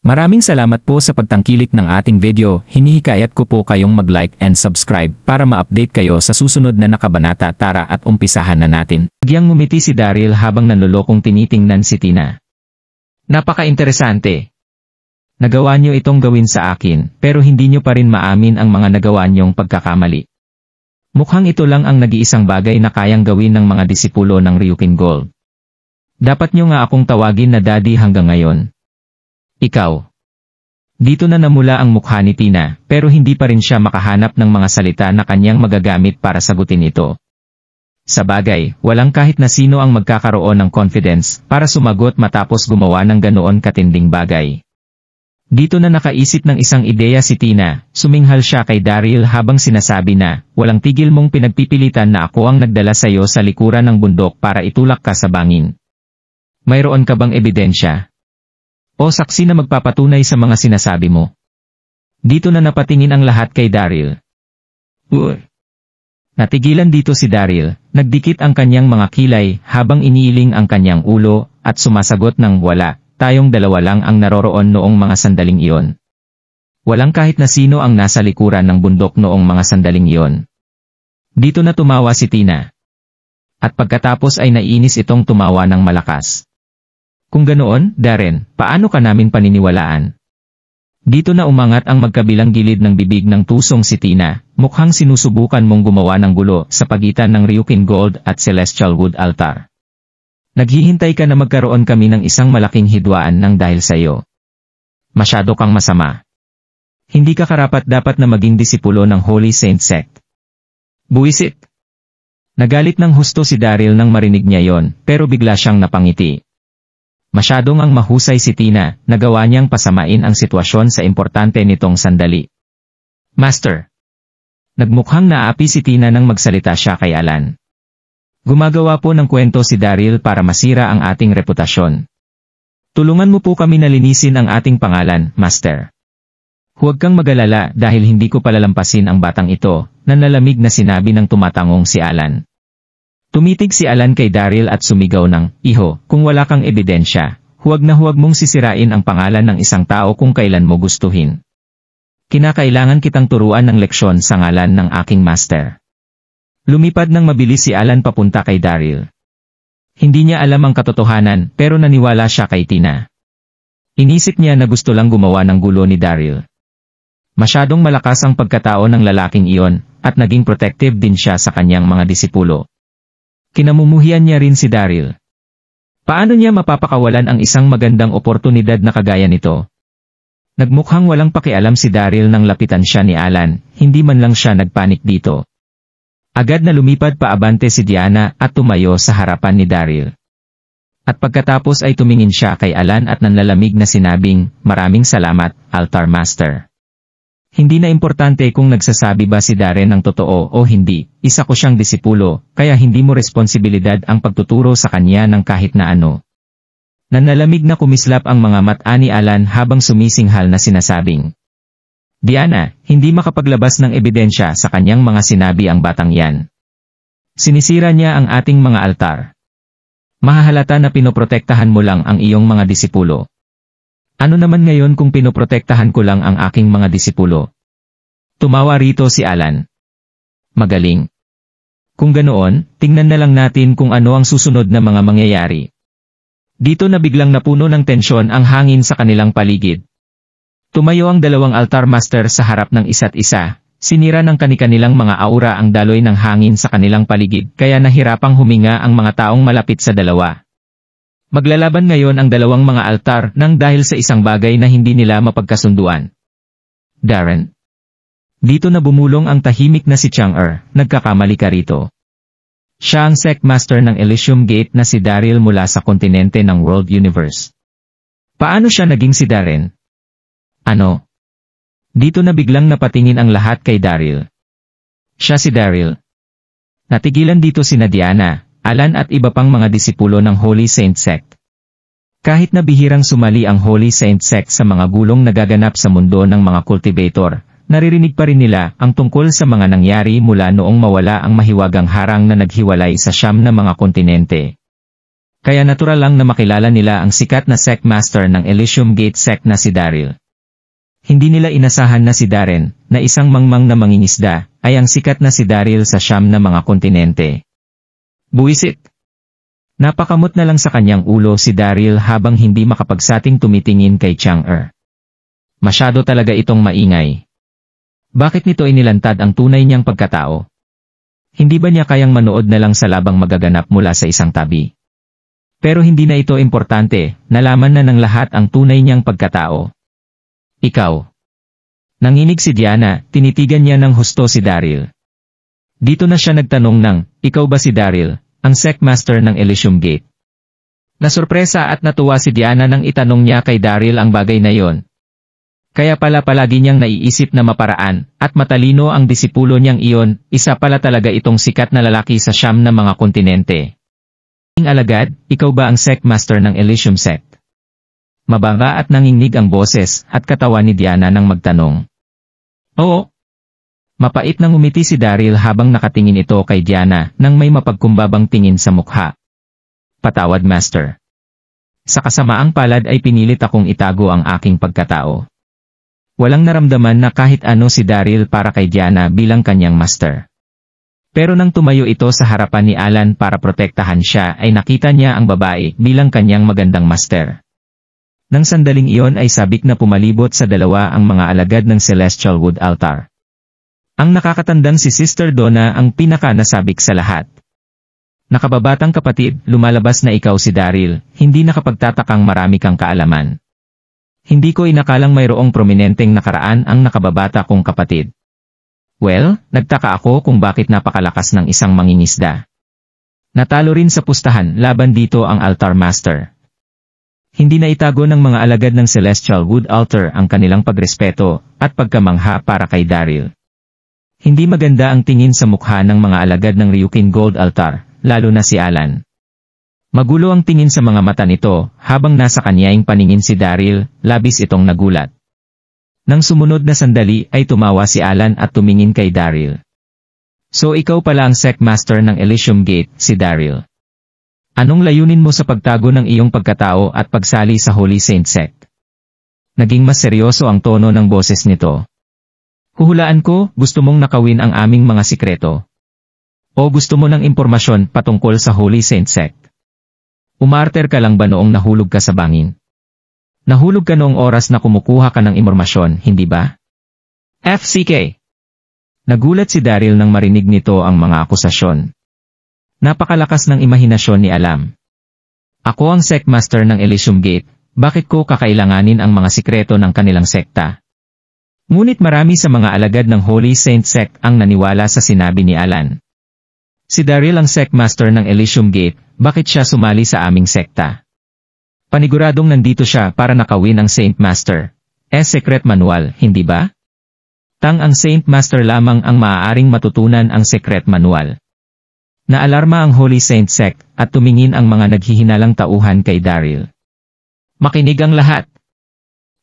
Maraming salamat po sa pagtangkilik ng ating video. Hinihikayat ko po kayong mag-like and subscribe para ma-update kayo sa susunod na nakabanata. Tara at umpisahan na natin. Bagyang ngumiti si Daryl habang nanlolokong tinitingnan si Tina. Napaka-interesante. Nagawa niyo itong gawin sa akin, pero hindi niyo pa rin maamin ang mga nagawa niyong pagkakamali. Mukhang ito lang ang nag-iisang bagay na kayang gawin ng mga disipulo ng Ryukin Gold. Dapat niyo nga akong tawagin na daddy hanggang ngayon. Ikaw. Dito na namula ang mukha ni Tina, pero hindi pa rin siya makahanap ng mga salita na kanyang magagamit para sagutin ito. Sa bagay, walang kahit na sino ang magkakaroon ng confidence para sumagot matapos gumawa ng ganoon katinding bagay. Dito na nakaisip ng isang ideya si Tina, suminghal siya kay Daryl habang sinasabi na, walang tigil mong pinagpipilitan na ako ang nagdala sa iyo sa likuran ng bundok para itulak ka sa bangin. Mayroon ka bang ebidensya? O saksi na magpapatunay sa mga sinasabi mo? Dito na napatingin ang lahat kay Daryl. Natigilan dito si Daryl, nagdikit ang kanyang mga kilay habang iniiling ang kanyang ulo at sumasagot ng wala, tayong dalawa lang ang naroroon noong mga sandaling iyon. Walang kahit na sino ang nasa likuran ng bundok noong mga sandaling iyon. Dito na tumawa si Tina. At pagkatapos ay naiinis itong tumawa ng malakas. Kung ganoon, Darren, paano ka namin paniniwalaan? Dito na umangat ang magkabilang gilid ng bibig ng tusong si Tina, mukhang sinusubukan mong gumawa ng gulo sa pagitan ng Ryukin Gold at Celestial Wood Altar. Naghihintay ka na magkaroon kami ng isang malaking hidwaan ng dahil sa iyo. Masyado kang masama. Hindi ka karapat-dapat na maging disipulo ng Holy Saint Sect. Buwisit. Nagalit ng husto si Daryl nang marinig niya yon, pero bigla siyang napangiti. Masyadong ang mahusay si Tina, nagawa niyang pasamain ang sitwasyon sa importante nitong sandali. Master. Nagmukhang naapi si Tina nang magsalita siya kay Alan. Gumagawa po ng kwento si Daryl para masira ang ating reputasyon. Tulungan mo po kami na linisin ang ating pangalan, Master. Huwag kang mag-alala dahil hindi ko palalampasin ang batang ito, nanlalamig na sinabi ng tumatangong si Alan. Tumitig si Alan kay Daryl at sumigaw ng, Iho, kung wala kang ebidensya, huwag na huwag mong sisirain ang pangalan ng isang tao kung kailan mo gustuhin. Kinakailangan kitang turuan ng leksyon sa ngalan ng aking master. Lumipad ng mabilis si Alan papunta kay Daryl. Hindi niya alam ang katotohanan pero naniwala siya kay Tina. Inisip niya na gusto lang gumawa ng gulo ni Daryl. Masyadong malakas ang pagkatao ng lalaking iyon at naging protective din siya sa kanyang mga disipulo. Kinamumuhian niya rin si Daryl. Paano niya mapapakawalan ang isang magandang oportunidad na kagaya nito? Nagmukhang walang pakialam si Daryl nang lapitan siya ni Alan, hindi man lang siya nagpanik dito. Agad na lumipad paabante si Diana at tumayo sa harapan ni Daryl. At pagkatapos ay tumingin siya kay Alan at nanlalamig na sinabing, maraming salamat, Altar Master. Hindi na importante kung nagsasabi ba si Darren ng totoo o hindi, isa ko siyang disipulo, kaya hindi mo responsibilidad ang pagtuturo sa kanya ng kahit na ano. Nanlalamig na kumislap ang mga mata ni Alan habang sumisinghal na sinasabing. Diana, hindi makapaglabas ng ebidensya sa kanyang mga sinabi ang batang yan. Sinisira niya ang ating mga altar. Mahahalata na pinoprotektahan mo lang ang iyong mga disipulo. Ano naman ngayon kung pinoprotektahan ko lang ang aking mga disipulo? Tumawa rito si Alan. Magaling. Kung ganoon, tingnan na lang natin kung ano ang susunod na mga mangyayari. Dito na biglang napuno ng tensyon ang hangin sa kanilang paligid. Tumayo ang dalawang altar master sa harap ng isa't isa, sinira ng kani-kanilang mga aura ang daloy ng hangin sa kanilang paligid kaya nahirapang huminga ang mga taong malapit sa dalawa. Maglalaban ngayon ang dalawang mga altar nang dahil sa isang bagay na hindi nila mapagkasunduan. Darren. Dito na bumulong ang tahimik na si Chang'er, nagkakamali ka rito. Siya ang sect master ng Elysium Gate na si Daryl mula sa kontinente ng World Universe. Paano siya naging si Darren? Ano? Dito na biglang napatingin ang lahat kay Daryl. Siya si Daryl. Natigilan dito sina Diana, Alan at iba pang mga disipulo ng Holy Saint Sect. Kahit na bihirang sumali ang Holy Saint Sect sa mga gulong nagaganap sa mundo ng mga cultivator, naririnig pa rin nila ang tungkol sa mga nangyari mula noong mawala ang mahiwagang harang na naghiwalay sa 9 na mga kontinente. Kaya natural lang na makilala nila ang sikat na sect master ng Elysium Gate sect na si Daryl. Hindi nila inasahan na si Darren, na isang mangmang na mangingisda, ay ang sikat na si Daryl sa siyam na mga kontinente. Buwisit! Napakamot na lang sa kanyang ulo si Daryl habang hindi makapagsating tumitingin kay Chang'er. Masyado talaga itong maingay. Bakit nito inilantad ang tunay niyang pagkatao? Hindi ba niya kayang manood na lang sa labang magaganap mula sa isang tabi? Pero hindi na ito importante, nalaman na ng lahat ang tunay niyang pagkatao. Ikaw. Nanginig si Diana, tinitigan niya ng husto si Daryl. Dito na siya nagtanong ng, ikaw ba si Daryl, ang sect master ng Elysium Gate? Nasurpresa at natuwa si Diana nang itanong niya kay Daryl ang bagay na yon. Kaya pala palagi niyang naiisip na maparaan, at matalino ang disipulo niyang iyon, isa pala talaga itong sikat na lalaki sa siyam na mga kontinente. Alagad, ikaw ba ang sect master ng Elysium sect? Mababa at nanginig ang boses at katawan ni Diana nang magtanong. Oo. Mapait nang umiti si Daryl habang nakatingin ito kay Diana nang may mapagkumbabang tingin sa mukha. Patawad master. Sa kasamaang palad ay pinilit akong itago ang aking pagkatao. Walang naramdaman na kahit ano si Daryl para kay Diana bilang kanyang master. Pero nang tumayo ito sa harapan ni Alan para protektahan siya ay nakita niya ang babae bilang kanyang magandang master. Nang sandaling iyon ay sabik na pumalibot sa dalawa ang mga alagad ng Celestial Wood Altar. Ang nakakatandang si Sister Donna ang pinaka-nasabik sa lahat. Nakababatang kapatid, lumalabas na ikaw si Daryl, hindi nakapagtatakang marami kang kaalaman. Hindi ko inakalang mayroong prominenteng nakaraan ang nakababata kong kapatid. Well, nagtaka ako kung bakit napakalakas ng isang mangingisda. Natalo rin sa pustahan laban dito ang Altar Master. Hindi na itago ng mga alagad ng Celestial Wood Altar ang kanilang pagrespeto at pagkamangha para kay Daryl. Hindi maganda ang tingin sa mukha ng mga alagad ng Ryukin Gold Altar, lalo na si Alan. Magulo ang tingin sa mga mata nito habang nasa kanyaing paningin si Daryl, labis itong nagulat. Nang sumunod na sandali ay tumawa si Alan at tumingin kay Daryl. So ikaw pala ang sect master ng Elysium Gate, si Daryl. Anong layunin mo sa pagtago ng iyong pagkatao at pagsali sa Holy Saint Sect? Naging mas seryoso ang tono ng boses nito. Huhulaan ko, gusto mong nakawin ang aming mga sikreto. O gusto mo ng impormasyon patungkol sa Holy Saint Sect? Umarter ka lang ba noong nahulog ka sa bangin? Nahulog ka noong oras na kumukuha ka ng impormasyon, hindi ba? FCK. Nagulat si Daryl nang marinig nito ang mga akusasyon. Napakalakas ng imahinasyon ni Alam. Ako ang sect master ng Elysium Gate, bakit ko kakailanganin ang mga sikreto ng kanilang sekta? Ngunit marami sa mga alagad ng Holy Saint Sect ang naniwala sa sinabi ni Alan. Si Daryl ang sect master ng Elysium Gate, bakit siya sumali sa aming sekta? Paniguradong nandito siya para nakawin ang Saint Master. Secret manual, hindi ba? Ang Saint Master lamang ang maaaring matutunan ang secret manual. Naalarma ang Holy Saint Sect at tumingin ang mga naghihinalang tauhan kay Daryl. Makinig ang lahat.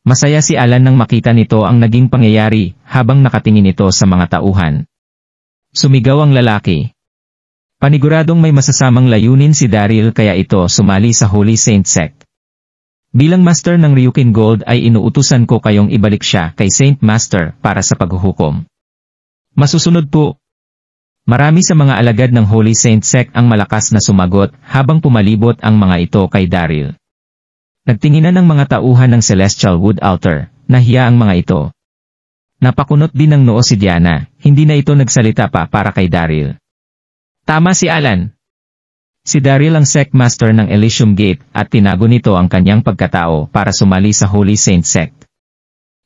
Masaya si Alan nang makita nito ang naging pangyayari habang nakatingin ito sa mga tauhan. Sumigaw ang lalaki. Paniguradong may masasamang layunin si Daryl kaya ito sumali sa Holy Saint Sect. Bilang master ng Ryukin Gold ay inuutusan ko kayong ibalik siya kay Saint Master para sa paghuhukom. Masusunod po. Marami sa mga alagad ng Holy Saint Sect ang malakas na sumagot habang pumalibot ang mga ito kay Daryl. Nagtinginan ng mga tauhan ng Celestial Wood Altar, nahiya ang mga ito. Napakunot din ng noo si Diana, hindi na ito nagsalita pa para kay Daryl. Tama si Alan. Si Daryl ang sect master ng Elysium Gate at tinago nito ang kanyang pagkatao para sumali sa Holy Saint Sect.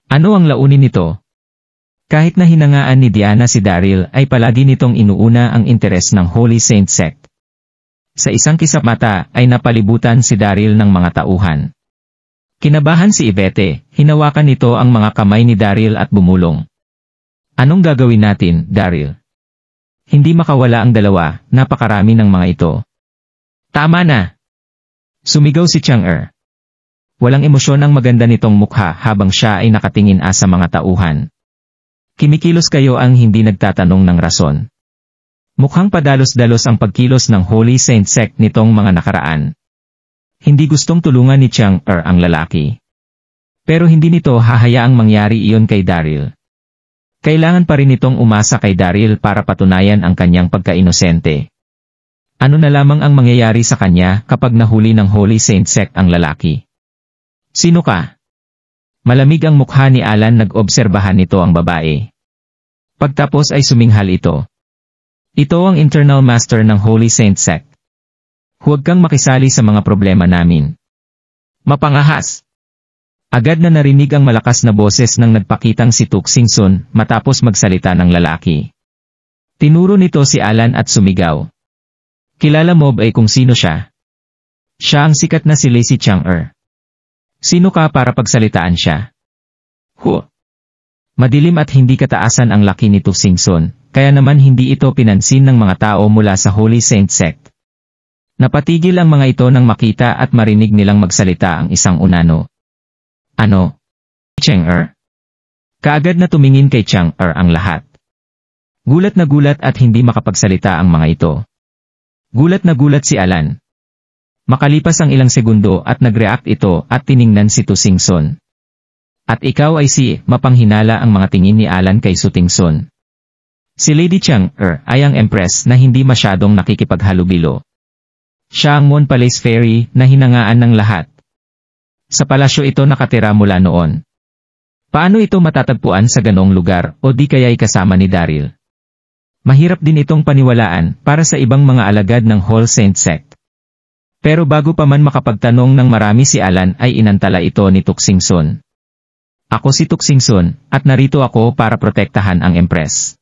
Ano ang launin nito? Kahit na hinangaan ni Diana si Daryl ay palagi nitong inuuna ang interes ng Holy Saint Sect. Sa isang kisap mata ay napalibutan si Daryl ng mga tauhan. Kinabahan si Yvette, hinawakan nito ang mga kamay ni Daryl at bumulong. Anong gagawin natin, Daryl? Hindi makawala ang dalawa, napakarami ng mga ito. Tama na! Sumigaw si Chang'er. Walang emosyon ang maganda nitong mukha habang siya ay nakatingin sa mga tauhan. Kimikilos kayo ang hindi nagtatanong ng rason. Mukhang padalos-dalos ang pagkilos ng Holy Saint Sect nitong mga nakaraan. Hindi gustong tulungan ni Chang-er ang lalaki. Pero hindi nito hahayaang mangyari iyon kay Daryl. Kailangan pa rin itong umasa kay Daryl para patunayan ang kanyang pagka-inosente. Ano na lamang ang mangyayari sa kanya kapag nahuli ng Holy Saint Sect ang lalaki? Sino ka? Malamig ang mukha ni Alan, nag-obserbahan nito ang babae. Pagtapos ay suminghal ito. Ito ang internal master ng Holy Saint Sect. Huwag kang makisali sa mga problema namin. Mapangahas! Agad na narinig ang malakas na boses ng nagpakitang si Tuksingsun matapos magsalita ng lalaki. Tinuro nito si Alan at sumigaw. Kilala mo ba kung sino siya? Siya ang sikat na si Lacey Chang-er. Sino ka para pagsalitaan siya? Madilim at hindi kataasan ang laki ni Tuksingsun, kaya naman hindi ito pinansin ng mga tao mula sa Holy Saint Sect. Napatigil ang mga ito nang makita at marinig nilang magsalita ang isang unano. Ano? Chang-er? Kaagad na tumingin kay Chang-er ang lahat. Gulat na gulat at hindi makapagsalita ang mga ito. Gulat na gulat si Alan. Makalipas ang ilang segundo at nag-react ito at tiningnan si Tuksingsun. At ikaw ay si, mapanghinala ang mga tingin ni Alan kay Tuksingsun. Si Lady Chang-er ay ang empress na hindi masyadong nakikipaghalubilo. Siya ang Moon Palace Fairy na hinangaan ng lahat. Sa palasyo ito nakatira mula noon. Paano ito matatagpuan sa ganong lugar o di kaya'y kasama ni Daryl? Mahirap din itong paniwalaan para sa ibang mga alagad ng Holy Saint Sect. Pero bago pa man makapagtanong ng marami si Alan ay inantala ito ni Tuksingsun. Ako si Tuksingsun at narito ako para protektahan ang empress.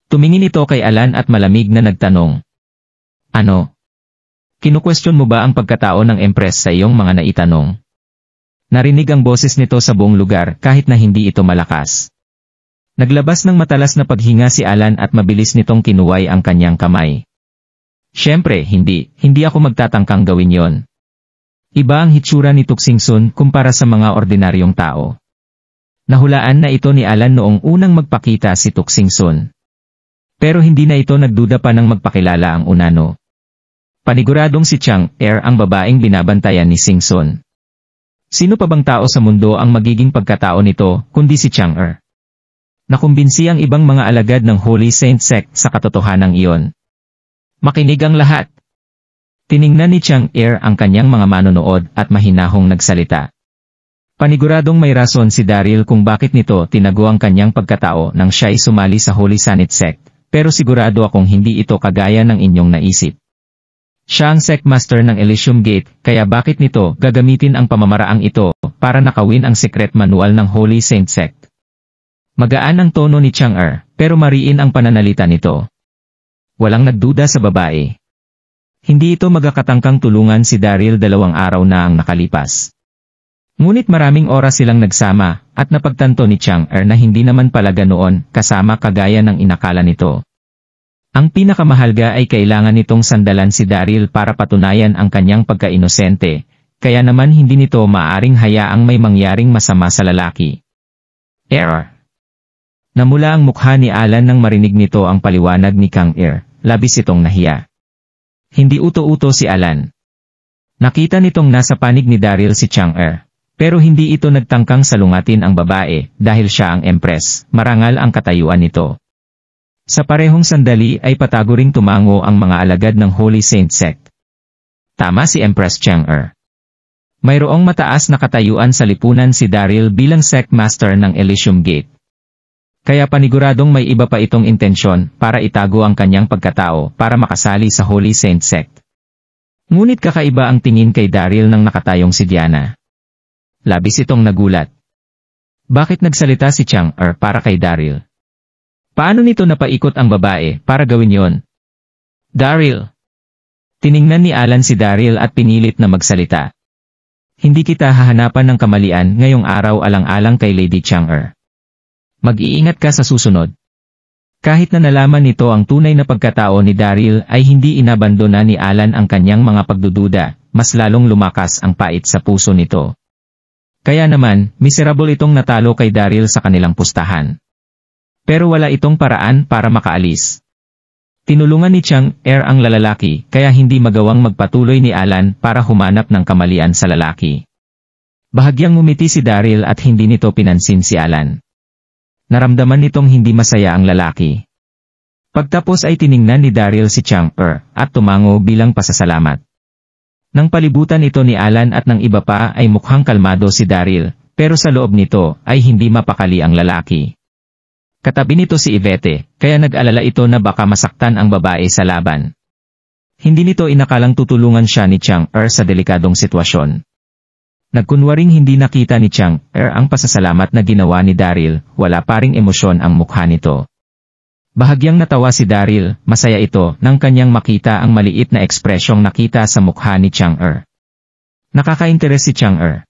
Tumingin ito kay Alan at malamig na nagtanong. Ano? Kinukwestiyon mo ba ang pagkatao ng empress sa iyong mga naitanong? Narinig ang boses nito sa buong lugar kahit na hindi ito malakas. Naglabas ng matalas na paghinga si Alan at mabilis nitong kinuway ang kanyang kamay. Siyempre, hindi ako magtatangkang gawin yon. Iba ang hitsura ni Tuksingsun kumpara sa mga ordinaryong tao. Nahulaan na ito ni Alan noong unang magpakita si Tuksingsun. Pero hindi na ito nagduda pa nang magpakilala ang unano. Paniguradong si Chang-er ang babaeng binabantayan ni Singsun. Sino pa bang tao sa mundo ang magiging pagkatao nito kundi si Chang-er? Nakumbinsi ang ibang mga alagad ng Holy Saint Sect sa katotohanang iyon. Makinig ang lahat. Tiningnan ni Chang-er ang kanyang mga manonood at mahinahong nagsalita. Paniguradong may rason si Daryl kung bakit nito tinago ang kanyang pagkatao nang siya ay sumali sa Holy Saint Sect, pero sigurado akong hindi ito kagaya ng inyong naisip. Siya ang Sect Master ng Elysium Gate, kaya bakit nito gagamitin ang pamamaraang ito para nakawin ang secret manual ng Holy Saint Sect? Magaan ang tono ni Chang-er, pero mariin ang pananalita nito. Walang nagduda sa babae. Hindi ito magkakatangkang tulungan si Daryl 2 araw na ang nakalipas. Ngunit maraming oras silang nagsama, at napagtanto ni Chang-er na hindi naman pala ganoon kasama kagaya ng inakala nito. Ang pinakamahalga ay kailangan nitong sandalan si Daryl para patunayan ang kanyang pagka-inosente, kaya naman hindi nito maaaring hayaang may mangyaring masama sa lalaki. Error. Namula ang mukha ni Alan nang marinig nito ang paliwanag ni Chang-er, labis itong nahiya. Hindi uto-uto si Alan. Nakita nitong nasa panig ni Daryl si Chang-er, pero hindi ito nagtangkang salungatin ang babae dahil siya ang empress, marangal ang katayuan nito. Sa parehong sandali ay patago ring tumango ang mga alagad ng Holy Saint Sect. Tama si Empress Chang-er. Mayroong mataas na katayuan sa lipunan si Daryl bilang Sect Master ng Elysium Gate. Kaya paniguradong may iba pa itong intensyon para itago ang kanyang pagkatao para makasali sa Holy Saint Sect. Ngunit kakaiba ang tingin kay Daryl nang nakatayong si Diana. Labis itong nagulat. Bakit nagsalita si Chang-er para kay Daryl? Paano nito napaikot ang babae para gawin yon? Daryl. Tiningnan ni Alan si Daryl at pinilit na magsalita. Hindi kita hahanapan ng kamalian ngayong araw alang-alang kay Lady Chang-er. Mag-iingat ka sa susunod. Kahit na nalaman nito ang tunay na pagkatao ni Daryl ay hindi inabandona ni Alan ang kanyang mga pagdududa, mas lalong lumakas ang pait sa puso nito. Kaya naman, miserable itong natalo kay Daryl sa kanilang pustahan. Pero wala itong paraan para makaalis. Tinulungan ni Chang-er ang lalaki kaya hindi magawang magpatuloy ni Alan para humanap ng kamalian sa lalaki. Bahagyang ngumiti si Daryl at hindi nito pinansin si Alan. Naramdaman nitong hindi masaya ang lalaki. Pagtapos ay tiningnan ni Daryl si Chang-er at tumango bilang pasasalamat. Nang palibutan ito ni Alan at ng iba pa ay mukhang kalmado si Daryl, pero sa loob nito ay hindi mapakali ang lalaki. Katabi nito si Yvette, kaya nag-alala ito na baka masaktan ang babae sa laban. Hindi nito inakalang tutulungan siya ni Chang-er sa delikadong sitwasyon. Nagkunwaring hindi nakita ni Chang-er ang pasasalamat na ginawa ni Daryl, wala pa ring emosyon ang mukha nito. Bahagyang natawa si Daryl, masaya ito nang kanyang makita ang maliit na ekspresyong nakita sa mukha ni Chang-er. Nakaka-interes si Chang-er.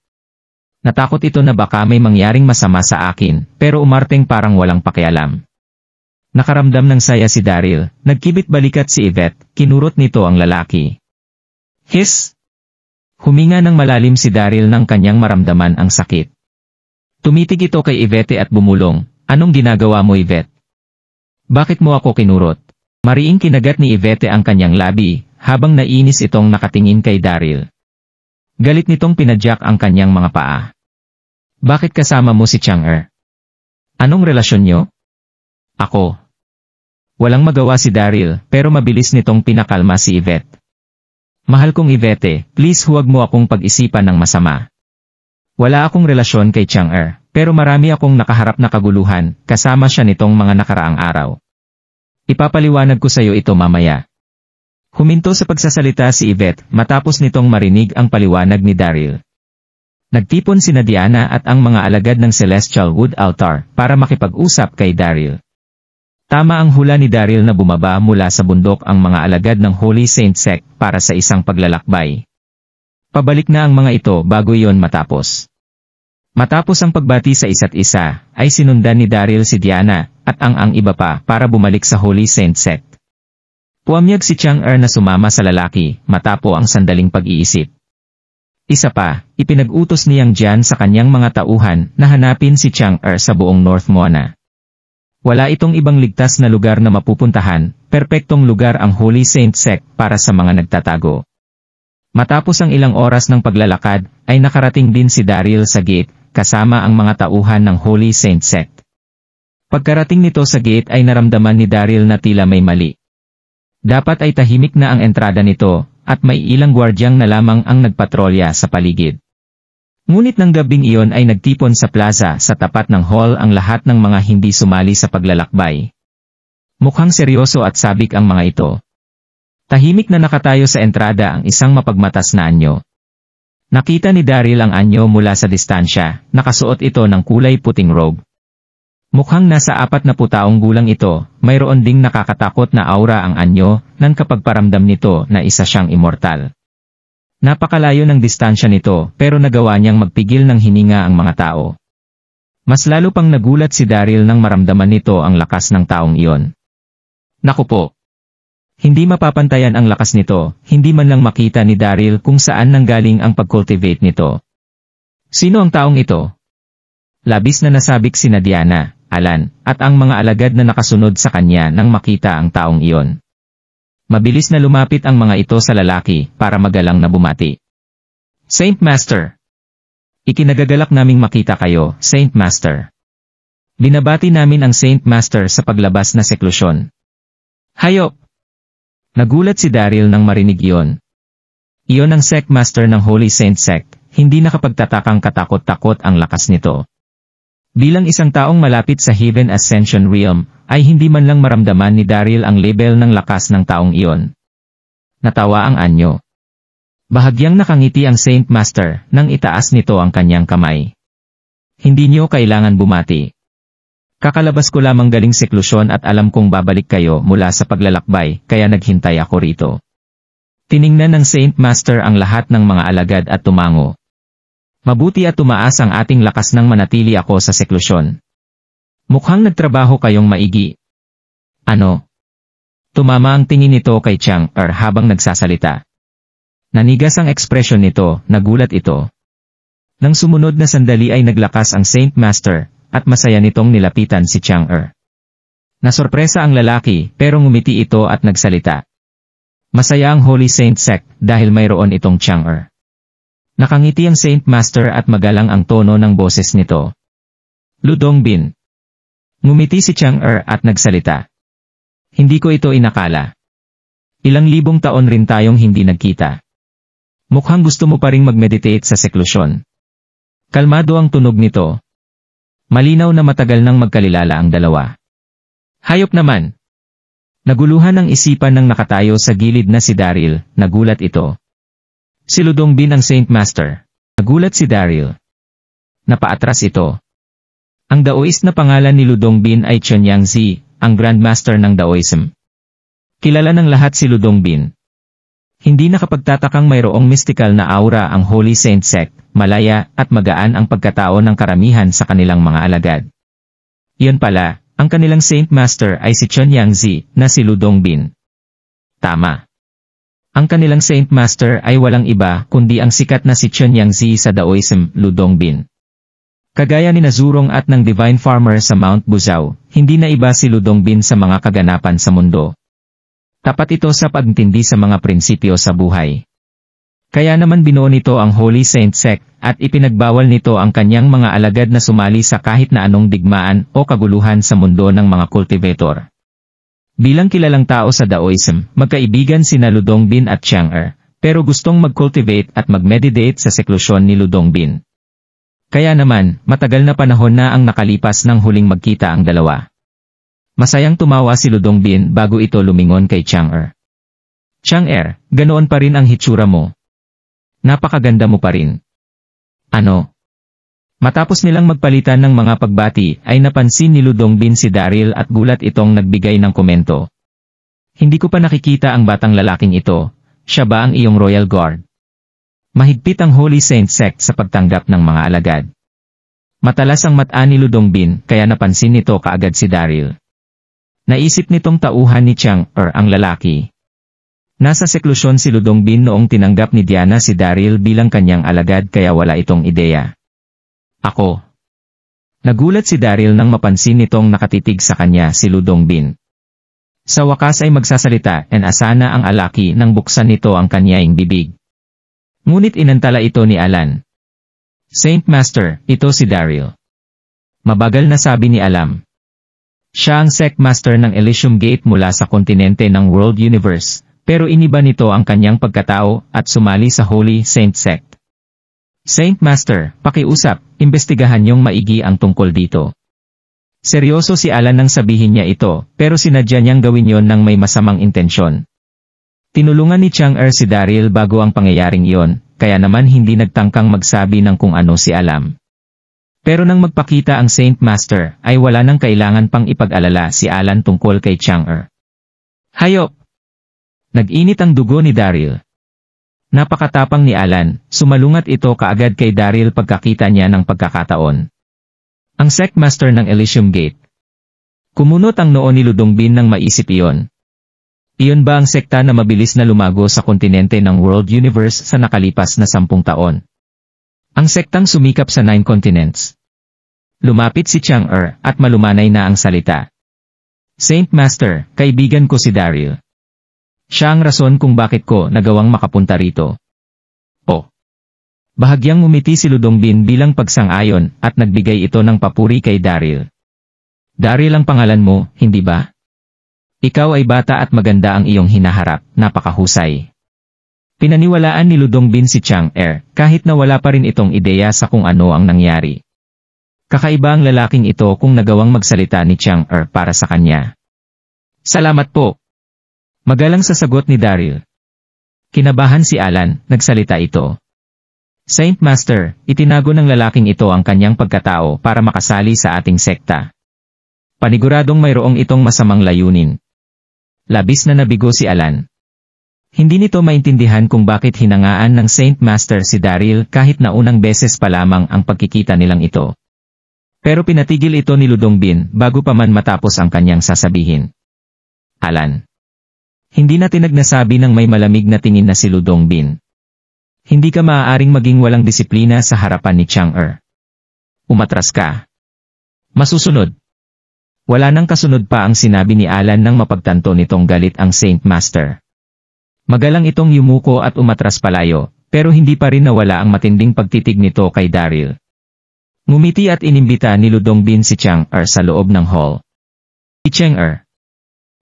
Natakot ito na baka may mangyaring masama sa akin, pero umarteng parang walang pakialam. Nakaramdam ng saya si Daryl, nagkibit balikat si Yvette, kinurot nito ang lalaki. Hiss! Huminga ng malalim si Daryl nang kanyang maramdaman ang sakit. Tumitig ito kay Yvette at bumulong, anong ginagawa mo Yvette? Bakit mo ako kinurot? Mariing kinagat ni Yvette ang kanyang labi, habang nainis itong nakatingin kay Daryl. Galit nitong pinadyak ang kanyang mga paa. Bakit kasama mo si Chang-er? Anong relasyon nyo? Ako. Walang magawa si Daryl, pero mabilis nitong pinakalma si Yvette. Mahal kong Yvette, please huwag mo akong pag-isipan ng masama. Wala akong relasyon kay Chang-er, pero marami akong nakaharap na kaguluhan, kasama siya nitong mga nakaraang araw. Ipapaliwanag ko sa iyo ito mamaya. Huminto sa pagsasalita si Yvette, matapos nitong marinig ang paliwanag ni Daryl. Nagtipon sina Diana at ang mga alagad ng Celestial Wood Altar para makipag-usap kay Daryl. Tama ang hula ni Daryl na bumaba mula sa bundok ang mga alagad ng Holy Saint Sect para sa isang paglalakbay. Pabalik na ang mga ito bago iyon matapos. Matapos ang pagbati sa isa't isa, ay sinundan ni Daryl si Diana at ang iba pa para bumalik sa Holy Saint Sect. Puamyag si Chang-er na sumama sa lalaki, matapo ang sandaling pag-iisip. Isa pa, ipinag-utos niyang Jan sa kanyang mga tauhan na hanapin si Chang-er sa buong North Moana. Wala itong ibang ligtas na lugar na mapupuntahan, perpektong lugar ang Holy Saint Sect para sa mga nagtatago. Matapos ang ilang oras ng paglalakad, ay nakarating din si Daryl sa gate, kasama ang mga tauhan ng Holy Saint Sect. Pagkarating nito sa gate ay naramdaman ni Daryl na tila may mali. Dapat ay tahimik na ang entrada nito, at may ilang gwardyang na lamang ang nagpatrolya sa paligid. Ngunit ng gabing iyon ay nagtipon sa plaza sa tapat ng hall ang lahat ng mga hindi sumali sa paglalakbay. Mukhang seryoso at sabik ang mga ito. Tahimik na nakatayo sa entrada ang isang mapagmatas na anyo. Nakita ni Daryl ang anyo mula sa distansya, nakasuot ito ng kulay puting robe. Mukhang nasa 40 taong gulang ito, mayroon ding nakakatakot na aura ang anyo, nang kapag paramdam nito na isa siyang immortal. Napakalayo ng distansya nito, pero nagawa niyang magpigil ng hininga ang mga tao. Mas lalo pang nagulat si Daryl nang maramdaman nito ang lakas ng taong iyon. Naku po! Hindi mapapantayan ang lakas nito, hindi man lang makita ni Daryl kung saan nanggaling ang pag-cultivate nito. Sino ang taong ito? Labis na nasabik sina Diana, Alan, at ang mga alagad na nakasunod sa kanya nang makita ang taong iyon. Mabilis na lumapit ang mga ito sa lalaki para magalang na bumati. Saint Master! Ikinagagalak naming makita kayo, Saint Master. Binabati namin ang Saint Master sa paglabas na seklusyon. Hayop! Nagulat si Daryl nang marinig iyon. Iyon ang Sect Master ng Holy Saint Sect, hindi nakapagtatakang katakot-takot ang lakas nito. Bilang isang taong malapit sa Heaven Ascension Realm, ay hindi man lang maramdaman ni Daryl ang level ng lakas ng taong iyon. Natawa ang anyo. Bahagyang nakangiti ang Saint Master nang itaas nito ang kanyang kamay. Hindi niyo kailangan bumati. Kakalabas ko lamang galing seklusyon at alam kong babalik kayo mula sa paglalakbay, kaya naghintay ako rito. Tiningnan ng Saint Master ang lahat ng mga alagad at tumango. Mabuti at tumaas ang ating lakas nang manatili ako sa seklusyon. Mukhang nagtrabaho kayong maigi. Ano? Tumama ang tingin nito kay Chang-er habang nagsasalita. Nanigas ang ekspresyon nito, nagulat ito. Nang sumunod na sandali ay naglakas ang Saint Master, at masaya nitong nilapitan si Chang-er. Nasorpresa ang lalaki pero ngumiti ito at nagsalita. Masaya ang Holy Saint Sect dahil mayroon itong Chang'er. Nakangiti ang Saint Master at magalang ang tono ng boses nito. Ludongbin. Ngumiti si Chang'er at nagsalita. Hindi ko ito inakala. Ilang libong taon rin tayong hindi nagkita. Mukhang gusto mo pa ring mag-meditate sa seklusyon. Kalmado ang tunog nito. Malinaw na matagal nang magkalilala ang dalawa. Hayop naman. Naguluhan ang isipan ng nakatayo sa gilid na si Daryl, nagulat ito. Si Ludongbin ang Saint Master. Nagulat si Daryl. Napaatras ito. Ang Daoist na pangalan ni Ludongbin ay Chunyang Zi, ang Grandmaster ng Daoism. Kilala ng lahat si Ludongbin. Hindi nakapagtatakang mayroong mystical na aura ang Holy Saint Sect, malaya at magaan ang pagkatao ng karamihan sa kanilang mga alagad. Iyon pala, ang kanilang Saint Master ay si Chunyang Zi, na si Ludongbin. Tama. Ang kanilang Saint Master ay walang iba kundi ang sikat na si Chunyang Zi sa Daoism, Ludongbin. Kagaya ni Nazurong at ng Divine Farmer sa Mount Buzao, hindi na iba si Ludongbin sa mga kaganapan sa mundo. Tapat ito sa pagtindi sa mga prinsipyo sa buhay. Kaya naman binuo nito ang Holy Saint Sect at ipinagbawal nito ang kanyang mga alagad na sumali sa kahit na anong digmaan o kaguluhan sa mundo ng mga cultivator. Bilang kilalang tao sa Daoism, magkaibigan sina Ludongbin at Chang'er, pero gustong mag-cultivate at mag-meditate sa seklusyon ni Ludongbin. Kaya naman, matagal na panahon na ang nakalipas nang huling magkita ang dalawa. Masayang tumawa si Ludongbin bago ito lumingon kay Chang'er. Chang'er, ganoon pa rin ang hitsura mo. Napakaganda mo pa rin. Ano? Matapos nilang magpalitan ng mga pagbati ay napansin ni Ludongbin si Daryl at gulat itong nagbigay ng komento. Hindi ko pa nakikita ang batang lalaking ito, siya ba ang iyong Royal Guard? Mahigpit ang Holy Saint Sect sa pagtanggap ng mga alagad. Matalas ang mata ni Ludongbin kaya napansin nito kaagad si Daryl. Naisip nitong tauhan ni Chang'er ang lalaki. Nasa seklusyon si Ludongbin noong tinanggap ni Diana si Daryl bilang kanyang alagad kaya wala itong ideya. Ako. Nagulat si Daryl nang mapansin nitong nakatitig sa kanya si Ludongbin. Sa wakas ay magsasalita and asana ang alaki nang buksan nito ang kanyaing bibig. Ngunit inantala ito ni Alan. Saint Master, ito si Daryl. Mabagal na sabi ni Alam. Siya ang Sect Master ng Elysium Gate mula sa kontinente ng World Universe, pero iniba nito ang kanyang pagkatao at sumali sa Holy Saint Sect. Saint Master, pakiusap, imbestigahan niyong maigi ang tungkol dito. Seryoso si Alan nang sabihin niya ito, pero sinadya niyang gawin yon ng may masamang intensyon. Tinulungan ni Chang'er si Daryl bago ang pangyayaring iyon, kaya naman hindi nagtangkang magsabi ng kung ano si Alam. Pero nang magpakita ang Saint Master, ay wala nang kailangan pang ipag-alala si Alan tungkol kay Chang'er. Hayop! Nag-init ang dugo ni Daryl. Napakatapang ni Alan, sumalungat ito kaagad kay Daryl pagkakita niya ng pagkakataon. Ang Sect Master ng Elysium Gate. Kumunot ang noo ni Ludongbin nang maisip iyon. Iyon ba ang sekta na mabilis na lumago sa kontinente ng World Universe sa nakalipas na 10 taon? Ang sektang sumikap sa 9 continents. Lumapit si Chang'er at malumanay na ang salita. Saint Master, kaibigan ko si Daryl. Siya ang rason kung bakit ko nagawang makapunta rito. Oh. Bahagyang ngumiti si Ludongbin bilang pagsang-ayon at nagbigay ito ng papuri kay Daryl. Daryl ang pangalan mo, hindi ba? Ikaw ay bata at maganda ang iyong hinaharap, napakahusay. Pinaniwalaan ni Ludongbin si Chang'er, kahit na wala pa rin itong ideya sa kung ano ang nangyari. Kakaiba ang lalaking ito kung nagawang magsalita ni Chang'er para sa kanya. Salamat po. Magalang sa sagot ni Daryl. Kinabahan si Alan, nagsalita ito. Saint Master, itinago ng lalaking ito ang kanyang pagkatao para makasali sa ating sekta. Paniguradong mayroong itong masamang layunin. Labis na nabigo si Alan. Hindi nito maintindihan kung bakit hinangaan ng Saint Master si Daryl kahit na unang beses pa lamang ang pagkikita nilang ito. Pero pinatigil ito ni Ludongbin bago pa man matapos ang kanyang sasabihin. Alan. Hindi na tinagnasabi ng may malamig na tingin na si Ludongbin. Hindi ka maaaring maging walang disiplina sa harapan ni Chang'er. Umatras ka. Masusunod. Wala nang kasunod pa ang sinabi ni Alan nang mapagtanto nitong galit ang Saint Master. Magalang itong yumuko at umatras palayo, pero hindi pa rin nawala ang matinding pagtitig nito kay Daryl. Ngumiti at inimbita ni Ludongbin si Chang'er sa loob ng hall. Si Chang'er.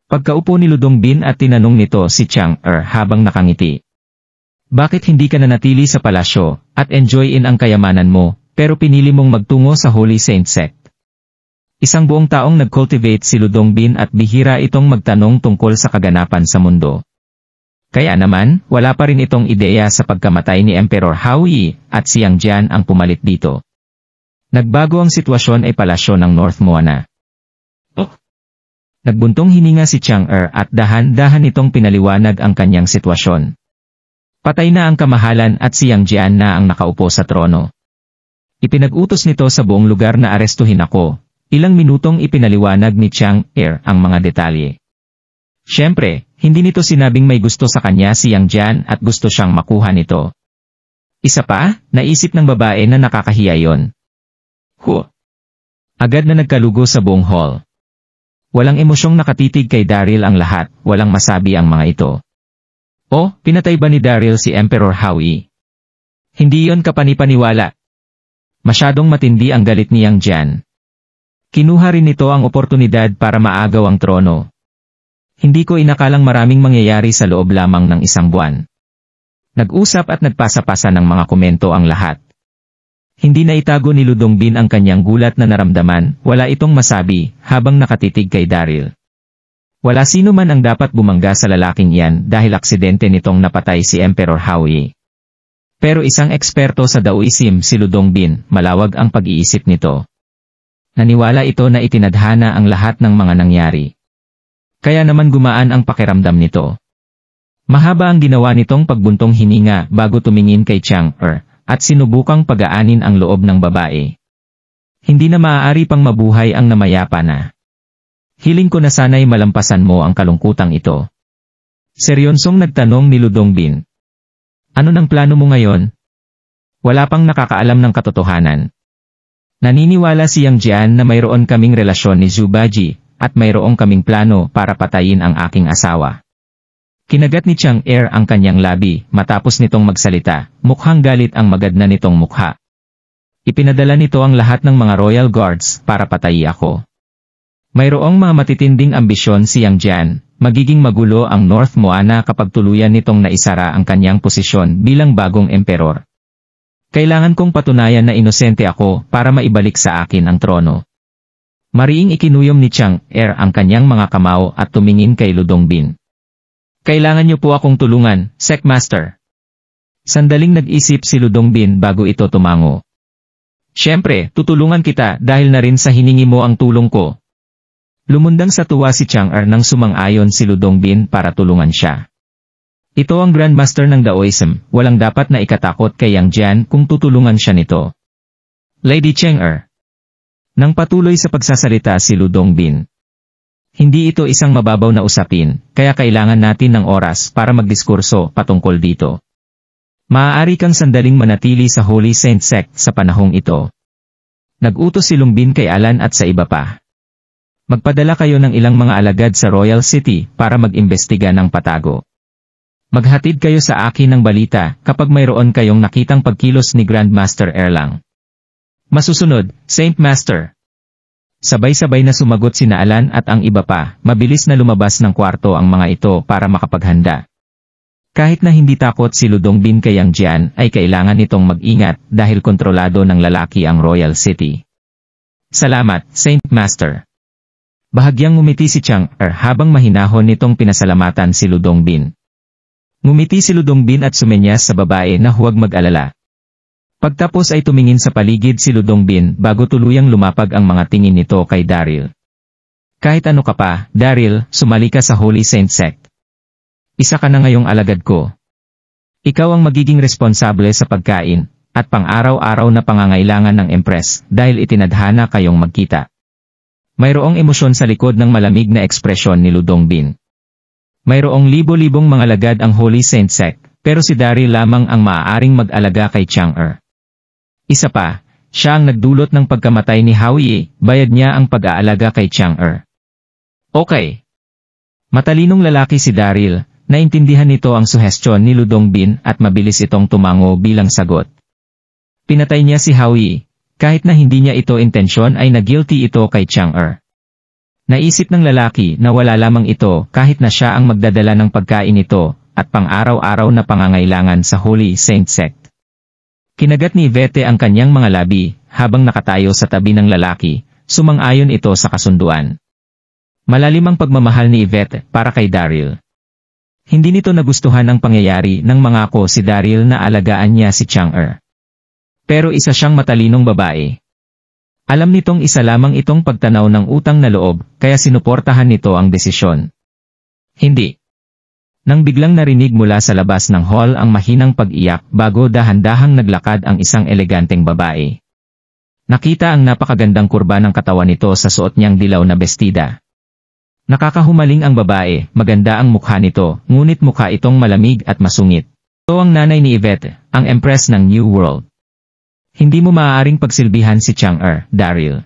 Pagkaupo ni Ludongbin at tinanong nito si Chang'er habang nakangiti. Bakit hindi ka nanatili sa palasyo at enjoyin ang kayamanan mo, pero pinili mong magtungo sa Holy Saint Sect? Isang buong taong nag-cultivate si Ludongbin at bihira itong magtanong tungkol sa kaganapan sa mundo. Kaya naman, wala pa rin itong ideya sa pagkamatay ni Emperor Hao Yi at si Yang Jian ang pumalit dito. Nagbago ang sitwasyon ay palasyo ng North Moana. Nagbuntong hininga si Chang'er at dahan-dahan itong pinaliwanag ang kanyang sitwasyon. Patay na ang kamahalan at si Yang Jian na ang nakaupo sa trono. Ipinag-utos nito sa buong lugar na arestuhin ako. Ilang minutong ipinaliwanag ni Chang'er ang mga detalye. Siyempre, hindi nito sinabing may gusto sa kanya si Yang Jian at gusto siyang makuha nito. Isa pa, naisip ng babae na nakakahiya yon. Agad na nagkalugo sa buong hall. Walang emosyong nakatitig kay Daryl ang lahat, walang masabi ang mga ito. Pinatay ba ni Daryl si Emperor Hao Yi? Hindi yon kapanipaniwala. Masyadong matindi ang galit ni Yang Jian. Kinuha rin nito ang oportunidad para maagaw ang trono. Hindi ko inakalang maraming mangyayari sa loob lamang ng isang buwan. Nag-usap at nagpasa-pasa ng mga komento ang lahat. Hindi na itago ni Ludongbin ang kanyang gulat na naramdaman, wala itong masabi, habang nakatitig kay Daryl. Wala sino man ang dapat bumangga sa lalaking iyan dahil aksidente nitong napatay si Emperor Hao Yi. Pero isang eksperto sa Daoism si Ludongbin, malawag ang pag-iisip nito. Naniwala ito na itinadhana ang lahat ng mga nangyari. Kaya naman gumaan ang pakiramdam nito. Mahaba ang ginawa nitong pagbuntong hininga bago tumingin kay Chang'er, at sinubukang pagaanin ang loob ng babae. Hindi na maaari pang mabuhay ang namayapa na. Hiling ko na sana'y malampasan mo ang kalungkutang ito. Seryosong nagtanong ni Ludongbin. Ano nang plano mo ngayon? Wala pang nakakaalam ng katotohanan. Naniniwala si Yang Jian na mayroon kaming relasyon ni Zubaji, at mayroong kaming plano para patayin ang aking asawa. Kinagat ni Chang'er ang kanyang labi, matapos nitong magsalita, mukhang galit ang magad na nitong mukha. Ipinadala nito ang lahat ng mga royal guards para patayi ako. Mayroong mga matitinding ambisyon si Yang Jian, magiging magulo ang North Moana kapag tuluyan nitong naisara ang kanyang posisyon bilang bagong emperor. Kailangan kong patunayan na inosente ako para maibalik sa akin ang trono. Mariing ikinuyom ni Chang'er ang kanyang mga kamao at tumingin kay Ludongbin. Kailangan niyo po akong tulungan, Secmaster. Sandaling nag-isip si Ludongbin bago ito tumango. Siyempre, tutulungan kita dahil na rin sa hiningi mo ang tulong ko. Lumundang sa tuwa si Chang'er nang sumang-ayon si Ludongbin para tulungan siya. Ito ang Grandmaster ng Daoism, walang dapat na ikatakot kay Yang Jian kung tutulungan siya nito. Lady Chang'er. Nang patuloy sa pagsasalita si Ludongbin. Hindi ito isang mababaw na usapin, kaya kailangan natin ng oras para magdiskurso patungkol dito. Maaari kang sandaling manatili sa Holy Saint Sect sa panahong ito. Nag-utos si Lungbin kay Alan at sa iba pa. Magpadala kayo ng ilang mga alagad sa Royal City para mag-imbestiga ng patago. Maghatid kayo sa akin ng balita kapag mayroon kayong nakitang pagkilos ni Grandmaster Erlang. Masusunod, Saint Master. Sabay-sabay na sumagot sina Alan at ang iba pa, mabilis na lumabas ng kwarto ang mga ito para makapaghanda. Kahit na hindi takot si Ludongbin kay Yang Jian ay kailangan itong mag-ingat dahil kontrolado ng lalaki ang Royal City. Salamat, Saint Master. Bahagyang ngumiti si Chang'er habang mahinahon nitong pinasalamatan si Ludongbin. Ngumiti si Ludongbin at sumenyas sa babae na huwag mag-alala. Pagtapos ay tumingin sa paligid si Ludongbin bago tuluyang lumapag ang mga tingin nito kay Daryl. Kahit ano ka pa, Daryl, sumali ka sa Holy Saint Sect. Isa ka na ngayong alagad ko. Ikaw ang magiging responsable sa pagkain, at pang-araw-araw na pangangailangan ng Empress dahil itinadhana kayong magkita. Mayroong emosyon sa likod ng malamig na ekspresyon ni Ludongbin. Mayroong libo-libong mga alagad ang Holy Saint Sect, pero si Daryl lamang ang maaaring mag-alaga kay Chang'er. Isa pa, Siya ang nagdulot ng pagkamatay ni Howie, bayad niya ang pag-aalaga kay Chang'er. Okay. Matalinong lalaki si Daryl, naintindihan nito ang suhestyon ni Ludongbin at mabilis itong tumango bilang sagot. Pinatay niya si Howie, kahit na hindi niya ito intensyon ay nag-guilty ito kay Chang'er. Naisip ng lalaki na wala lamang ito kahit na siya ang magdadala ng pagkain nito at pang-araw-araw na pangangailangan sa Holy Saint Sect. Kinagat ni Yvette ang kanyang mga labi habang nakatayo sa tabi ng lalaki, sumang-ayon ito sa kasunduan. Malalim ang pagmamahal ni Yvette para kay Daryl. Hindi nito nagustuhan ang pangyayari nang mangako si Daryl na alagaan niya si Chang'er. Pero isa siyang matalinong babae. Alam nitong isa lamang itong pagtanaw ng utang na loob, kaya sinuportahan nito ang desisyon. Hindi. Nang biglang narinig mula sa labas ng hall ang mahinang pag-iyak bago dahan-dahang naglakad ang isang eleganteng babae. Nakita ang napakagandang kurba ng katawan nito sa suot niyang dilaw na bestida. Nakakahumaling ang babae, maganda ang mukha nito, ngunit mukha itong malamig at masungit. Ito ang nanay ni Yvette, ang Empress ng New World. Hindi mo maaaring pagsilbihan si Chang'er, Daryl.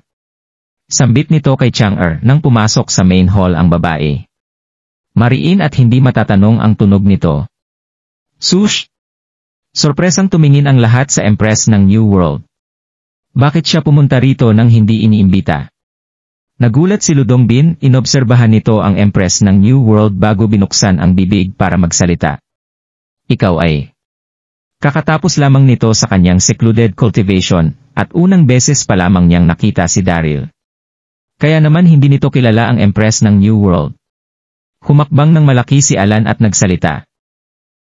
Sambit nito kay Chang'er nang pumasok sa main hall ang babae. Mariin at hindi matatanong ang tunog nito. Sush! Sorpresang tumingin ang lahat sa Empress ng New World. Bakit siya pumunta rito nang hindi iniimbita? Nagulat si Ludongbin, inobserbahan nito ang Empress ng New World bago binuksan ang bibig para magsalita. Ikaw ay... Kakatapos lamang nito sa kanyang secluded cultivation, at unang beses pa lamang niyang nakita si Daryl. Kaya naman hindi nito kilala ang Empress ng New World. Humakbang ng malaki si Alan at nagsalita.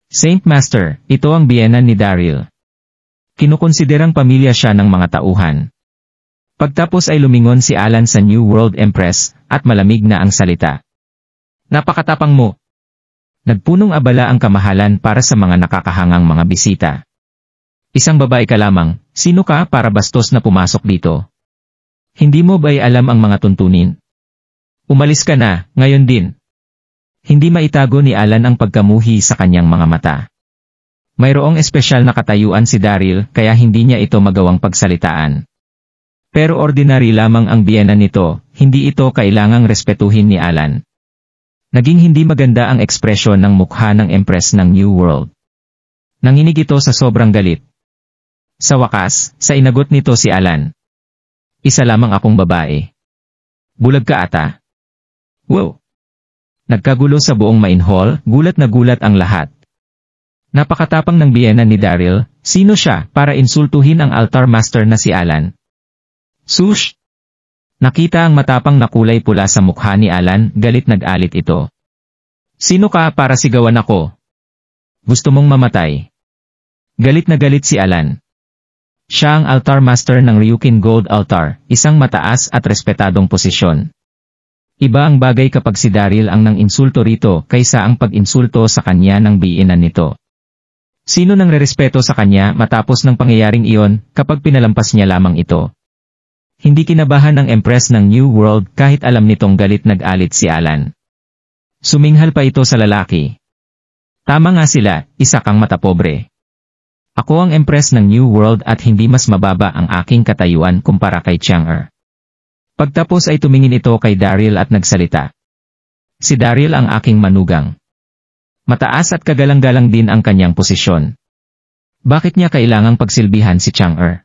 Saint Master, ito ang biyenan ni Daryl. Kinukonsiderang pamilya siya ng mga tauhan. Pagtapos ay lumingon si Alan sa New World Empress, at malamig na ang salita. Napakatapang mo. Nagpunong abala ang kamahalan para sa mga nakakahangang mga bisita. Isang babae ka lamang, sino ka para bastos na pumasok dito? Hindi mo ba'y alam ang mga tuntunin? Umalis ka na, ngayon din. Hindi maitago ni Alan ang pagkamuhi sa kanyang mga mata. Mayroong espesyal na katayuan si Daryl kaya hindi niya ito magawang pagsalitaan. Pero ordinary lamang ang biyenan nito, hindi ito kailangang respetuhin ni Alan. Naging hindi maganda ang ekspresyon ng mukha ng Empress ng New World. Nanginig ito sa sobrang galit. Sa wakas, sa inagot nito si Alan. Isa lamang akong babae. Bulag ka ata. Wow! Nagkagulo sa buong main hall, gulat na gulat ang lahat. Napakatapang ng biyenan ni Daryl, sino siya para insultuhin ang altar master na si Alan? Sush! Nakita ang matapang na kulay pula sa mukha ni Alan, galit nag-alit ito. Sino ka para sigawan ako? Gusto mong mamatay? Galit na galit si Alan. Siya ang altar master ng Ryukin Gold Altar, isang mataas at respetadong posisyon. Iba ang bagay kapag si Daryl ang nang insulto rito kaysa ang pag-insulto sa kanya ng biyenan nito. Sino nang rerespeto sa kanya matapos ng pangyayaring iyon kapag pinalampas niya lamang ito? Hindi kinabahan ng Empress ng New World kahit alam nitong galit nag-alit si Alan. Suminghal pa ito sa lalaki. Tama nga sila, isa kang matapobre. Ako ang Empress ng New World at hindi mas mababa ang aking katayuan kumpara kay Chang'er. Pagtapos ay tumingin ito kay Daryl at nagsalita. Si Daryl ang aking manugang. Mataas at kagalang-galang din ang kanyang posisyon. Bakit niya kailangang pagsilbihan si Chang'er?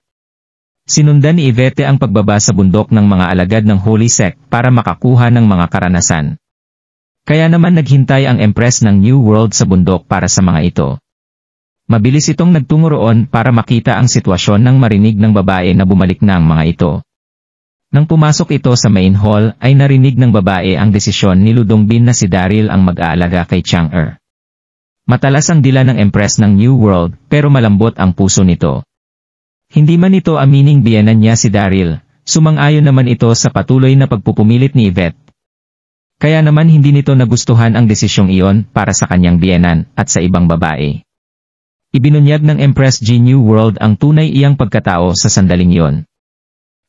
Sinundan ni Yvette ang pagbaba sa bundok ng mga alagad ng Holy Sect para makakuha ng mga karanasan. Kaya naman naghintay ang Empress ng New World sa bundok para sa mga ito. Mabilis itong nagtungo roon para makita ang sitwasyon nang marinig ng babae na bumalik na ang mga ito. Nang pumasok ito sa main hall ay narinig ng babae ang desisyon ni Ludongbin na si Daryl ang mag-aalaga kay Chang'er. Matalas ang dila ng Empress ng New World pero malambot ang puso nito. Hindi man ito amining biyenan niya si Daryl, sumang-ayon naman ito sa patuloy na pagpupumilit ni Yvette. Kaya naman hindi nito nagustuhan ang desisyong iyon para sa kanyang biyenan at sa ibang babae. Ibinunyag ng Empress G New World ang tunay iyang pagkatao sa sandaling iyon.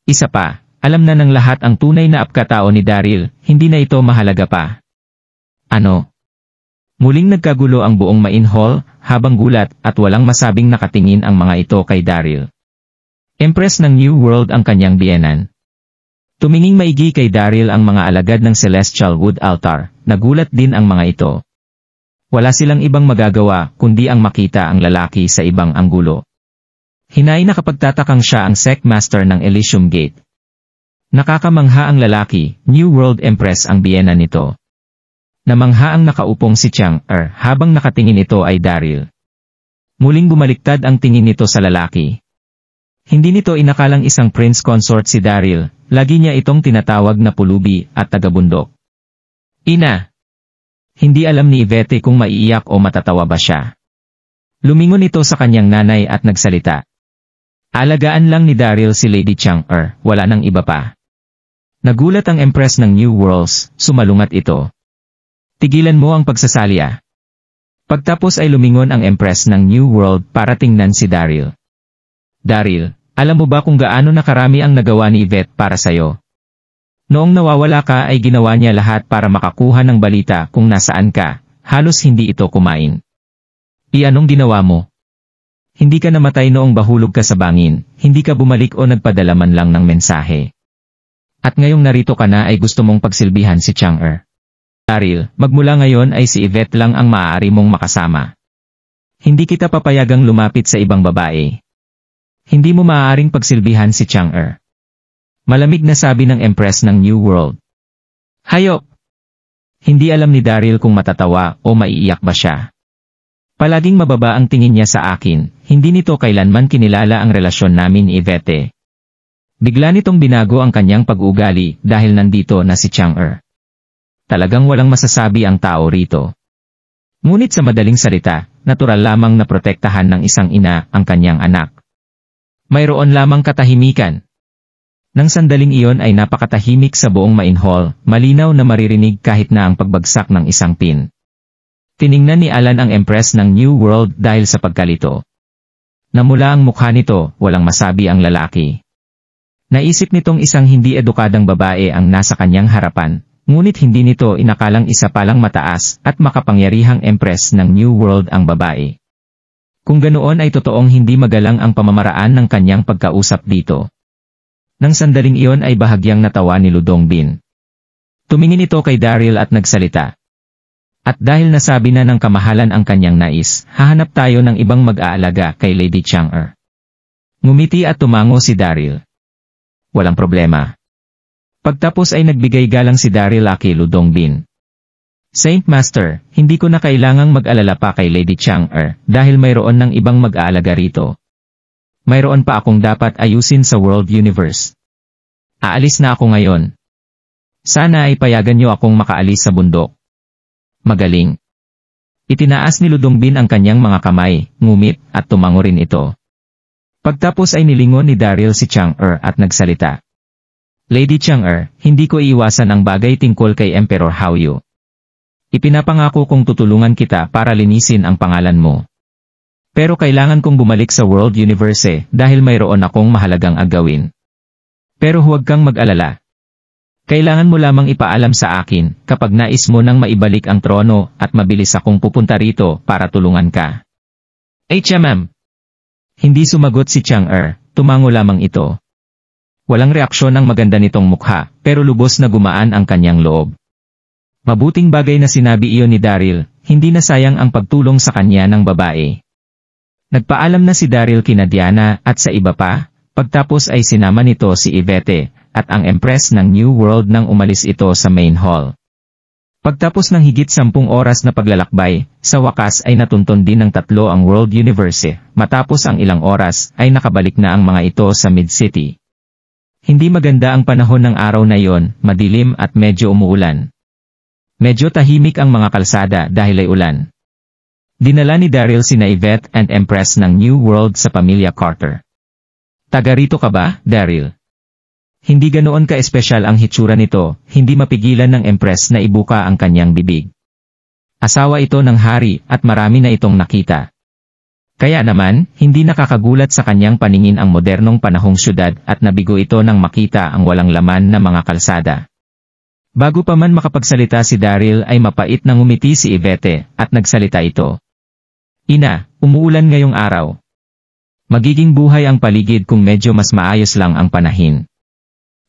Isa pa, alam na ng lahat ang tunay na pagkatao ni Daryl, hindi na ito mahalaga pa. Ano? Muling nagkagulo ang buong main hall, habang gulat at walang masabing nakatingin ang mga ito kay Daryl. Empress ng New World ang kanyang biyenan. Tuminging maigi kay Daryl ang mga alagad ng Celestial Wood Altar, nagulat din ang mga ito. Wala silang ibang magagawa kundi ang makita ang lalaki sa ibang anggulo. Hinay na kapagtatakang siya ang Sect Master ng Elysium Gate. Nakakamangha ang lalaki, New World Empress ang biyena nito. Namangha ang nakaupong si Chang'er habang nakatingin ito ay Daryl. Muling bumaliktad ang tingin nito sa lalaki. Hindi nito inakalang isang prince consort si Daryl, lagi niya itong tinatawag na pulubi at tagabundok. Ina! Hindi alam ni Yvette kung maiiyak o matatawa ba siya. Lumingon ito sa kanyang nanay at nagsalita. Alagaan lang ni Daryl si Lady Chang'er, wala nang iba pa. Nagulat ang Empress ng New Worlds, sumalungat ito. Tigilan mo ang pagsasalya. Pagtapos ay lumingon ang Empress ng New World para tingnan si Daryl. Daryl, alam mo ba kung gaano nakarami ang nagawa ni Yvette para sayo? Noong nawawala ka ay ginawa niya lahat para makakuha ng balita kung nasaan ka, halos hindi ito kumain. Anong ginawa mo? Hindi ka namatay noong bahulog ka sa bangin, hindi ka bumalik o nagpadala man lang ng mensahe. At ngayong narito ka na ay gusto mong pagsilbihan si Chang'er. Daryl, magmula ngayon ay si Yvette lang ang maaari mong makasama. Hindi kita papayagang lumapit sa ibang babae. Hindi mo maaaring pagsilbihan si Chang'er. Malamig na sabi ng Empress ng New World. Hayop! Hindi alam ni Daryl kung matatawa o maiiyak ba siya. Palaging mababa ang tingin niya sa akin, hindi nito kailanman kinilala ang relasyon namin ni Yvette. Bigla nitong binago ang kanyang pag-uugali dahil nandito na si Chang'er. Talagang walang masasabi ang tao rito. Ngunit sa madaling salita, natural lamang na protektahan ng isang ina ang kanyang anak. Mayroon lamang katahimikan. Nang sandaling iyon ay napakatahimik sa buong main hall, malinaw na maririnig kahit na ang pagbagsak ng isang pin. Tiningnan ni Alan ang Empress ng New World dahil sa pagkalito. Namula ang mukha nito, walang masabi ang lalaki. Naisip nitong isang hindi edukadang babae ang nasa kanyang harapan, ngunit hindi nito inakalang isa palang mataas at makapangyarihang Empress ng New World ang babae. Kung ganoon ay totoong hindi magalang ang pamamaraan ng kanyang pagkausap dito. Nang sandaling iyon ay bahagyang natawa ni Ludongbin. Tumingin ito kay Daryl at nagsalita. At dahil nasabi na ng kamahalan ang kanyang nais, hahanap tayo ng ibang mag-aalaga kay Lady Chang'er. Ngumiti at tumango si Daryl. Walang problema. Pagtapos ay nagbigay galang si Daryl kay Ludongbin. Saint Master, hindi ko na kailangang mag-alala pa kay Lady Chang'er dahil mayroon ng ibang mag-aalaga rito. Mayroon pa akong dapat ayusin sa World Universe. Aalis na ako ngayon. Sana ay payagan niyo akong makaalis sa bundok. Magaling. Itinaas ni Ludongbin ang kanyang mga kamay, ngumit, at tumango rin ito. Pagtapos ay nilingon ni Daryl si Chang'er at nagsalita. Lady Chang'er, hindi ko iiwasan ang bagay tungkol kay Emperor Haoyu. Ipinapangako kong tutulungan kita para linisin ang pangalan mo. Pero kailangan kong bumalik sa World Universe dahil mayroon akong mahalagang agawin. Pero huwag kang mag-alala. Kailangan mo lamang ipaalam sa akin kapag nais mo nang maibalik ang trono at mabilis akong pupunta rito para tulungan ka. HMM. Hindi sumagot si Chang'er, tumango lamang ito. Walang reaksyon ang maganda nitong mukha, pero lubos na gumaan ang kanyang loob. Mabuting bagay na sinabi iyon ni Daryl, hindi na sayang ang pagtulong sa kanya ng babae. Nagpaalam na si Daryl kina Diana at sa iba pa, pagtapos ay sinama nito si Yvette, at ang Empress ng New World nang umalis ito sa main hall. Pagtapos ng higit 10 oras na paglalakbay, sa wakas ay natuntun din ng tatlo ang World Universe, matapos ang ilang oras ay nakabalik na ang mga ito sa Mid-City. Hindi maganda ang panahon ng araw na iyon, madilim at medyo umuulan. Medyo tahimik ang mga kalsada dahil ay ulan. Dinala ni Daryl sina Yvette and Empress ng New World sa pamilya Carter. Taga rito ka ba, Daryl? Hindi ganoon ka-espesyal ang hitsura nito, hindi mapigilan ng Empress na ibuka ang kanyang bibig. Asawa ito ng hari at marami na itong nakita. Kaya naman, hindi nakakagulat sa kanyang paningin ang modernong panahong syudad at nabigo ito nang makita ang walang laman na mga kalsada. Bago pa man makapagsalita si Daryl ay mapait na ngumiti si Yvette at nagsalita ito. Ina, umuulan ngayong araw. Magiging buhay ang paligid kung medyo mas maayos lang ang panahin.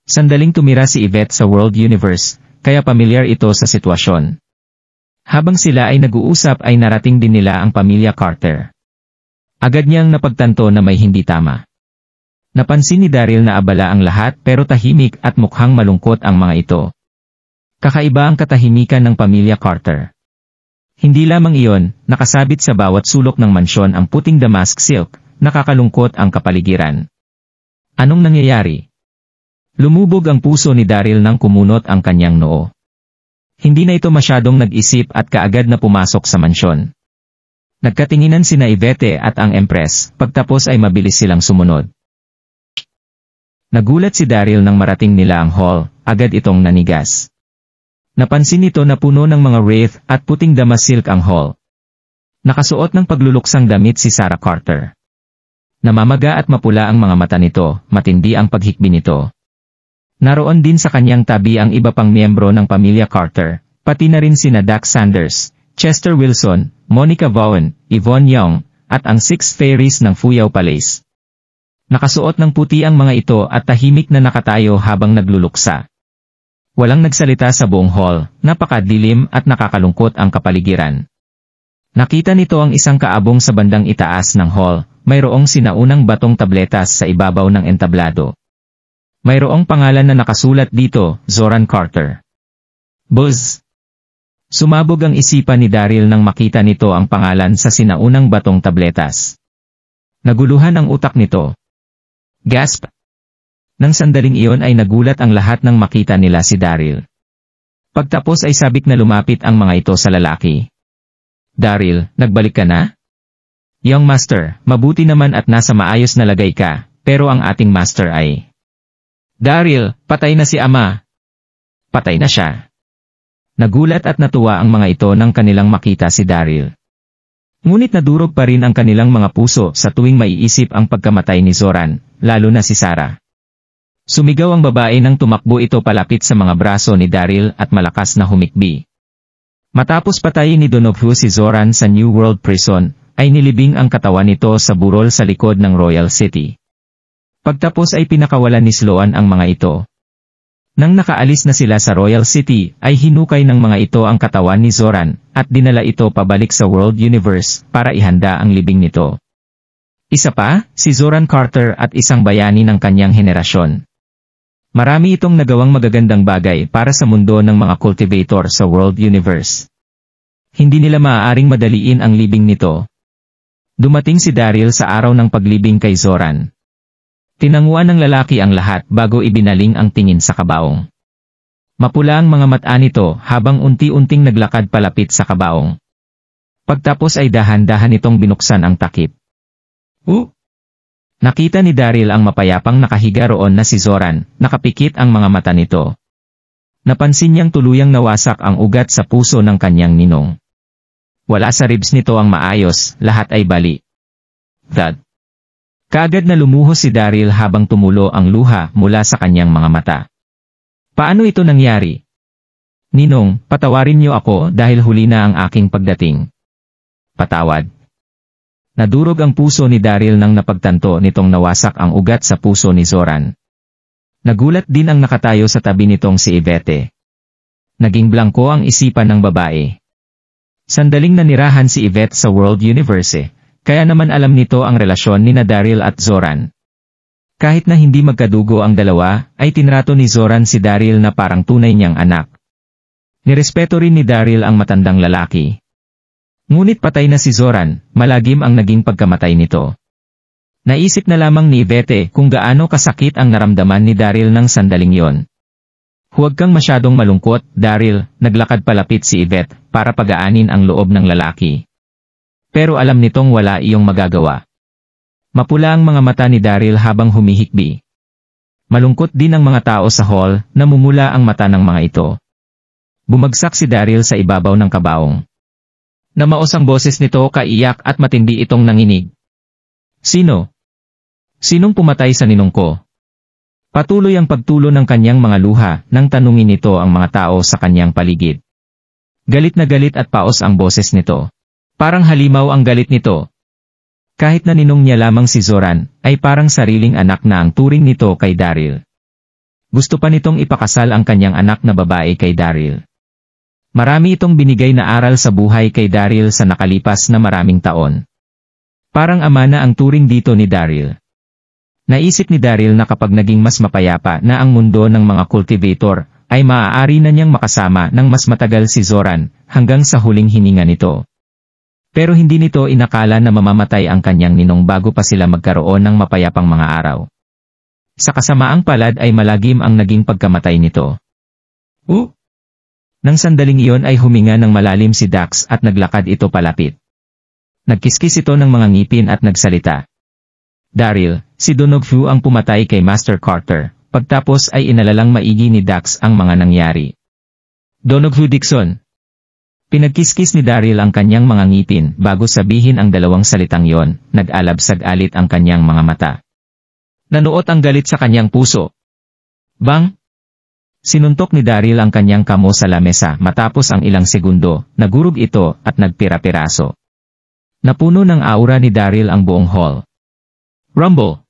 Sandaling tumira si Yvette sa World Universe, kaya pamilyar ito sa sitwasyon. Habang sila ay nag-uusap ay narating din nila ang pamilya Carter. Agad niyang napagtanto na may hindi tama. Napansin ni Daryl na abala ang lahat pero tahimik at mukhang malungkot ang mga ito. Kakaiba ang katahimikan ng pamilya Carter. Hindi lamang iyon, nakasabit sa bawat sulok ng mansyon ang puting damask silk, nakakalungkot ang kapaligiran. Anong nangyayari? Lumubog ang puso ni Daryl nang kumunot ang kanyang noo. Hindi na ito masyadong nag-isip at kaagad na pumasok sa mansyon. Nagkatinginan sina Yvette at ang Empress, pagtapos ay mabilis silang sumunod. Nagulat si Daryl nang marating nila ang hall, agad itong nanigas. Napansin nito na puno ng mga wreath at puting damask silk ang hall. Nakasuot ng pagluluksang damit si Sarah Carter. Namamaga at mapula ang mga mata nito, matindi ang paghikbi nito. Naroon din sa kanyang tabi ang iba pang miyembro ng pamilya Carter, pati na rin sina Doc Sanders, Chester Wilson, Monica Vaughan, Yvonne Young, at ang 6 fairies ng Fuyao Palace. Nakasuot ng puti ang mga ito at tahimik na nakatayo habang nagluluksa. Walang nagsalita sa buong hall, napakadilim at nakakalungkot ang kapaligiran. Nakita nito ang isang kaabong sa bandang itaas ng hall, mayroong sinaunang batong tabletas sa ibabaw ng entablado. Mayroong pangalan na nakasulat dito, Zoran Carter. Buzz! Sumabog ang isipan ni Daryl nang makita nito ang pangalan sa sinaunang batong tabletas. Naguluhan ang utak nito. Gasp! Nang sandaling iyon ay nagulat ang lahat nang makita nila si Daryl. Pagtapos ay sabik na lumapit ang mga ito sa lalaki. Daryl, nagbalik ka na? Young Master, mabuti naman at nasa maayos na lagay ka, pero ang ating Master ay... Daryl, patay na si Ama. Patay na siya. Nagulat at natuwa ang mga ito nang kanilang makita si Daryl. Ngunit nadurog pa rin ang kanilang mga puso sa tuwing maiisip ang pagkamatay ni Zoran, lalo na si Sarah. Sumigaw ang babae nang tumakbo ito palapit sa mga braso ni Daryl at malakas na humikbi. Matapos patayin ni Donoghue si Zoran sa New World Prison, ay nilibing ang katawan nito sa burol sa likod ng Royal City. Pagtapos ay pinakawalan ni Sloan ang mga ito. Nang nakaalis na sila sa Royal City, ay hinukay ng mga ito ang katawan ni Zoran, at dinala ito pabalik sa World Universe para ihanda ang libing nito. Isa pa, si Zoran Carter at isang bayani ng kanyang henerasyon. Marami itong nagawang magagandang bagay para sa mundo ng mga cultivator sa World Universe. Hindi nila maaaring madaliin ang libing nito. Dumating si Daryl sa araw ng paglibing kay Zoran. Tinanguan ng lalaki ang lahat bago ibinaling ang tingin sa kabaong. Mapula ang mga mata nito habang unti-unting naglakad palapit sa kabaong. Pagtapos ay dahan-dahan itong binuksan ang takip. Nakita ni Daryl ang mapayapang nakahiga roon na si Zoran, nakapikit ang mga mata nito. Napansin niyang tuluyang nawasak ang ugat sa puso ng kanyang ninong. Wala sa ribs nito ang maayos, lahat ay bali. Thud. Kaagad na lumuhos si Daryl habang tumulo ang luha mula sa kanyang mga mata. Paano ito nangyari? Ninong, patawarin niyo ako dahil huli na ang aking pagdating. Patawad. Nadurog ang puso ni Daryl nang napagtanto nitong nawasak ang ugat sa puso ni Zoran. Nagulat din ang nakatayo sa tabi nitong si Yvette. Naging blangko ang isipan ng babae. Sandaling nanirahan si Yvette sa World Universe, kaya naman alam nito ang relasyon ni Daryl at Zoran. Kahit na hindi magkadugo ang dalawa, ay tinrato ni Zoran si Daryl na parang tunay niyang anak. Nirespeto rin ni Daryl ang matandang lalaki. Ngunit patay na si Zoran, malagim ang naging pagkamatay nito. Naisip na lamang ni Yvette kung gaano kasakit ang naramdaman ni Daryl ng sandaling yon. Huwag kang masyadong malungkot, Daryl, naglakad palapit si Yvette para pagaanin ang loob ng lalaki. Pero alam nitong wala iyong magagawa. Mapula ang mga mata ni Daryl habang humihikbi. Malungkot din ang mga tao sa hall, namumula ang mata ng mga ito. Bumagsak si Daryl sa ibabaw ng kabaong. Namaos ang boses nito kaiyak at matindi itong nanginig. Sino? Sinong pumatay sa ninong ko? Patuloy ang pagtulo ng kanyang mga luha nang tanungin nito ang mga tao sa kanyang paligid. Galit na galit at paos ang boses nito. Parang halimaw ang galit nito. Kahit na ninong niya lamang si Zoran, ay parang sariling anak na ang turing nito kay Daryl. Gusto pa nitong ipakasal ang kanyang anak na babae kay Daryl. Marami itong binigay na aral sa buhay kay Daryl sa nakalipas na maraming taon. Parang ama na ang turing dito ni Daryl. Naisip ni Daryl na kapag naging mas mapayapa na ang mundo ng mga cultivator, ay maaari na niyang makasama ng mas matagal si Zoran, hanggang sa huling hininga nito. Pero hindi nito inakala na mamamatay ang kanyang ninong bago pa sila magkaroon ng mapayapang mga araw. Sa kasamaang palad ay malagim ang naging pagkamatay nito. Nang sandaling iyon ay huminga ng malalim si Dax at naglakad ito palapit. Nagkiskis ito ng mga ngipin at nagsalita. Daryl, si Donoghu ang pumatay kay Master Carter, pagtapos ay inalalang maigi ni Dax ang mga nangyari. Donoghu Dixon. Pinagkiskis ni Daryl ang kanyang mga ngipin bago sabihin ang dalawang salitang yon, nag-alab-sag-alit ang kanyang mga mata. Nanuot ang galit sa kanyang puso. Bang! Sinuntok ni Daryl ang kanyang kamo sa lamesa matapos ang ilang segundo, nagurog ito at nagpira-piraso. Napuno ng aura ni Daryl ang buong hall. Rumble!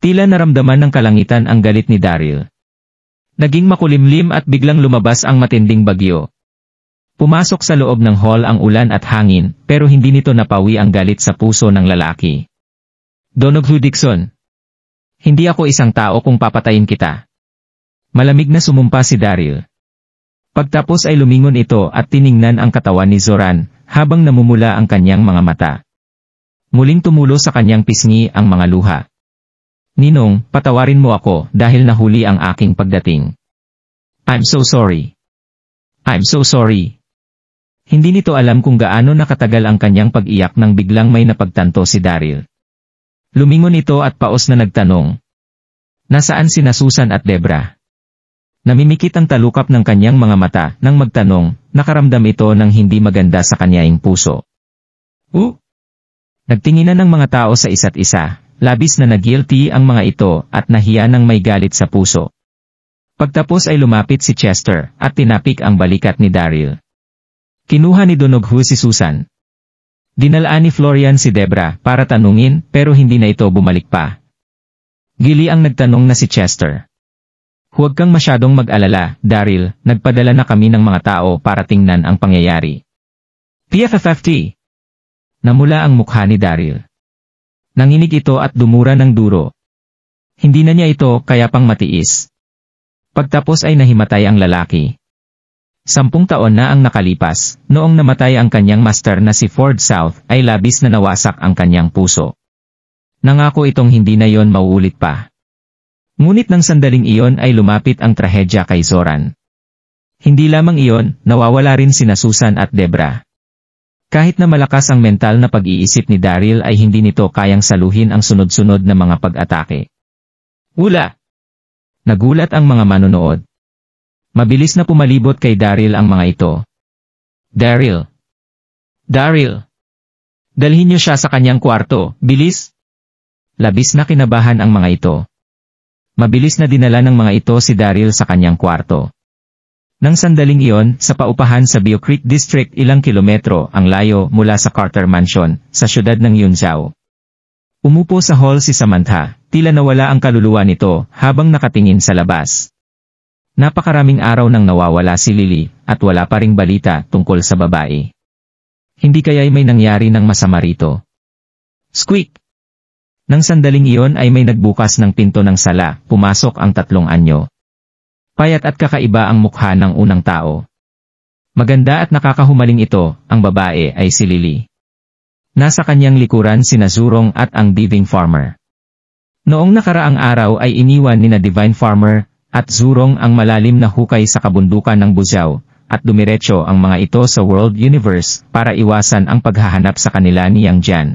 Tila naramdaman ng kalangitan ang galit ni Daryl. Naging makulimlim at biglang lumabas ang matinding bagyo. Pumasok sa loob ng hall ang ulan at hangin, pero hindi nito napawi ang galit sa puso ng lalaki. Donoghu Dixon. Hindi ako isang tao kung papatayin kita. Malamig na sumumpa si Daryl. Pagtapos ay lumingon ito at tiningnan ang katawan ni Zoran, habang namumula ang kanyang mga mata. Muling tumulo sa kanyang pisngi ang mga luha. Ninong, patawarin mo ako dahil nahuli ang aking pagdating. I'm so sorry. I'm so sorry. Hindi nito alam kung gaano nakatagal ang kanyang pag-iyak nang biglang may napagtanto si Daryl. Lumingon ito at paos na nagtanong. Nasaan sina Susan at Debra? Namimikit ang talukap ng kanyang mga mata nang magtanong, nakaramdam ito ng hindi maganda sa kanyaing puso. Nagtinginan ng mga tao sa isa't isa, labis na nag-guilty ang mga ito at nahiya ng may galit sa puso. Pagtapos ay lumapit si Chester at tinapik ang balikat ni Daryl. Kinuha ni Donoghu si Susan. Dinalaan ni Florian si Debra para tanungin pero hindi na ito bumalik pa. Gili ang nagtanong na si Chester. Huwag kang masyadong mag-alala, Daryl, nagpadala na kami ng mga tao para tingnan ang pangyayari. PFFFT. Namula ang mukha ni Daryl. Nanginig ito at dumura ng duro. Hindi na niya ito kaya pang matiis. Pagtapos ay nahimatay ang lalaki. 10 taon na ang nakalipas, noong namatay ang kanyang master na si Ford South ay labis na nawasak ang kanyang puso. Nangako itong hindi na yon mauulit pa. Ngunit nang sandaling iyon ay lumapit ang trahedya kay Zoran. Hindi lamang iyon, nawawala rin sina Susan at Debra. Kahit na malakas ang mental na pag-iisip ni Daryl ay hindi nito kayang saluhin ang sunod-sunod na mga pag-atake. Ula! Nagulat ang mga manonood. Mabilis na pumalibot kay Daryl ang mga ito. Daryl! Daryl! Dalhin niyo siya sa kanyang kwarto, bilis! Labis na kinabahan ang mga ito. Mabilis na dinala ng mga ito si Daryl sa kanyang kwarto. Nang sandaling iyon, sa paupahan sa Bio Creek District ilang kilometro ang layo mula sa Carter Mansion, sa syudad ng Yunzhou. Umupo sa hall si Samantha, tila nawala ang kaluluwa nito habang nakatingin sa labas. Napakaraming araw nang nawawala si Lily, at wala pa ring balita tungkol sa babae. Hindi kaya'y may nangyari ng masama rito. Squeak! Nang sandaling iyon ay may nagbukas ng pinto ng sala, pumasok ang 3 anyo. Payat at kakaiba ang mukha ng unang tao. Maganda at nakakahumaling ito, ang babae ay si Lily. Nasa kanyang likuran sina Zurong at ang Divine Farmer. Noong nakaraang araw ay iniwan ni na Divine Farmer at Zurong ang malalim na hukay sa kabundukan ng Buzhou, at dumiretso ang mga ito sa World Universe para iwasan ang paghahanap sa kanila ni Yang Jian.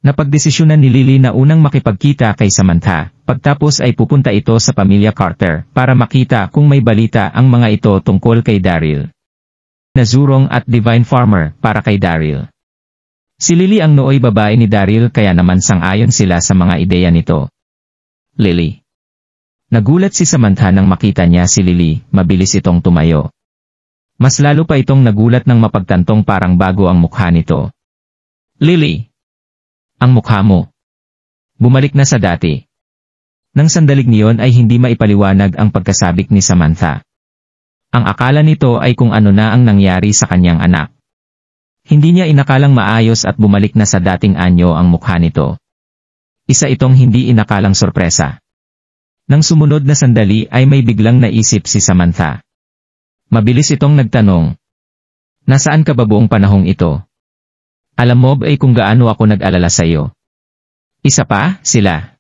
Napagdesisyonan ni Lily na unang makipagkita kay Samantha, pagtapos ay pupunta ito sa pamilya Carter para makita kung may balita ang mga ito tungkol kay Daryl. Na Zurong at Divine Farmer para kay Daryl. Si Lily ang nooy babae ni Daryl kaya naman sang-ayon sila sa mga ideya nito. Lily. Nagulat si Samantha nang makita niya si Lily, mabilis itong tumayo. Mas lalo pa itong nagulat nang mapagtantong parang bago ang mukha nito. Lily. Ang mukha mo. Bumalik na sa dati. Nang sandalig niyon ay hindi maipaliwanag ang pagkasabik ni Samantha. Ang akala nito ay kung ano na ang nangyari sa kanyang anak. Hindi niya inakalang maayos at bumalik na sa dating anyo ang mukha nito. Isa itong hindi inakalang sorpresa. Nang sumunod na sandali ay may biglang naisip si Samantha. Mabilis itong nagtanong. Nasaan ka ba buong panahong ito? Alam mo ba kung gaano ako nag-alala sa iyo? Isa pa, sila.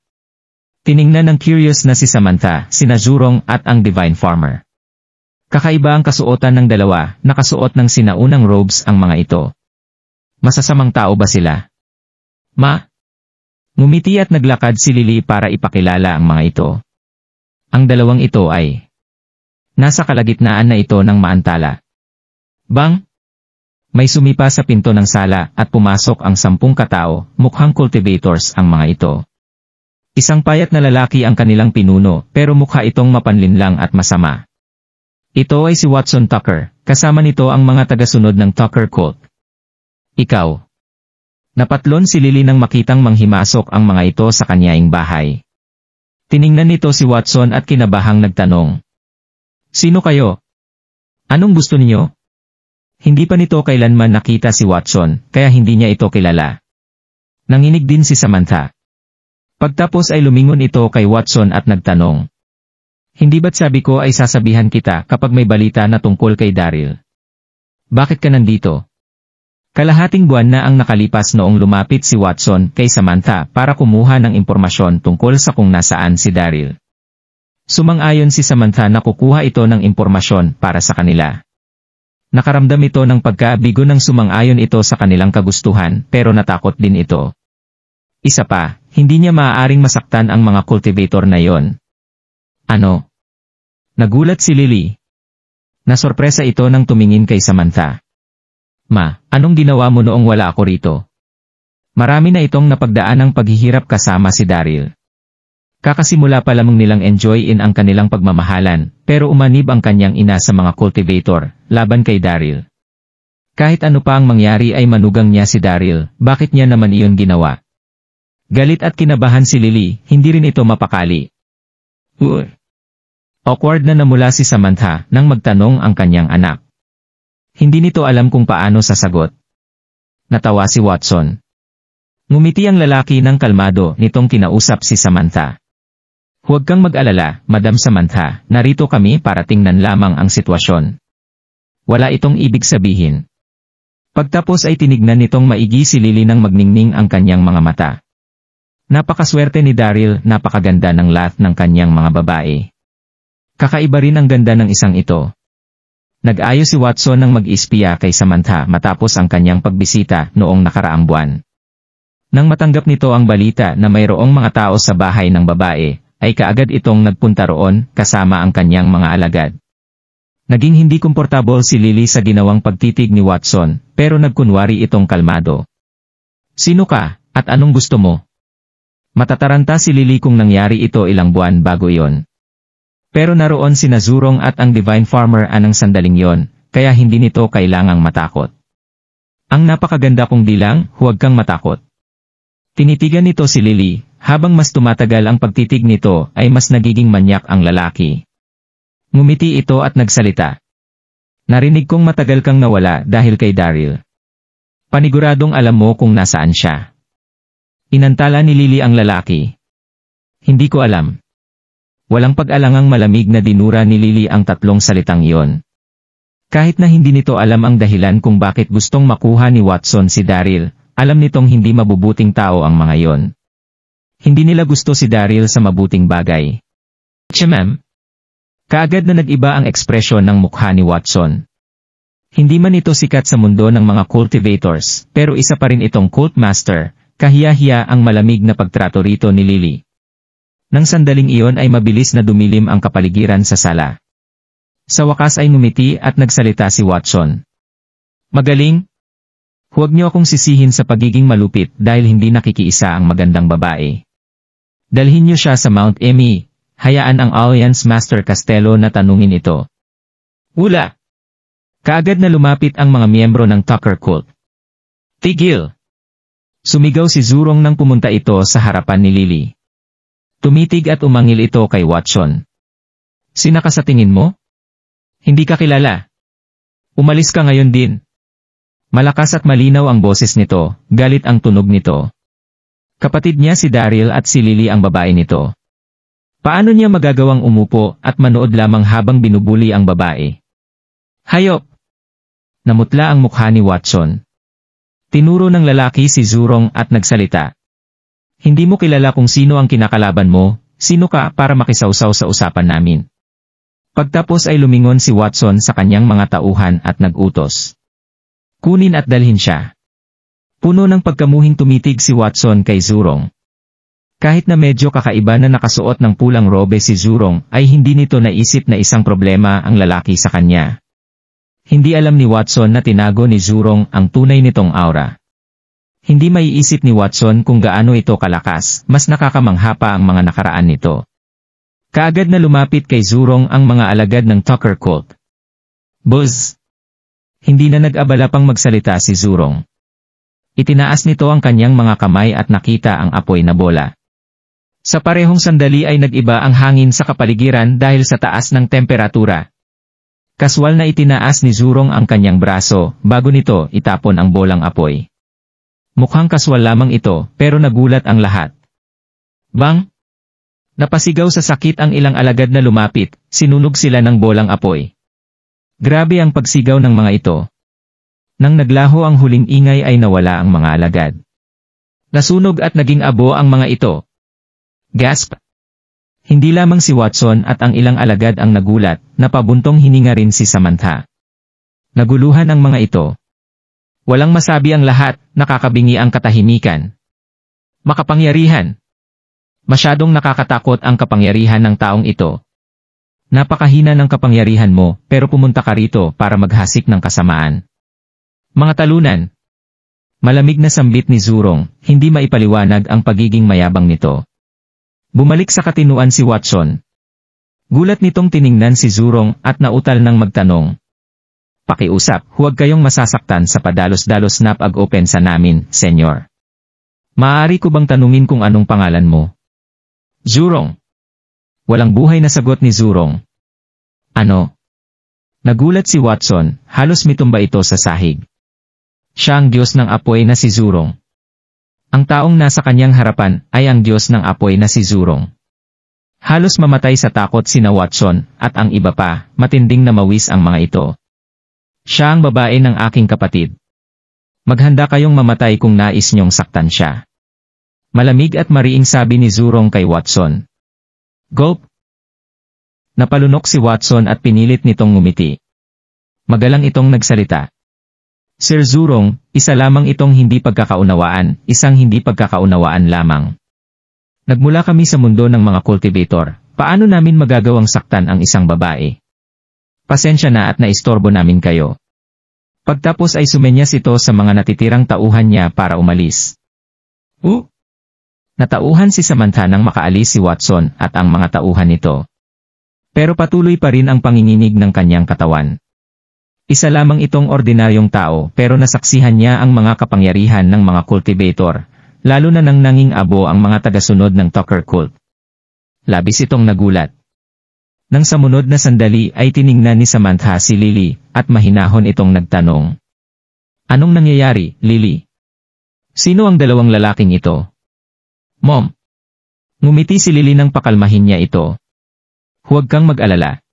Tiningnan ng curious na si Samantha, sina Jurong at ang Divine Farmer. Kakaiba ang kasuotan ng dalawa, nakasuot ng sinaunang robes ang mga ito. Masasamang tao ba sila? Ngumiti at naglakad si Lily para ipakilala ang mga ito. Ang dalawang ito ay nasa kalagitnaan na ito ng maantala. Bang! May sumipa sa pinto ng sala at pumasok ang 10 katao, mukhang cultivators ang mga ito. Isang payat na lalaki ang kanilang pinuno, pero mukha itong mapanlinlang at masama. Ito ay si Watson Tucker, kasama nito ang mga tagasunod ng Tucker cult. Ikaw. Napatlon si Lily nang makitang manghimasok ang mga ito sa kanyaing bahay. Tiningnan nito si Watson at kinabahang nagtanong. Sino kayo? Anong gusto niyo? Hindi pa nito kailanman nakita si Watson, kaya hindi niya ito kilala. Nanginig din si Samantha. Pagtapos ay lumingon ito kay Watson at nagtanong. Hindi ba't sabi ko ay sasabihan kita kapag may balita na tungkol kay Daryl? Bakit ka nandito? Kalahating buwan na ang nakalipas noong lumapit si Watson kay Samantha para kumuha ng impormasyon tungkol sa kung nasaan si Daryl. Sumang-ayon si Samantha na kukuha ito ng impormasyon para sa kanila. Nakaramdam ito ng pagkaabigo ng sumang-ayon ito sa kanilang kagustuhan pero natakot din ito. Isa pa, hindi niya maaaring masaktan ang mga cultivator na yon. Ano? Nagulat si Lily. Nasorpresa ito nang tumingin kay Samantha. Anong ginawa mo noong wala ako rito? Marami na itong napagdaan ng paghihirap kasama si Daryl. Kakasimula pa lamang nilang enjoyin ang kanilang pagmamahalan, pero umanib ang kanyang ina sa mga cultivator, laban kay Daryl. Kahit ano pa ang mangyari ay manugang niya si Daryl, bakit niya naman iyon ginawa? Galit at kinabahan si Lily, hindi rin ito mapakali. Awkward na namula si Samantha nang magtanong ang kanyang anak. Hindi nito alam kung paano sasagot. Natawa si Watson. Ngumiti ang lalaki ng kalmado nitong kinausap si Samantha. Huwag kang mag-alala, Madam Samantha, narito kami para tingnan lamang ang sitwasyon. Wala itong ibig sabihin. Pagtapos ay tinignan nitong maigi si Lily nang magningning ang kanyang mga mata. Napakaswerte ni Daryl, napakaganda ng lahat ng kanyang mga babae. Kakaiba rin ang ganda ng isang ito. Nag-ayos si Watson ng mag-ispiya kay Samantha matapos ang kanyang pagbisita noong nakaraang buwan. Nang matanggap nito ang balita na mayroong mga tao sa bahay ng babae, ay kaagad itong nagpunta roon kasama ang kanyang mga alagad. Naging hindi komportable si Lily sa ginawang pagtitig ni Watson, pero nagkunwari itong kalmado. Sino ka, at anong gusto mo? Matataranta si Lily kung nangyari ito ilang buwan bago iyon. Pero naroon sina Jurong at ang Divine Farmer anang sandaling yon, kaya hindi nito kailangang matakot. Ang napakaganda kong bilang, huwag kang matakot. Tinitigan nito si Lily, habang mas tumatagal ang pagtitig nito ay mas nagiging manyak ang lalaki. Ngumiti ito at nagsalita. Narinig kong matagal kang nawala dahil kay Daryl. Paniguradong alam mo kung nasaan siya. Inantala ni Lily ang lalaki. Hindi ko alam. Walang pag-alangang malamig na dinura ni Lily ang tatlong salitang iyon. Kahit na hindi nito alam ang dahilan kung bakit gustong makuha ni Watson si Daryl, alam nitong hindi mabubuting tao ang mga yon. Hindi nila gusto si Daryl sa mabuting bagay. Ma'am. Kaagad na nag-iba ang ekspresyon ng mukha ni Watson. Hindi man ito sikat sa mundo ng mga cultivators, pero isa pa rin itong cult master, kahiya-hiya ang malamig na pagtrato rito ni Lily. Nang sandaling iyon ay mabilis na dumilim ang kapaligiran sa sala. Sa wakas ay ngumiti at nagsalita si Watson. Magaling? Huwag niyo akong sisihin sa pagiging malupit dahil hindi nakikiisa ang magandang babae. Dalhin niyo siya sa Mount Emmy, hayaan ang Alliance Master Castello na tanungin ito. Wala! Kaagad na lumapit ang mga miyembro ng Tucker cult. Tigil! Sumigaw si Zurong nang pumunta ito sa harapan ni Lily. Tumitig at umangil ito kay Watson. Sina ka sa tingin mo? Hindi ka kilala. Umalis ka ngayon din. Malakas at malinaw ang boses nito, galit ang tunog nito. Kapatid niya si Daryl at si Lily ang babae nito. Paano niya magagawang umupo at manood lamang habang binubuli ang babae? Hayop! Namutla ang mukha ni Watson. Tinuro ng lalaki si Zurong at nagsalita. Hindi mo kilala kung sino ang kinakalaban mo, sino ka para makisawsaw sa usapan namin. Pagtapos ay lumingon si Watson sa kanyang mga tauhan at nag-utos. Kunin at dalhin siya. Puno ng pagkamuhing tumitig si Watson kay Zurong. Kahit na medyo kakaiba na nakasuot ng pulang robe si Zurong ay hindi nito naisip na isang problema ang lalaki sa kanya. Hindi alam ni Watson na tinago ni Zurong ang tunay nitong aura. Hindi maiisip ni Watson kung gaano ito kalakas, mas nakakamangha pa ang mga nakaraan nito. Kaagad na lumapit kay Zurong ang mga alagad ng Tucker cult. Buzz! Hindi na nag-abala pang magsalita si Zurong. Itinaas nito ang kanyang mga kamay at nakita ang apoy na bola. Sa parehong sandali ay nag-iba ang hangin sa kapaligiran dahil sa taas ng temperatura. Kaswal na itinaas ni Zurong ang kanyang braso, bago nito itapon ang bolang apoy. Mukhang kaswal lamang ito, pero nagulat ang lahat. Bang! Napasigaw sa sakit ang ilang alagad na lumapit, sinunog sila ng bolang apoy. Grabe ang pagsigaw ng mga ito. Nang naglaho ang huling ingay ay nawala ang mga alagad. Nasunog at naging abo ang mga ito. Gasp! Hindi lamang si Watson at ang ilang alagad ang nagulat, napabuntong hininga rin si Samantha. Naguluhan ang mga ito. Walang masabi ang lahat, nakakabingi ang katahimikan. Makapangyarihan! Masyadong nakakatakot ang kapangyarihan ng taong ito. Napakahina ng kapangyarihan mo, pero pumunta ka rito para maghasik ng kasamaan. Mga talunan. Malamig na sambit ni Zurong, hindi maipaliwanag ang pagiging mayabang nito. Bumalik sa katinuan si Watson. Gulat nitong tiningnan si Zurong at nautal ng magtanong. Pakiusap, huwag kayong masasaktan sa padalos-dalos na pag-open sa namin, senyor. Maaari ko bang tanungin kung anong pangalan mo? Zurong. Walang buhay na sagot ni Zurong. Ano? Nagulat si Watson, halos mitumba ito sa sahig. Siya ang Diyos ng apoy na si Zurong. Ang taong nasa kanyang harapan ay ang Diyos ng apoy na si Zurong. Halos mamatay sa takot sina Watson at ang iba pa, matinding namawis ang mga ito. Siya ang babae ng aking kapatid. Maghanda kayong mamatay kung nais niyong saktan siya. Malamig at mariing sabi ni Zurong kay Watson. Gulp! Napalunok si Watson at pinilit nitong ngumiti. Magalang itong nagsalita. Sir Zurong, isa lamang itong hindi pagkakaunawaan, isang hindi pagkakaunawaan lamang. Nagmula kami sa mundo ng mga cultivator, paano namin magagawang saktan ang isang babae? Pasensya na at naistorbo namin kayo. Pagtapos ay sumenyas ito sa mga natitirang tauhan niya para umalis. Natauhan si Samantha nang makaalis si Watson at ang mga tauhan nito. Pero patuloy pa rin ang panginginig ng kanyang katawan. Isa lamang itong ordinaryong tao pero nasaksihan niya ang mga kapangyarihan ng mga cultivator, lalo na nang nanging abo ang mga tagasunod ng Tucker cult. Labis itong nagulat. Nang samunod na sandali ay tiningnan ni Samantha si Lily at mahinahon itong nagtanong. Anong nangyayari, Lily? Sino ang dalawang lalaking ito? Mom. Ngumiti si Lily nang pakalmahin niya ito. Huwag kang mag-alala.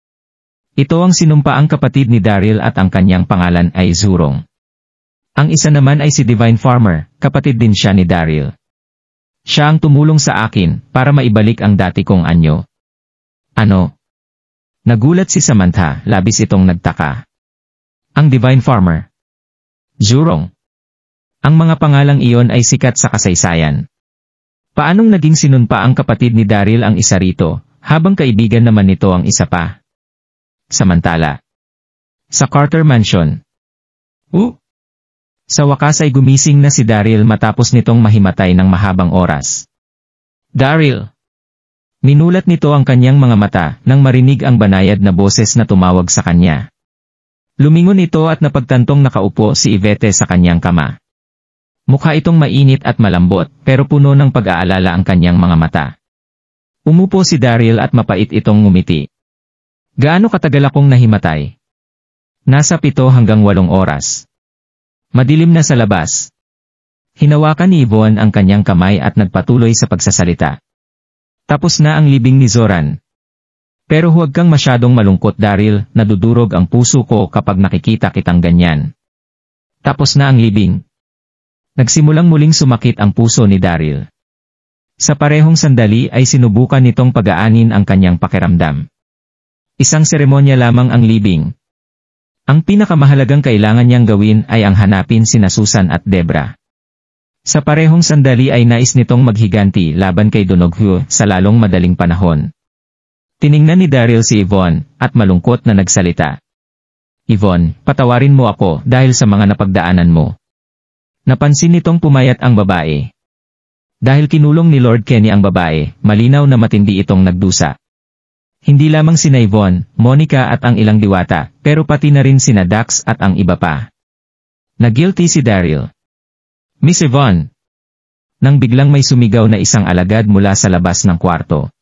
Ito ang sinumpaang kapatid ni Daryl at ang kanyang pangalan ay Zurong. Ang isa naman ay si Divine Farmer, kapatid din siya ni Daryl. Siya ang tumulong sa akin para maibalik ang dati kong anyo. Ano? Nagulat si Samantha, labis itong nagtaka. Ang Divine Farmer. Zurong. Ang mga pangalang iyon ay sikat sa kasaysayan. Paanong naging sinunpa ang kapatid ni Daryl ang isa rito, habang kaibigan naman nito ang isa pa? Samantala. Sa Carter Mansion. Sa wakas ay gumising na si Daryl matapos nitong mahimatay ng mahabang oras. Daryl! Minulat nito ang kanyang mga mata nang marinig ang banayad na boses na tumawag sa kanya. Lumingon ito at napagtantong nakaupo si Yvette sa kanyang kama. Mukha itong mainit at malambot, pero puno ng pag-aalala ang kanyang mga mata. Umupo si Daryl at mapait itong ngumiti. Gaano katagal akong nahimatay? Nasa 7 hanggang 8 oras. Madilim na sa labas. Hinawakan ni Yvonne ang kanyang kamay at nagpatuloy sa pagsasalita. Tapos na ang libing ni Zoran. Pero huwag kang masyadong malungkot Daryl, nadudurog ang puso ko kapag nakikita kitang ganyan. Tapos na ang libing. Nagsimulang muling sumakit ang puso ni Daryl. Sa parehong sandali ay sinubukan nitong pagaanin ang kanyang pakiramdam. Isang seremonya lamang ang libing. Ang pinakamahalagang kailangan niyang gawin ay ang hanapin sina Susan at Debra. Sa parehong sandali ay nais nitong maghiganti laban kay Donoghu sa lalong madaling panahon. Tiningnan ni Daryl si Yvonne at malungkot na nagsalita. Yvonne, patawarin mo ako dahil sa mga napagdaanan mo. Napansin nitong pumayat ang babae. Dahil kinulong ni Lord Kenny ang babae, malinaw na matindi itong nagdusa. Hindi lamang sina Yvonne, Monica at ang ilang diwata, pero pati na rin sina Dax at ang iba pa. Nag-guilty si Daryl. Miss Yvonne! Nang biglang may sumigaw na isang alagad mula sa labas ng kwarto.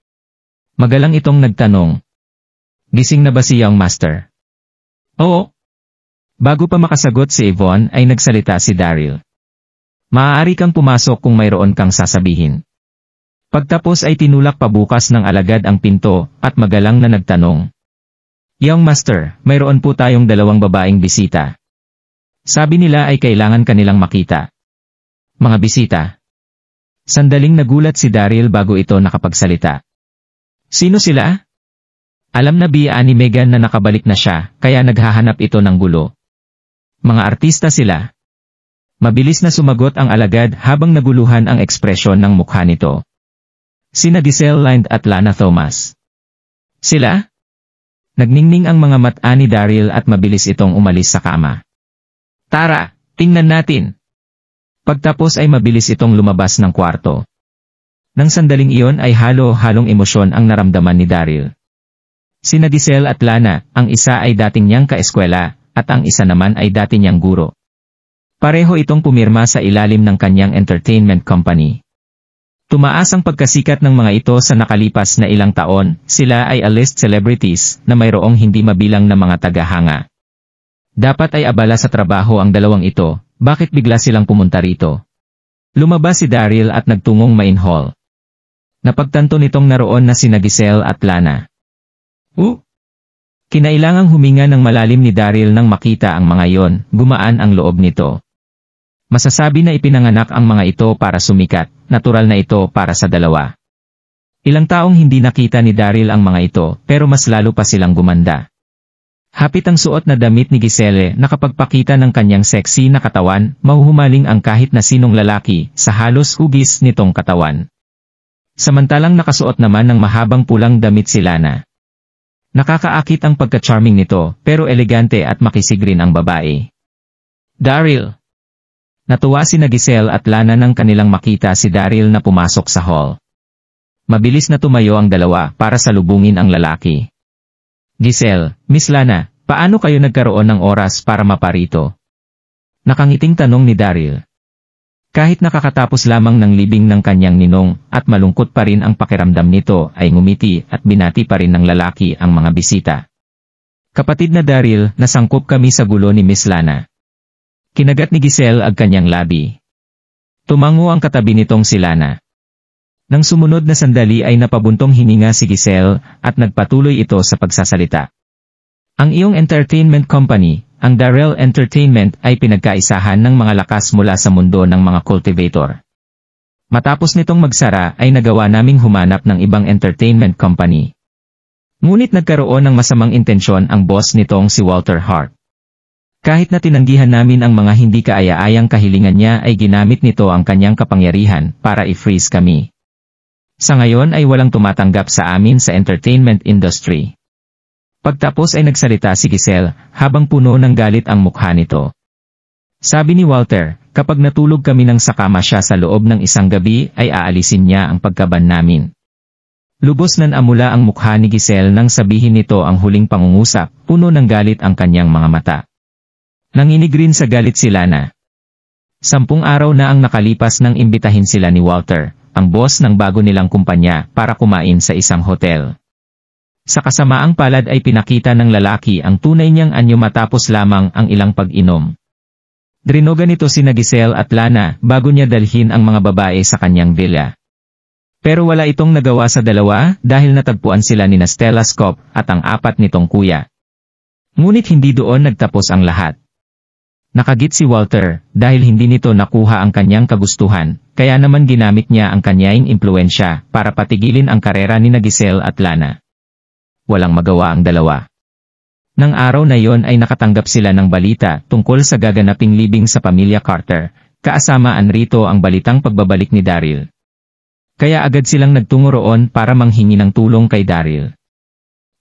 Magalang itong nagtanong. Gising na ba si Young Master? Oo. Bago pa makasagot si Yvonne ay nagsalita si Daryl. Maaari kang pumasok kung mayroon kang sasabihin. Pagtapos ay tinulak pabukas ng alagad ang pinto at magalang na nagtanong. Young Master, mayroon po tayong 2 babaeng bisita. Sabi nila ay kailangan kanilang makita. Mga bisita. Sandaling nagulat si Daryl bago ito nakapagsalita. Sino sila? Alam na ba ni Megan na nakabalik na siya, kaya naghahanap ito ng gulo. Mga artista sila. Mabilis na sumagot ang alagad habang naguluhan ang ekspresyon ng mukha nito. Sina Giselle Lind at Lana Thomas. Sila? Nagningning ang mga mata ni Daryl at mabilis itong umalis sa kama. Tara, tingnan natin. Pagtapos ay mabilis itong lumabas ng kwarto. Nang sandaling iyon ay halo-halong emosyon ang naramdaman ni Daryl. Sina Giselle at Lana, ang isa ay dating niyang kaeskwela, at ang isa naman ay dati niyang guro. Pareho itong pumirma sa ilalim ng kanyang entertainment company. Tumaas ang pagkasikat ng mga ito sa nakalipas na ilang taon, sila ay A-list celebrities na mayroong hindi mabilang na mga tagahanga. Dapat ay abala sa trabaho ang dalawang ito, bakit bigla silang pumunta rito? Lumabas si Daryl at nagtungong main hall. Napagtanto nitong naroon na sina Giselle at Lana. Kinailangang huminga ng malalim ni Daryl nang makita ang mga yon, gumaan ang loob nito. Masasabi na ipinanganak ang mga ito para sumikat, natural na ito para sa dalawa. Ilang taong hindi nakita ni Daryl ang mga ito, pero mas lalo pa silang gumanda. Hapit ang suot na damit ni Giselle na kapagpakita ng kanyang sexy na katawan, mahuhumaling ang kahit na sinong lalaki sa halos hugis nitong katawan. Samantalang nakasuot naman ng mahabang pulang damit si Lana. Nakakaakit ang pagka-charming nito, pero elegante at makisig rin ang babae. Daryl! Natuwa sina Giselle at Lana nang kanilang makita si Daryl na pumasok sa hall. Mabilis na tumayo ang dalawa para salubungin ang lalaki. Giselle, Miss Lana, paano kayo nagkaroon ng oras para maparito? Nakangiting tanong ni Daryl. Kahit nakakatapos lamang ng libing ng kanyang ninong at malungkot pa rin ang pakiramdam nito ay ngumiti at binati pa rin ng lalaki ang mga bisita. Kapatid na Daryl, nasangkop kami sa gulo ni Miss Lana. Kinagat ni Giselle ang kanyang labi. Tumango ang katabi nitong si Lana. Nang sumunod na sandali ay napabuntong hininga si Giselle at nagpatuloy ito sa pagsasalita. Ang iyong entertainment company, ang Darrell Entertainment ay pinagkaisahan ng mga lakas mula sa mundo ng mga cultivator. Matapos nitong magsara ay nagawa naming humanap ng ibang entertainment company. Ngunit nagkaroon ng masamang intensyon ang boss nitong si Walter Hart. Kahit na tinanggihan namin ang mga hindi kaaya-ayang kahilingan niya ay ginamit nito ang kanyang kapangyarihan para i-freeze kami. Sa ngayon ay walang tumatanggap sa amin sa entertainment industry. Pagtapos ay nagsalita si Giselle habang puno ng galit ang mukha nito. Sabi ni Walter, kapag natulog kami nang sakama siya sa loob ng isang gabi ay aalisin niya ang pagkaban namin. Lubos nan amula ang mukha ni Giselle nang sabihin nito ang huling pangungusap, puno ng galit ang kanyang mga mata. Nanginig rin sa galit si Lana. 10 araw na ang nakalipas nang imbitahin sila ni Walter, ang boss ng bago nilang kumpanya, para kumain sa isang hotel. Sa kasamaang palad ay pinakita ng lalaki ang tunay niyang anyo matapos lamang ang ilang pag-inom. Drinogan nito sina Giselle at Lana bago niya dalhin ang mga babae sa kanyang villa. Pero wala itong nagawa sa dalawa dahil natagpuan sila ni Stella Scop at ang 4 nitong kuya. Ngunit hindi doon nagtapos ang lahat. Nakagit si Walter dahil hindi nito nakuha ang kanyang kagustuhan, kaya naman ginamit niya ang kanyaing impluensya para patigilin ang karera ni Giselle at Lana. Walang magawa ang dalawa. Nang araw na yon ay nakatanggap sila ng balita tungkol sa gaganaping libing sa pamilya Carter, kaasamaan rito ang balitang pagbabalik ni Daryl. Kaya agad silang nagtungo roon para manghingi ng tulong kay Daryl.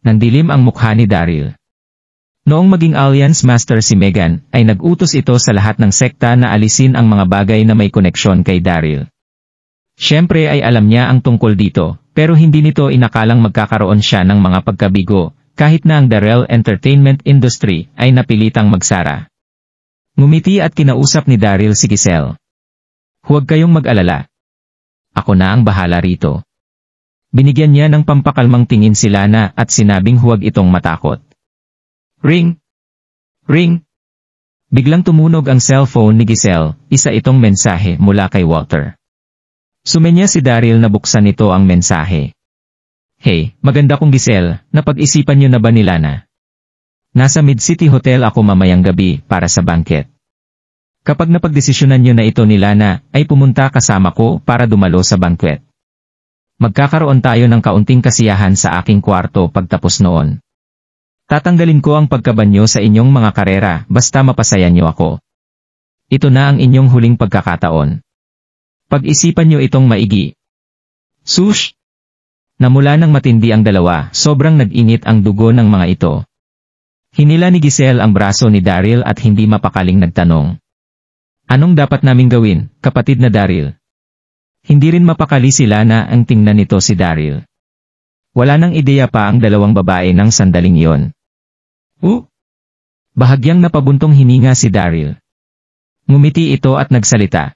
Nandilim ang mukha ni Daryl. Noong maging Alliance Master si Megan, ay nag-utos ito sa lahat ng sekta na alisin ang mga bagay na may koneksyon kay Daryl. Siyempre ay alam niya ang tungkol dito, pero hindi nito inakalang magkakaroon siya ng mga pagkabigo, kahit na ang Darrell Entertainment Industry ay napilitang magsara. Ngumiti at kinausap ni Daryl si Giselle. Huwag kayong mag-alala. Ako na ang bahala rito. Binigyan niya ng pampakalmang tingin si Lana at sinabing huwag itong matakot. Ring! Ring! Biglang tumunog ang cellphone ni Giselle, isa itong mensahe mula kay Walter. Sumenya si Daryl na buksan nito ang mensahe. Hey, maganda kong Giselle, napag-isipan niyo na ba ni Lana? Nasa Mid-City Hotel ako mamayang gabi para sa banquet. Kapag napagdesisyonan niyo na ito ni Lana, ay pumunta kasama ko para dumalo sa banquet. Magkakaroon tayo ng kaunting kasiyahan sa aking kwarto pagtapos noon. Tatanggalin ko ang pagkabanyo sa inyong mga karera basta mapasaya niyo ako. Ito na ang inyong huling pagkakataon. Pag-isipan niyo itong maigi. Sush! Namula ng matindi ang dalawa, sobrang nag-init ang dugo ng mga ito. Hinila ni Giselle ang braso ni Daryl at hindi mapakaling nagtanong. Anong dapat naming gawin, kapatid na Daryl? Hindi rin mapakali si Lana ang tingnan nito si Daryl. Wala nang ideya pa ang dalawang babae ng sandaling iyon. Bahagyang napabuntong hininga si Daryl. Ngumiti ito at nagsalita.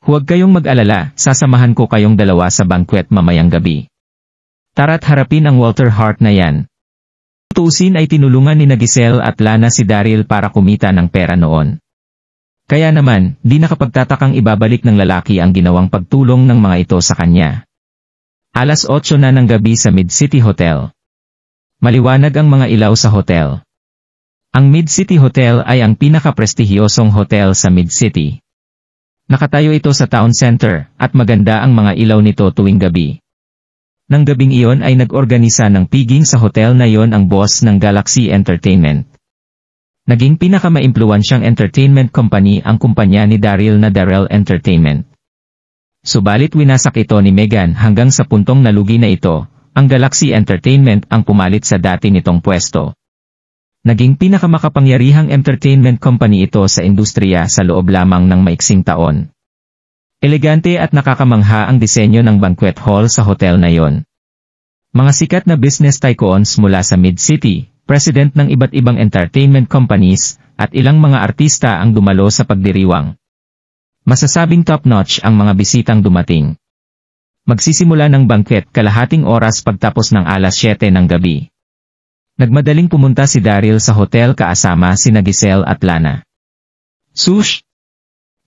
Huwag kayong mag-alala, sasamahan ko kayong dalawa sa banquet mamayang gabi. Tara't harapin ang Walter Hart na yan. Tuusin ay tinulungan ni Giselle at Lana si Daryl para kumita ng pera noon. Kaya naman, di nakapagtatakang ibabalik ng lalaki ang ginawang pagtulong ng mga ito sa kanya. 8:00 na ng gabi sa Mid-City Hotel. Maliwanag ang mga ilaw sa hotel. Ang Mid-City Hotel ay ang pinaka-prestihiyosong hotel sa Mid-City. Nakatayo ito sa town center, at maganda ang mga ilaw nito tuwing gabi. Nang gabing iyon ay nag-organisa ng piging sa hotel na iyon ang boss ng Galaxy Entertainment. Naging pinaka-maimpluwansyang entertainment company ang kumpanya ni Daryl na Darrell Entertainment. Subalit winasak ito ni Megan hanggang sa puntong nalugi na ito, ang Galaxy Entertainment ang pumalit sa dati nitong pwesto. Naging pinakamakapangyarihang entertainment company ito sa industriya sa loob lamang ng maiksing taon. Elegante at nakakamangha ang disenyo ng banquet hall sa hotel na yon. Mga sikat na business tycoons mula sa Mid-City, president ng iba't ibang entertainment companies, at ilang mga artista ang dumalo sa pagdiriwang. Masasabing top-notch ang mga bisitang dumating. Magsisimula ng banquet kalahating oras pagtapos ng 7:00 ng gabi. Nagmadaling pumunta si Daryl sa hotel kaasama sina Giselle at Lana. Sush!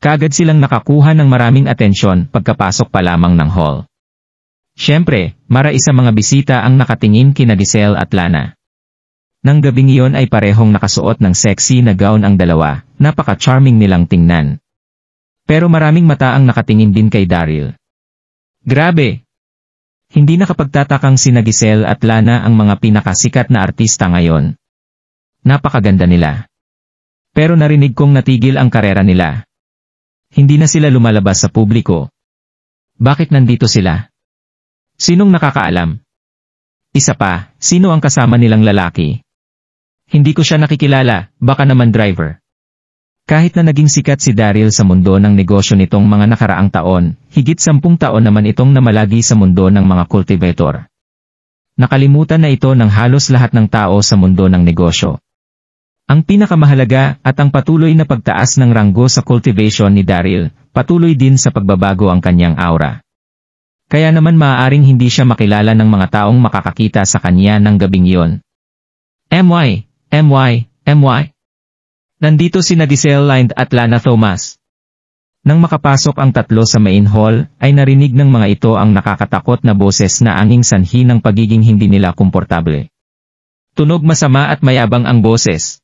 Kaagad silang nakakuha ng maraming atensyon pagkapasok pa lamang ng hall. Siyempre, maraisa mga bisita ang nakatingin kina Giselle at Lana. Nang gabing iyon ay parehong nakasuot ng sexy na gown ang dalawa, napaka-charming nilang tingnan. Pero maraming mata ang nakatingin din kay Daryl. Grabe! Hindi nakapagtatakang sina Giselle at Lana ang mga pinakasikat na artista ngayon. Napakaganda nila. Pero narinig kong natigil ang karera nila. Hindi na sila lumalabas sa publiko. Bakit nandito sila? Sinong nakakaalam? Isa pa, sino ang kasama nilang lalaki? Hindi ko siya nakikilala, baka naman driver. Kahit na naging sikat si Daryl sa mundo ng negosyo nitong mga nakaraang taon, higit 10 taon naman itong namalagi sa mundo ng mga cultivator. Nakalimutan na ito ng halos lahat ng tao sa mundo ng negosyo. Ang pinakamahalaga at ang patuloy na pagtaas ng ranggo sa cultivation ni Daryl, patuloy din sa pagbabago ang kanyang aura. Kaya naman maaaring hindi siya makilala ng mga taong makakakita sa kanya ng gabing iyon. MY. Nandito sina Giselle Lind at Lana Thomas. Nang makapasok ang tatlo sa main hall, ay narinig ng mga ito ang nakakatakot na boses na anging sanhi ng pagiging hindi nila komportable. Tunog masama at mayabang ang boses.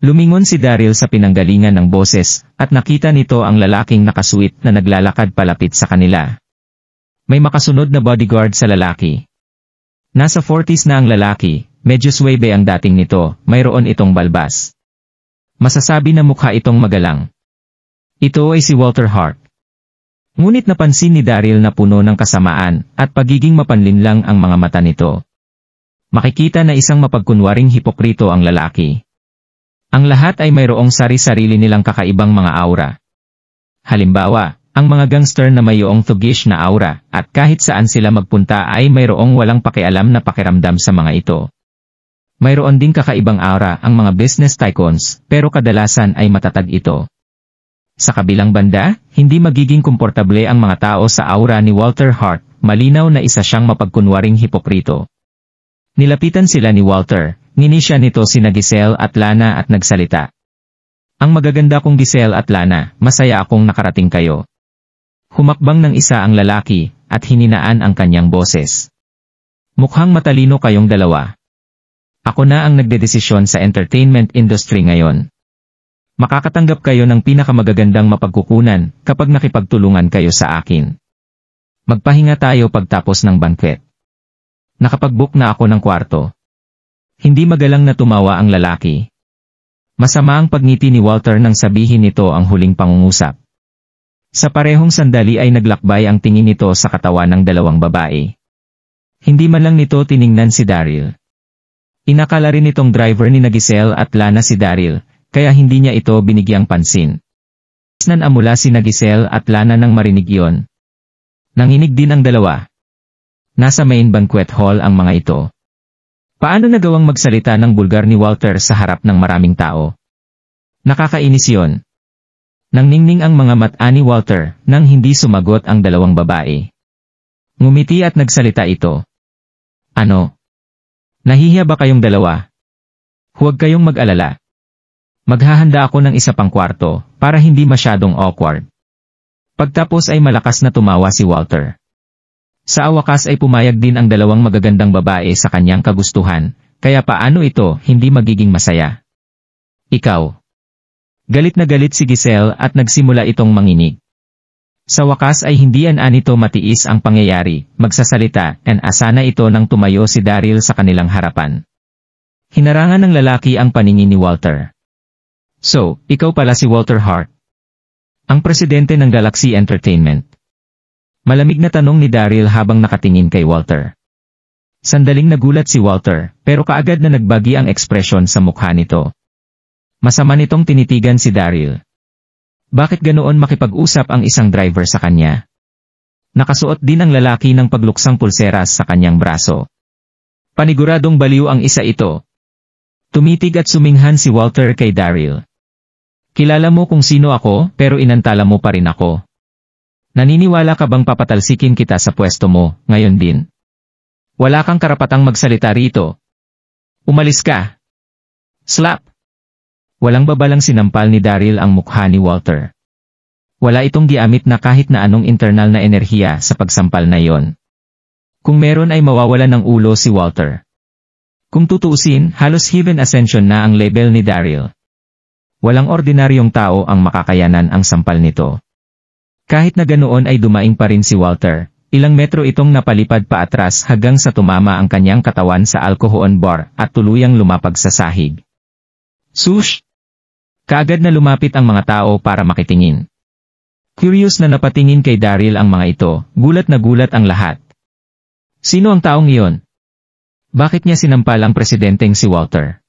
Lumingon si Daryl sa pinanggalingan ng boses, at nakita nito ang lalaking nakasuit na naglalakad palapit sa kanila. May makasunod na bodyguard sa lalaki. Nasa 40s na ang lalaki, medyo swebe ang dating nito, mayroon itong balbas. Masasabi na mukha itong magalang. Ito ay si Walter Hart. Ngunit napansin ni Daryl na puno ng kasamaan, at pagiging mapanlinlang ang mga mata nito. Makikita na isang mapagkunwaring hipokrito ang lalaki. Ang lahat ay mayroong sari-sarili nilang kakaibang mga aura. Halimbawa, ang mga gangster na mayroong thuggish na aura, at kahit saan sila magpunta ay mayroong walang pakialam na pakiramdam sa mga ito. Mayroon ding kakaibang aura ang mga business tycoons, pero kadalasan ay matatag ito. Sa kabilang banda, hindi magiging komportable ang mga tao sa aura ni Walter Hart, malinaw na isa siyang mapagkunwaring hipokrito. Nilapitan sila ni Walter, nginisya nito sina Giselle at Lana at nagsalita. Ang magaganda kong Giselle at Lana, masaya akong nakarating kayo. Humakbang ng isa ang lalaki, at hininaan ang kanyang boses. Mukhang matalino kayong dalawa. Ako na ang nagdedesisyon sa entertainment industry ngayon. Makakatanggap kayo ng pinakamagagandang mapagkukunan kapag nakipagtulungan kayo sa akin. Magpahinga tayo pagtapos ng banquet. Nakapag-book na ako ng kwarto. Hindi magalang na tumawa ang lalaki. Masama ang pagngiti ni Walter nang sabihin nito ang huling pangungusap. Sa parehong sandali ay naglakbay ang tingin nito sa katawan ng dalawang babae. Hindi man lang nito tiningnan si Daryl. Inakala rin itong driver ni Giselle at Lana si Daryl, kaya hindi niya ito binigyang pansin. Nanamula si Giselle at Lana nang marinig iyon. Nanginig din ang dalawa. Nasa main banquet hall ang mga ito. Paano nagawang magsalita ng bulgar ni Walter sa harap ng maraming tao? Nakakainis yun. Nangningning ang mga mata ni Walter nang hindi sumagot ang dalawang babae. Ngumiti at nagsalita ito. Ano? Nahihiya ba kayong dalawa? Huwag kayong mag-alala. Maghahanda ako ng isa pang kwarto para hindi masyadong awkward. Pagtapos ay malakas na tumawa si Walter. Sa wakas ay pumayag din ang dalawang magagandang babae sa kanyang kagustuhan, kaya paano ito hindi magiging masaya? Ikaw. Galit na galit si Giselle at nagsimula itong manginig. Sa wakas ay hindi anito matiis ang pangyayari, magsasalita, and asana ito nang tumayo si Daryl sa kanilang harapan. Hinarangan ng lalaki ang paningin ni Walter. So, ikaw pala si Walter Hart. Ang presidente ng Galaxy Entertainment. Malamig na tanong ni Daryl habang nakatingin kay Walter. Sandaling nagulat si Walter, pero kaagad na nagbagi ang ekspresyon sa mukha nito. Masama nitong tinitigan si Daryl. Bakit ganoon makipag-usap ang isang driver sa kanya? Nakasuot din ang lalaki ng pagluksang pulseras sa kanyang braso. Paniguradong baliw ang isa ito. Tumitig at suminghan si Walter kay Daryl. Kilala mo kung sino ako, pero inantala mo pa rin ako. Naniniwala ka bang papatalsikin kita sa pwesto mo, ngayon din? Wala kang karapatang magsalita rito. Umalis ka. Slap! Walang babalang sinampal ni Daryl ang mukha ni Walter. Wala itong giamit na kahit na anong internal na enerhiya sa pagsampal na iyon. Kung meron ay mawawala ng ulo si Walter. Kung tutuusin, halos heaven ascension na ang level ni Daryl. Walang ordinaryong tao ang makakayanan ang sampal nito. Kahit na ganoon ay dumaing pa rin si Walter, ilang metro itong napalipad pa atras hanggang sa tumama ang kanyang katawan sa alcohol bar at tuluyang lumapag sa sahig. Sush! Kaagad na lumapit ang mga tao para makitingin. Curious na napatingin kay Daryl ang mga ito, gulat na gulat ang lahat. Sino ang taong iyon? Bakit niya sinampal ang presidenteng si Walter?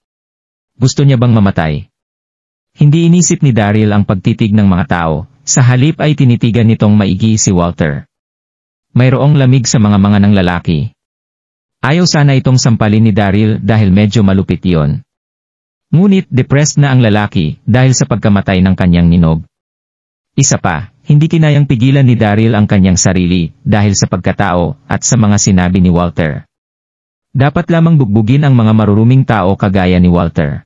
Gusto niya bang mamatay? Hindi inisip ni Daryl ang pagtitig ng mga tao. Sa halip ay tinitigan nitong maigi si Walter. Mayroong lamig sa mga ng lalaki. Ayaw sana itong sampalin ni Daryl dahil medyo malupit iyon. Ngunit depressed na ang lalaki dahil sa pagkamatay ng kanyang ninog. Isa pa, hindi kinayang pigilan ni Daryl ang kanyang sarili dahil sa pagkatao at sa mga sinabi ni Walter. Dapat lamang bugbugin ang mga maruruming tao kagaya ni Walter.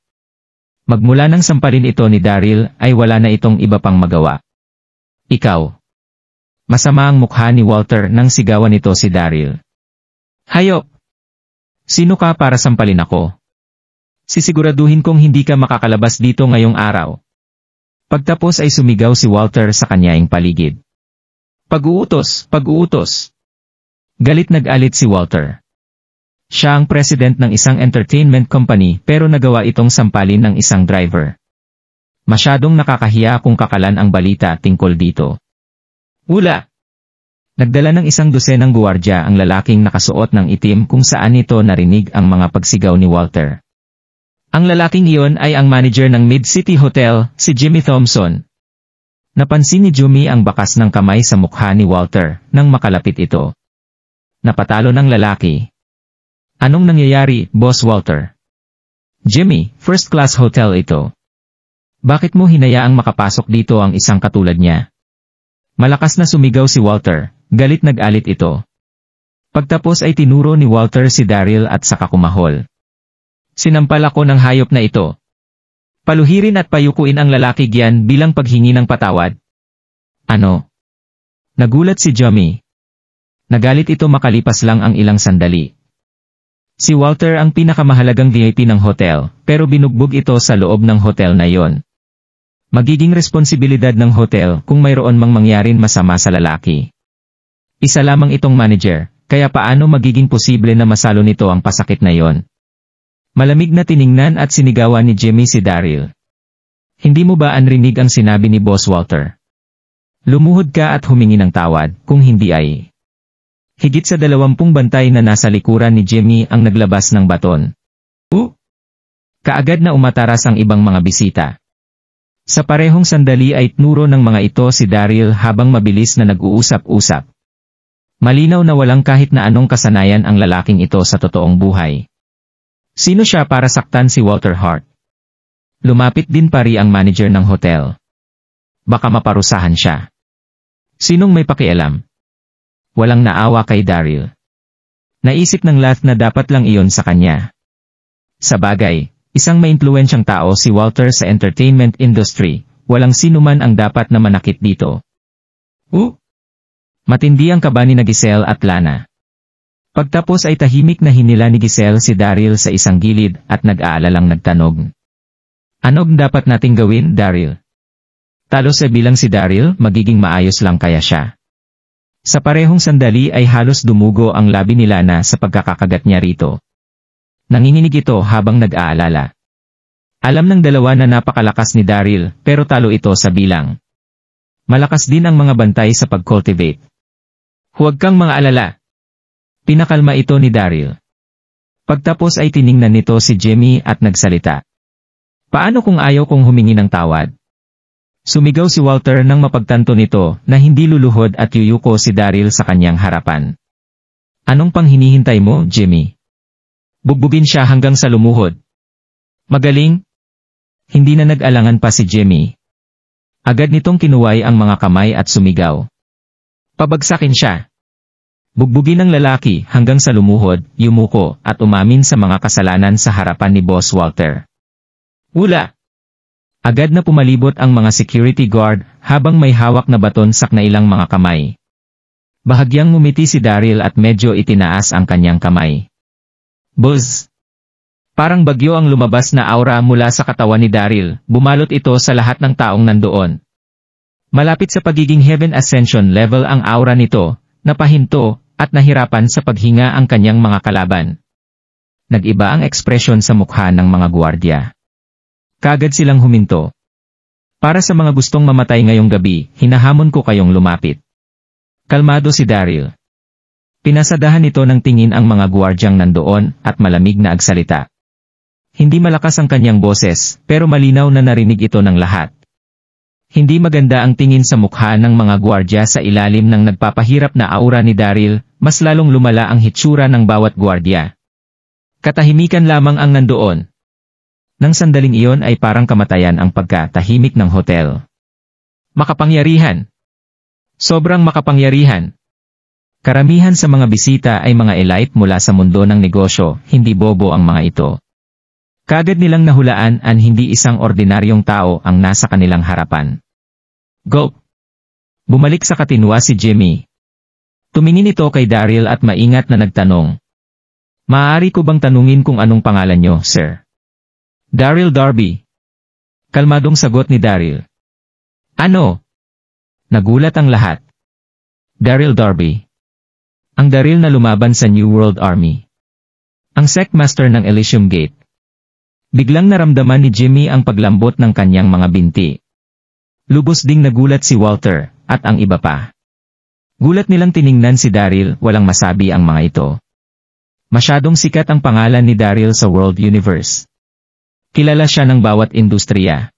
Magmula nang sampalin ito ni Daryl ay wala na itong iba pang magawa. Ikaw. Masama ang mukha ni Walter nang sigawan nito si Daryl. Hayop! Sino ka para sampalin ako? Sisiguraduhin kong hindi ka makakalabas dito ngayong araw. Pagtapos ay sumigaw si Walter sa kanyaing paligid. Pag-uutos! Pag-uutos! Galit nag-alit si Walter. Siya ang president ng isang entertainment company pero nagawa itong sampalin ng isang driver. Masyadong nakakahiya kung kakalan ang balita tungkol dito. Wala! Nagdala ng isang dosenang guwardya ang lalaking nakasuot ng itim kung saan nito narinig ang mga pagsigaw ni Walter. Ang lalaking iyon ay ang manager ng Mid-City Hotel, si Jimmy Thompson. Napansin ni Jimmy ang bakas ng kamay sa mukha ni Walter nang makalapit ito. Napatalo ng lalaki. Anong nangyayari, Boss Walter? Jimmy, first-class hotel ito. Bakit mo hinayaang makapasok dito ang isang katulad niya? Malakas na sumigaw si Walter, galit nag-alit ito. Pagtapos ay tinuro ni Walter si Daryl at saka kumahol. Sinampal ako ng hayop na ito. Paluhirin at payukuin ang lalaki giyan bilang paghingi ng patawad. Ano? Nagulat si Jimmy. Nagalit ito makalipas lang ang ilang sandali. Si Walter ang pinakamahalagang VIP ng hotel, pero binugbog ito sa loob ng hotel na yon. Magiging responsibilidad ng hotel kung mayroon mang mangyaring masama sa lalaki. Isa lamang itong manager, kaya paano magiging posible na masalo nito ang pasakit na yon? Malamig na tiningnan at sinigawan ni Jimmy si Daryl. Hindi mo ba anrinig ang sinabi ni Boss Walter? Lumuhod ka at humingi ng tawad, kung hindi ay. Higit sa 20 bantay na nasa likuran ni Jimmy ang naglabas ng baton. Kaagad na umataras ang ibang mga bisita. Sa parehong sandali ay tinuro ng mga ito si Daryl habang mabilis na nag-uusap-usap. Malinaw na walang kahit na anong kasanayan ang lalaking ito sa totoong buhay. Sino siya para saktan si Walter Hart? Lumapit din pari ang manager ng hotel. Baka maparusahan siya. Sinong may pakialam? Walang naawa kay Daryl. Naisip ng lahat na dapat lang iyon sa kanya. Sa bagay, isang maimpluwensyang tao si Walter sa entertainment industry, walang sinuman ang dapat na manakit dito. Matindi ang kaba ni Giselle at Lana. Pagtapos ay tahimik na hinila ni Giselle si Daryl sa isang gilid at nag-aalalang nagtanog. Anong dapat nating gawin, Daryl? Talo sa bilang si Daryl, magiging maayos lang kaya siya. Sa parehong sandali ay halos dumugo ang labi ni Lana sa pagkakakagat niya rito. Nanginginig ito habang nag-aalala. Alam ng dalawa na napakalakas ni Daryl, pero talo ito sa bilang. Malakas din ang mga bantay sa pag-cultivate. Huwag kang mga alala. Pinakalma ito ni Daryl. Pagtapos ay tiningnan nito si Jimmy at nagsalita. Paano kung ayaw kong humingi ng tawad? Sumigaw si Walter nang mapagtanto nito na hindi luluhod at yuyuko si Daryl sa kanyang harapan. Anong pang hinihintay mo, Jimmy? Bugbugin siya hanggang sa lumuhod. Magaling? Hindi na nag-alangan pa si Jimmy. Agad nitong kinuway ang mga kamay at sumigaw. Pabagsakin siya. Bugbugin ng lalaki hanggang sa lumuhod, yumuko, at umamin sa mga kasalanan sa harapan ni Boss Walter. Wala! Agad na pumalibot ang mga security guard habang may hawak na baton sa kanilang mga kamay. Bahagyang ngumiti si Daryl at medyo itinaas ang kanyang kamay. Buzz! Parang bagyo ang lumabas na aura mula sa katawan ni Daryl, bumalot ito sa lahat ng taong nandoon. Malapit sa pagiging heaven ascension level ang aura nito, napahinto, at nahirapan sa paghinga ang kanyang mga kalaban. Nag-iba ang ekspresyon sa mukha ng mga guwardiya. Kagad silang huminto. Para sa mga gustong mamatay ngayong gabi, hinahamon ko kayong lumapit. Kalmado si Daryl. Pinasadahan ito ng tingin ang mga guwardyang nandoon at malamig na agsalita. Hindi malakas ang kanyang boses, pero malinaw na narinig ito ng lahat. Hindi maganda ang tingin sa mukha ng mga guwardya sa ilalim ng nagpapahirap na aura ni Daryl, mas lalong lumala ang hitsura ng bawat guwardya. Katahimikan lamang ang nandoon. Nang sandaling iyon ay parang kamatayan ang pagkatahimik ng hotel. Makapangyarihan. Sobrang makapangyarihan. Karamihan sa mga bisita ay mga elite mula sa mundo ng negosyo, hindi bobo ang mga ito. Kagad nilang nahulaan ang hindi isang ordinaryong tao ang nasa kanilang harapan. Go! Bumalik sa katinwa si Jimmy. Tumingin ito kay Daryl at maingat na nagtanong. Maaari ko bang tanungin kung anong pangalan niyo, sir? Daryl Darby. Kalmadong sagot ni Daryl. Ano? Nagulat ang lahat. Daryl Darby. Ang Daryl na lumaban sa New World Army. Ang Secmaster ng Elysium Gate. Biglang naramdaman ni Jimmy ang paglambot ng kanyang mga binti. Lubos ding nagulat si Walter, at ang iba pa. Gulat nilang tiningnan si Daryl, walang masabi ang mga ito. Masyadong sikat ang pangalan ni Daryl sa World Universe. Kilala siya ng bawat industriya.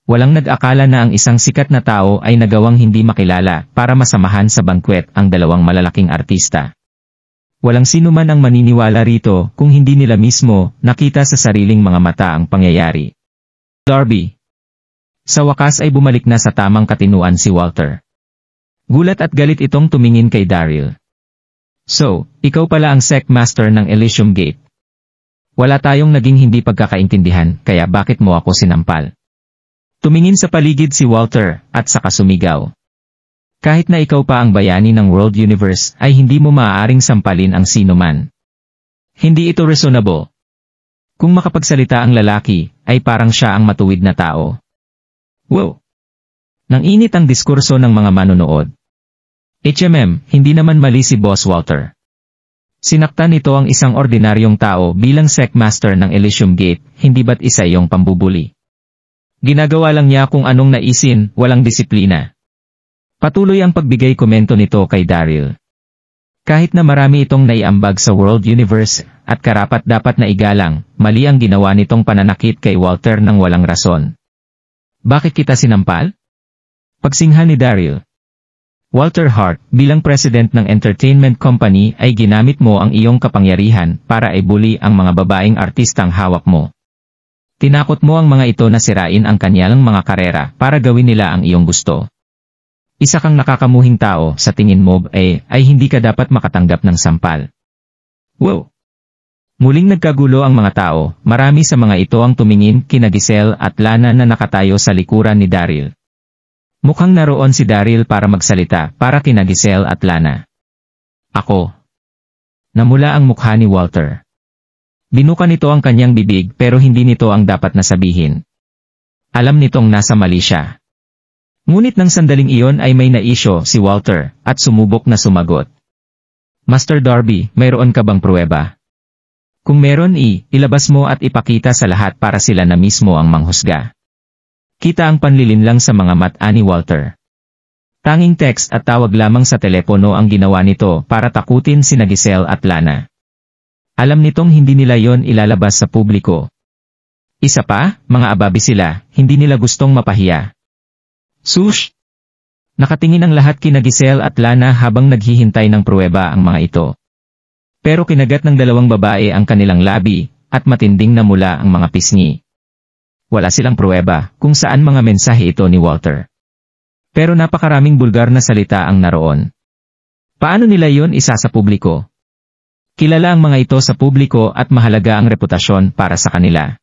Walang nag-akala na ang isang sikat na tao ay nagawang hindi makilala para masamahan sa bankwet ang dalawang malalaking artista. Walang sino man ang maniniwala rito kung hindi nila mismo nakita sa sariling mga mata ang pangyayari. Darby. Sa wakas ay bumalik na sa tamang katinuan si Walter. Gulat at galit itong tumingin kay Daryl. So, ikaw pala ang Secmaster ng Elysium Gate. Wala tayong naging hindi pagkakaintindihan, kaya bakit mo ako sinampal? Tumingin sa paligid si Walter, at saka sumigaw. Kahit na ikaw pa ang bayani ng World Universe, ay hindi mo maaaring sampalin ang sino man. Hindi ito reasonable. Kung makapagsalita ang lalaki, ay parang siya ang matuwid na tao. Wow! Nang init ang diskurso ng mga manonood. Hindi naman mali si Boss Walter. Sinaktan nito ang isang ordinaryong tao bilang Secmaster ng Elysium Gate, hindi ba't isa iyong pambubuli? Ginagawa lang niya kung anong naisin, walang disiplina. Patuloy ang pagbigay komento nito kay Daryl. Kahit na marami itong naiambag sa World Universe, at karapat-dapat na igalang, mali ang ginawa nitong pananakit kay Walter ng walang rason. Bakit kita sinampal? Pagsinghal ni Daryl. Walter Hart, bilang president ng entertainment company ay ginamit mo ang iyong kapangyarihan para i-bully ang mga babaeng artistang hawak mo. Tinakot mo ang mga ito na sirain ang kanilang mga karera para gawin nila ang iyong gusto. Isa kang nakakamuhing tao, sa tingin mo ay hindi ka dapat makatanggap ng sampal. Wow! Muling nagkagulo ang mga tao, marami sa mga ito ang tumingin kina Giselle at Lana na nakatayo sa likuran ni Daryl. Mukhang naroon si Daryl para magsalita para kina Giselle at Lana. Ako. Namula ang mukha ni Walter. Binuka nito ang kanyang bibig pero hindi nito ang dapat na sabihin. Alam nitong nasa mali siya. Ngunit nang sandaling iyon ay may naisyo si Walter at sumubok na sumagot. Master Darby, mayroon ka bang pruweba? Kung meron ilabas mo at ipakita sa lahat para sila na mismo ang manghusga. Kita ang panlilinlang sa mga mata ni Walter. Tanging text at tawag lamang sa telepono ang ginawa nito para takutin sina Giselle at Lana. Alam nitong hindi nila yon ilalabas sa publiko. Isa pa, mga ababi sila, hindi nila gustong mapahiya. Sush! Nakatingin ang lahat kina Giselle at Lana habang naghihintay ng pruweba ang mga ito. Pero kinagat ng dalawang babae ang kanilang labi, at matinding namula ang mga pisngi. Wala silang pruweba kung saan mga mensahe ito ni Walter. Pero napakaraming bulgar na salita ang naroon. Paano nila yon isa sa publiko? Kilala ang mga ito sa publiko at mahalaga ang reputasyon para sa kanila.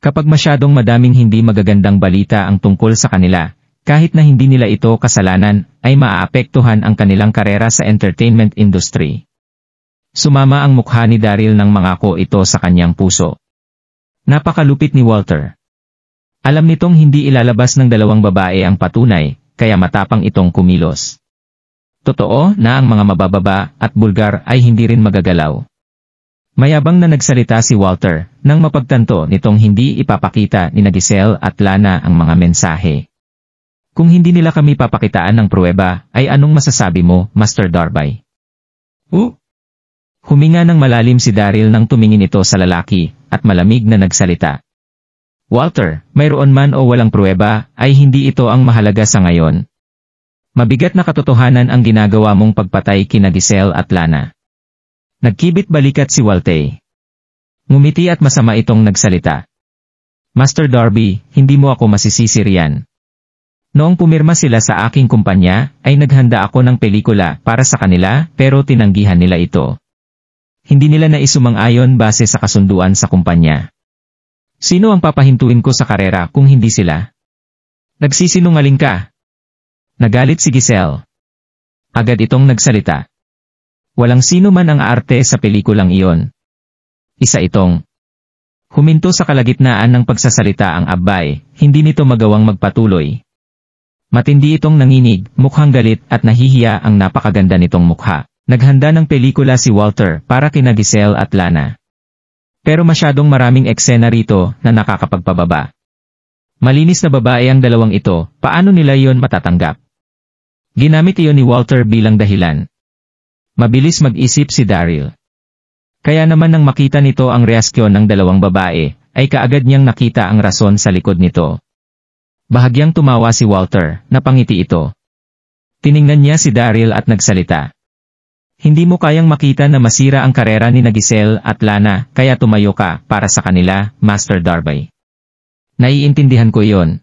Kapag masyadong madaming hindi magagandang balita ang tungkol sa kanila, kahit na hindi nila ito kasalanan, ay maaapektuhan ang kanilang karera sa entertainment industry. Sumama ang mukha ni Daryl nang mangako ito sa kanyang puso. Napakalupit ni Walter. Alam nitong hindi ilalabas ng dalawang babae ang patunay, kaya matapang itong kumilos. Totoo na ang mga mabababa at bulgar ay hindi rin magagalaw. Mayabang na nagsalita si Walter, nang mapagtanto nitong hindi ipapakita ni Giselle at Lana ang mga mensahe. Kung hindi nila kami papakitaan ng pruweba, ay anong masasabi mo, Master Darby? Huminga ng malalim si Daryl nang tumingin ito sa lalaki, at malamig na nagsalita. Walter, mayroon man o walang pruweba, ay hindi ito ang mahalaga sa ngayon. Mabigat na katotohanan ang ginagawa mong pagpatay kina Giselle at Lana. Nagkibit balikat si Walter. Ngumiti at masama itong nagsalita. Master Darby, hindi mo ako masisisi riyan. Noong pumirma sila sa aking kumpanya, ay naghanda ako ng pelikula para sa kanila pero tinanggihan nila ito. Hindi nila naisumang-ayon base sa kasunduan sa kumpanya. Sino ang papahintuin ko sa karera kung hindi sila? Nagsisinungaling ka. Nagalit si Giselle. Agad itong nagsalita. Walang sino man ang arte sa pelikulang iyon. Isa itong huminto sa kalagitnaan ng pagsasalita ang abay, hindi nito magawang magpatuloy. Matindi itong nanginig, mukhang galit at nahihiya ang napakaganda nitong mukha. Naghanda ng pelikula si Walter para kina Giselle at Lana. Pero masyadong maraming eksena rito na nakakapagpababa. Malinis na babae ang dalawang ito, paano nila iyon matatanggap? Ginamit iyon ni Walter bilang dahilan. Mabilis mag-isip si Daryl. Kaya naman nang makita nito ang reaksyon ng dalawang babae, ay kaagad niyang nakita ang rason sa likod nito. Bahagyang tumawa si Walter, napangiti ito. Tiningnan niya si Daryl at nagsalita. Hindi mo kayang makita na masira ang karera ni Giselle at Lana, kaya tumayo ka para sa kanila, Master Darby. Naiintindihan ko iyon.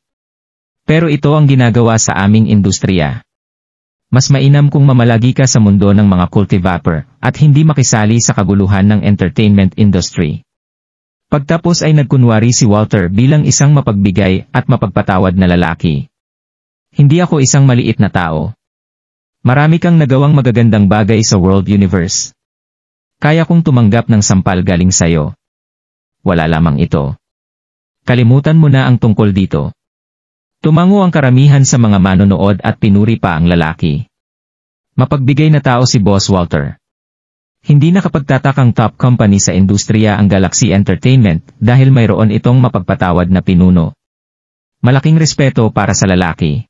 Pero ito ang ginagawa sa aming industriya. Mas mainam kung mamalagi ka sa mundo ng mga cultivator, at hindi makisali sa kaguluhan ng entertainment industry. Pagtapos ay nagkunwari si Walter bilang isang mapagbigay at mapagpatawad na lalaki. Hindi ako isang maliit na tao. Marami kang nagawang magagandang bagay sa world universe. Kaya kong tumanggap ng sampal galing sayo. Wala lamang ito. Kalimutan mo na ang tungkol dito. Tumango ang karamihan sa mga manonood at pinuri pa ang lalaki. Mapagbigay na tao si Boss Walter. Hindi nakapagtatakang top company sa industriya ang Galaxy Entertainment dahil mayroon itong mapagpatawad na pinuno. Malaking respeto para sa lalaki.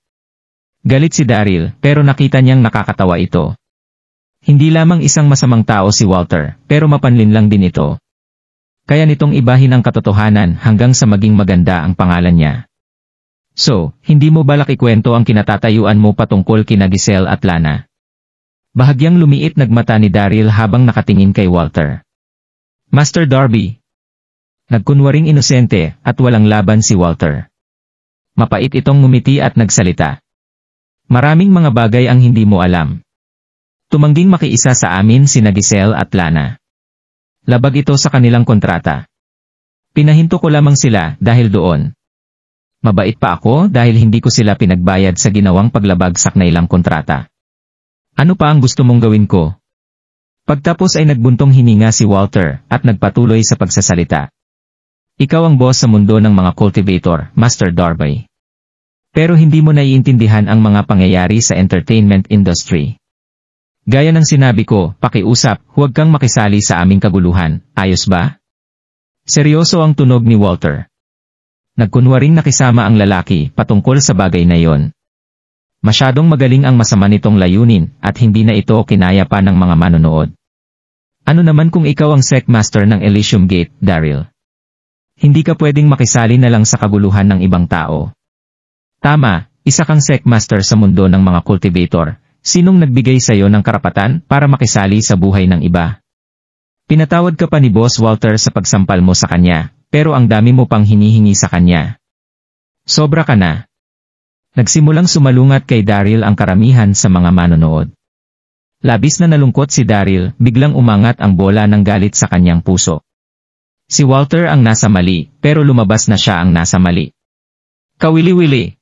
Galit si Daryl pero nakita niyang nakakatawa ito. Hindi lamang isang masamang tao si Walter pero mapanlin lang din ito. Kaya nitong ibahin ang katotohanan hanggang sa maging maganda ang pangalan niya. So, hindi mo balak ikwento ang kinatatayuan mo patungkol kina Giselle at Lana? Bahagyang lumiit nagmata ni Daryl habang nakatingin kay Walter. Master Darby. Nagkunwaring inosente at walang laban si Walter. Mapait itong ngumiti at nagsalita. Maraming mga bagay ang hindi mo alam. Tumangging makiisa sa amin sina Giselle at Lana. Labag ito sa kanilang kontrata. Pinahinto ko lamang sila dahil doon. Mabait pa ako dahil hindi ko sila pinagbayad sa ginawang paglabag sa kanilang kontrata. Ano pa ang gusto mong gawin ko? Pagtapos ay nagbuntong hininga si Walter at nagpatuloy sa pagsasalita. Ikaw ang boss sa mundo ng mga cultivator, Master Darby. Pero hindi mo naiintindihan ang mga pangyayari sa entertainment industry. Gaya ng sinabi ko, pakiusap, huwag kang makisali sa aming kaguluhan, ayos ba? Seryoso ang tunog ni Walter. Nagkunwaring nakisama ang lalaki patungkol sa bagay na iyon. Masyadong magaling ang masama nitong layunin at hindi na ito kinaya pa ng mga manonood. Ano naman kung ikaw ang Secmaster ng Elysium Gate, Daryl? Hindi ka pwedeng makisali na lang sa kaguluhan ng ibang tao. Tama, isa kang Secmaster sa mundo ng mga cultivator. Sinong nagbigay sa iyo ng karapatan para makisali sa buhay ng iba? Pinatawad ka pa ni Boss Walter sa pagsampal mo sa kanya, pero ang dami mo pang hinihingi sa kanya. Sobra ka na. Nagsimulang sumalungat kay Daryl ang karamihan sa mga manonood. Labis na nalungkot si Daryl, biglang umangat ang bola ng galit sa kanyang puso. Si Walter ang nasa mali, pero lumabas na siya ang nasa mali. Kawili-wili.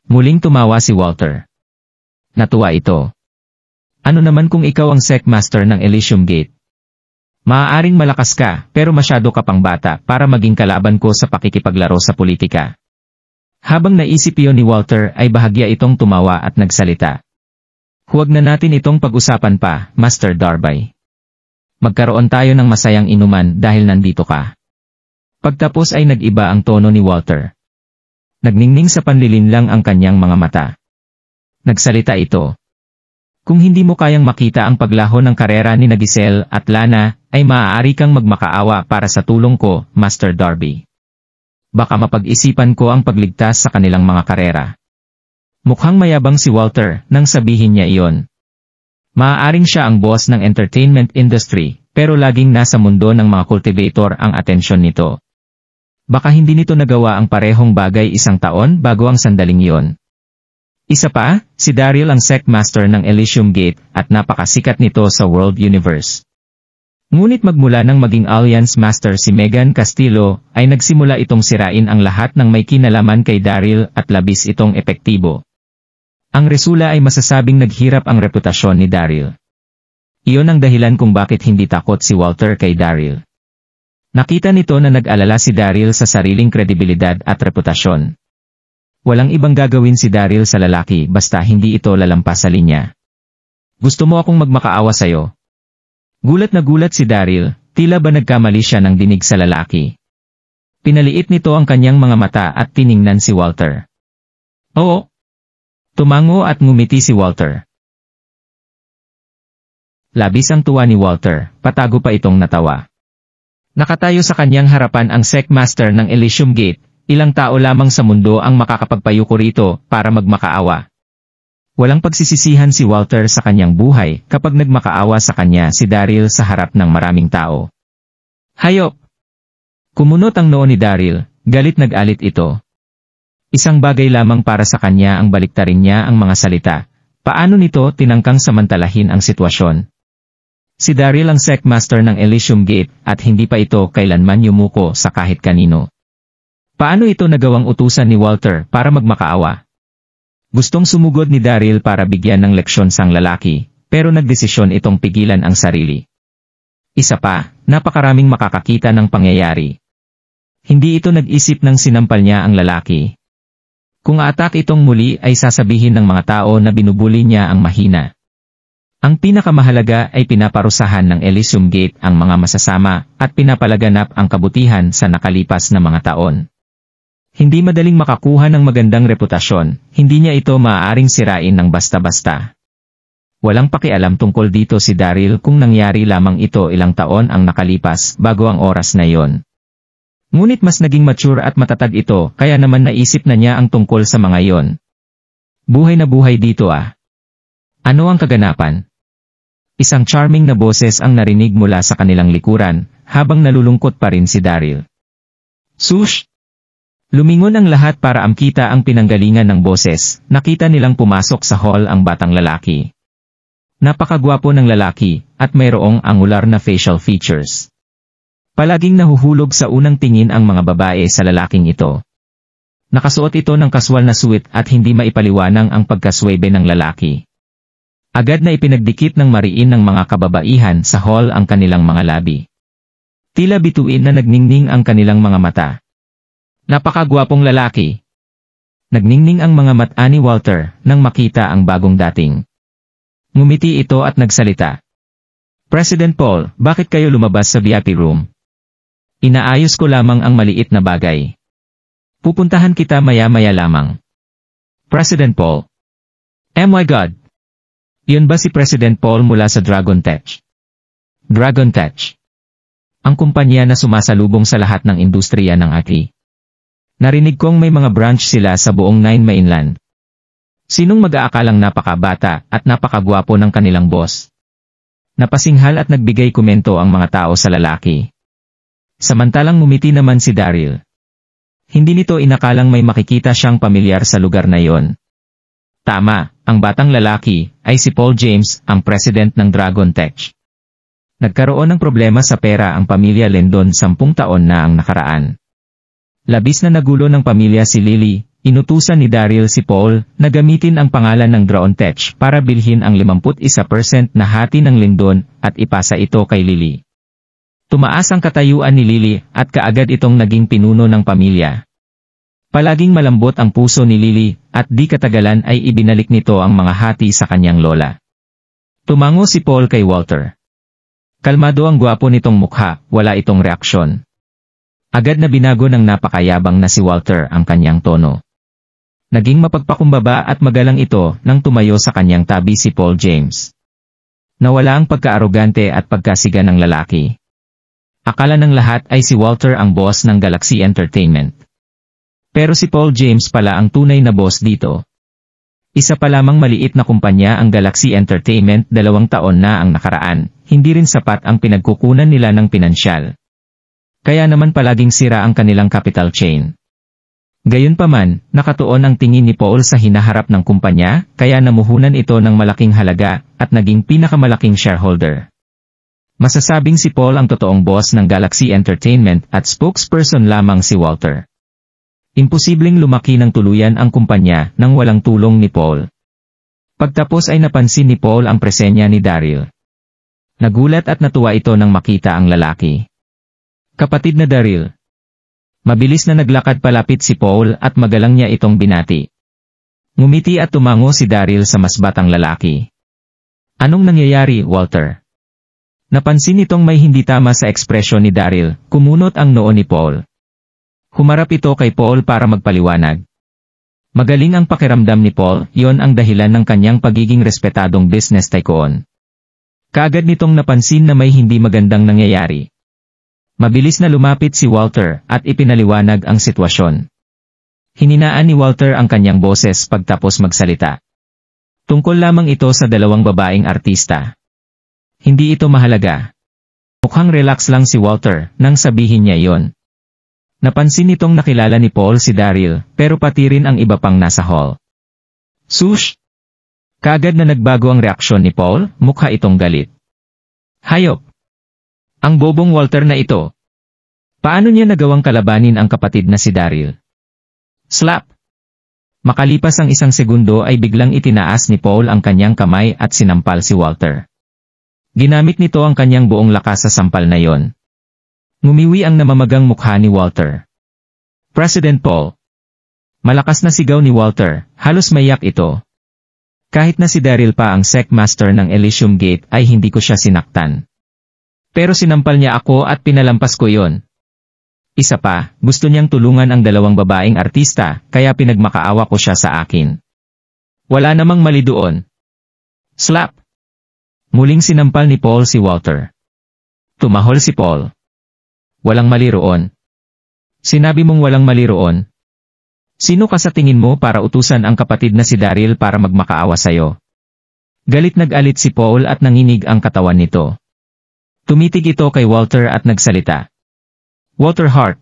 Muling tumawa si Walter. Natuwa ito. Ano naman kung ikaw ang Secmaster ng Elysium Gate? Maaaring malakas ka, pero masyado ka pang bata para maging kalaban ko sa pakikipaglaro sa politika. Habang naisip iyon ni Walter ay bahagya itong tumawa at nagsalita. Huwag na natin itong pag-usapan pa, Master Darby. Magkaroon tayo ng masayang inuman dahil nandito ka. Pagtapos ay nag-iba ang tono ni Walter. Nagningning sa panlilinlang ang kanyang mga mata. Nagsalita ito. Kung hindi mo kayang makita ang paglaho ng karera ni Giselle at Lana, ay maaari kang magmakaawa para sa tulong ko, Master Darby. Baka mapag-isipan ko ang pagligtas sa kanilang mga karera. Mukhang mayabang si Walter nang sabihin niya iyon. Maaaring siya ang boss ng entertainment industry, pero laging nasa mundo ng mga cultivator ang atensyon nito. Baka hindi nito nagawa ang parehong bagay isang taon bago ang sandaling iyon. Isa pa, si Daryl ang sect master ng Elysium Gate at napakasikat nito sa World Universe. Ngunit magmula nang maging Alliance Master si Megan Castillo, ay nagsimula itong sirain ang lahat ng may kinalaman kay Daryl at labis itong epektibo. Ang resula ay masasabing naghirap ang reputasyon ni Daryl. Iyon ang dahilan kung bakit hindi takot si Walter kay Daryl. Nakita nito na nag-alala si Daryl sa sariling kredibilidad at reputasyon. Walang ibang gagawin si Daryl sa lalaki basta hindi ito lalampas sa linya. Gusto mo akong magmakaawa sa'yo? Gulat na gulat si Daryl, tila ba nagkamali siya ng dinig sa lalaki. Pinaliit nito ang kanyang mga mata at tiningnan si Walter. Oo. Tumango at ngumiti si Walter. Labis ang tuwa ni Walter, patago pa itong natawa. Nakatayo sa kanyang harapan ang sect master ng Elysium Gate, ilang tao lamang sa mundo ang makakapagpayuko rito para magmakaawa. Walang pagsisisihan si Walter sa kanyang buhay kapag nagmakaawa sa kanya si Daryl sa harap ng maraming tao. Hayop! Kumunot ang noo ni Daryl, galit nag-alit ito. Isang bagay lamang para sa kanya ang baliktarin niya ang mga salita. Paano nito tinangkang samantalahin ang sitwasyon? Si Daryl ang sect master ng Elysium Gate at hindi pa ito kailanman yumuko sa kahit kanino. Paano ito nagawang utusan ni Walter para magmakaawa? Gustong sumugod ni Daryl para bigyan ng leksyon sang lalaki, pero nagdesisyon itong pigilan ang sarili. Isa pa, napakaraming makakakita ng pangyayari. Hindi ito nag-isip ng sinampal niya ang lalaki. Kung atak itong muli ay sasabihin ng mga tao na binubuli niya ang mahina. Ang pinakamahalaga ay pinaparusahan ng Elysium Gate ang mga masasama at pinapalaganap ang kabutihan sa nakalipas na mga taon. Hindi madaling makakuha ng magandang reputasyon, hindi niya ito maaaring sirain ng basta-basta. Walang pakialam tungkol dito si Daryl kung nangyari lamang ito ilang taon ang nakalipas bago ang oras na iyon. Ngunit mas naging mature at matatag ito kaya naman naisip na niya ang tungkol sa mga iyon. Buhay na buhay dito ah. Ano ang kaganapan? Isang charming na boses ang narinig mula sa kanilang likuran, habang nalulungkot pa rin si Daryl. Sush! Lumingon ang lahat para amkita ang pinanggalingan ng boses, nakita nilang pumasok sa hall ang batang lalaki. Napakagwapo ng lalaki, at mayroong angular na facial features. Palaging nahuhulog sa unang tingin ang mga babae sa lalaking ito. Nakasuot ito ng kaswal na suit at hindi maipaliwanang ang pagkaswebe ng lalaki. Agad na ipinagdikit ng mariin ng mga kababaihan sa hall ang kanilang mga labi. Tila bituin na nagningning ang kanilang mga mata. Napakagwapong lalaki. Nagningning ang mga mata ni Walter nang makita ang bagong dating. Ngumiti ito at nagsalita. President Paul, bakit kayo lumabas sa VIP room? Inaayos ko lamang ang maliit na bagay. Pupuntahan kita maya-maya lamang. President Paul. Oh my God! Yun ba si President Paul mula sa Dragon Tech? Dragon Tech. Ang kumpanya na sumasalubong sa lahat ng industriya ng IT. Narinig kong may mga branch sila sa buong 9 Mainland. Sinong mag-aakalang napakabata at napakagwapo ng kanilang boss? Napasinghal at nagbigay komento ang mga tao sa lalaki. Samantalang ngumiti naman si Daryl. Hindi nito inakalang may makikita siyang pamilyar sa lugar na iyon. Tama, ang batang lalaki ay si Paul James, ang president ng Dragon Tech. Nagkaroon ng problema sa pera ang pamilya Lendon 10 taon na ang nakaraan. Labis na nagulo ng pamilya si Lily, inutusan ni Daryl si Paul na gamitin ang pangalan ng Dragon Tech para bilhin ang 51% na hati ng Lendon at ipasa ito kay Lily. Tumaas ang katayuan ni Lily at kaagad itong naging pinuno ng pamilya. Palaging malambot ang puso ni Lily, at di katagalan ay ibinalik nito ang mga hati sa kanyang lola. Tumango si Paul kay Walter. Kalmado ang gwapo nitong mukha, wala itong reaksyon. Agad na binago ng napakayabang na si Walter ang kanyang tono. Naging mapagpakumbaba at magalang ito nang tumayo sa kanyang tabi si Paul James. Nawala ang pagkaarogante at pagkasiga ng lalaki. Akala ng lahat ay si Walter ang boss ng Galaxy Entertainment. Pero si Paul James pala ang tunay na boss dito. Isa pa lamang maliit na kumpanya ang Galaxy Entertainment 2 taon na ang nakaraan, hindi rin sapat ang pinagkukunan nila ng pinansyal. Kaya naman palaging sira ang kanilang capital chain. Gayunpaman, nakatuon ang tingin ni Paul sa hinaharap ng kumpanya, kaya namuhunan ito ng malaking halaga, at naging pinakamalaking shareholder. Masasabing si Paul ang totoong boss ng Galaxy Entertainment at spokesperson lamang si Walter. Imposibleng lumaki ng tuluyan ang kumpanya nang walang tulong ni Paul. Pagtapos ay napansin ni Paul ang presenya ni Daryl. Nagulat at natuwa ito nang makita ang lalaki. Kapatid na Daryl. Mabilis na naglakad palapit si Paul at magalang niya itong binati. Ngumiti at tumango si Daryl sa mas batang lalaki. Anong nangyayari, Walter? Napansin nitong may hindi tama sa ekspresyon ni Daryl, kumunot ang noo ni Paul. Humarap ito kay Paul para magpaliwanag. Magaling ang pakiramdam ni Paul, yon ang dahilan ng kanyang pagiging respetadong business tycoon. Kaagad nitong napansin na may hindi magandang nangyayari. Mabilis na lumapit si Walter at ipinaliwanag ang sitwasyon. Hininaan ni Walter ang kanyang boses pagtapos magsalita. Tungkol lamang ito sa dalawang babaeng artista. Hindi ito mahalaga. Mukhang relax lang si Walter nang sabihin niya iyon. Napansin nitong nakilala ni Paul si Daryl, pero pati rin ang iba pang nasa hall. Sush! Kaagad na nagbago ang reaksyon ni Paul, mukha itong galit. Hayop! Ang bobong Walter na ito. Paano niya nagawang kalabanin ang kapatid na si Daryl? Slap! Makalipas ang 1 segundo ay biglang itinaas ni Paul ang kanyang kamay at sinampal si Walter. Ginamit nito ang kanyang buong lakas sa sampal na yon. Ngumiwi ang namamagang mukha ni Walter. President Paul. Malakas na sigaw ni Walter, halos maiyak ito. Kahit na si Daryl pa ang sec master ng Elysium Gate ay hindi ko siya sinaktan. Pero sinampal niya ako at pinalampas ko yon. Isa pa, gusto niyang tulungan ang dalawang babaeng artista, kaya pinagmakaawa ko siya sa akin. Wala namang mali doon. Slap! Muling sinampal ni Paul si Walter. Tumahol si Paul. Walang mali roon. Sinabi mong walang mali roon. Sino ka sa tingin mo para utusan ang kapatid na si Daryl para magmakaawa sayo? Galit nag-alit si Paul at nanginig ang katawan nito. Tumitig ito kay Walter at nagsalita. Walter Hart.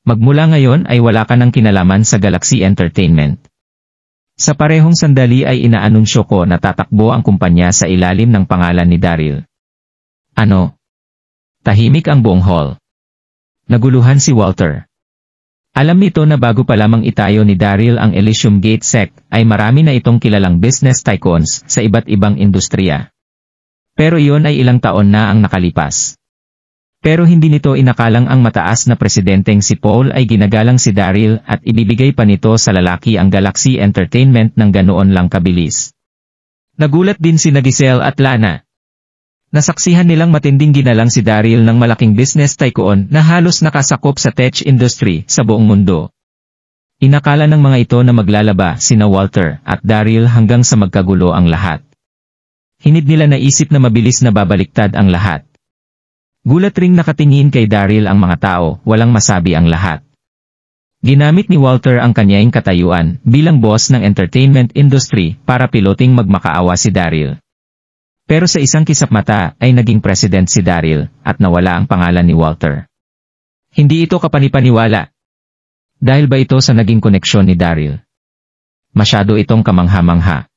Magmula ngayon ay wala ka ng kinalaman sa Galaxy Entertainment. Sa parehong sandali ay inaanunsyo ko na tatakbo ang kumpanya sa ilalim ng pangalan ni Daryl. Ano? Tahimik ang buong hall. Naguluhan si Walter. Alam nito na bago pa lamang itayo ni Daryl ang Elysium Gate Sect, ay marami na itong kilalang business tycoons sa iba't ibang industriya. Pero iyon ay ilang taon na ang nakalipas. Pero hindi nito inakalang ang mataas na presidenteng si Paul ay ginagalang si Daryl at ibibigay pa nito sa lalaki ang Galaxy Entertainment ng ganoon lang kabilis. Nagulat din si Giselle at Lana. Nasaksihan nilang matinding ginalang si Daryl ng malaking business tycoon na halos nakasakop sa tech industry sa buong mundo. Inakala ng mga ito na maglalaba sina Walter at Daryl hanggang sa magkagulo ang lahat. Hinid nila naisip na mabilis na babaliktad ang lahat. Gulat ring nakatingin kay Daryl ang mga tao, walang masabi ang lahat. Ginamit ni Walter ang kanyang katayuan bilang boss ng entertainment industry para piloting magmakaawa si Daryl. Pero sa isang kisap mata ay naging president si Daryl at nawala ang pangalan ni Walter. Hindi ito kapanipaniwala. Dahil ba ito sa naging koneksyon ni Daryl? Masyado itong kamangha-mangha.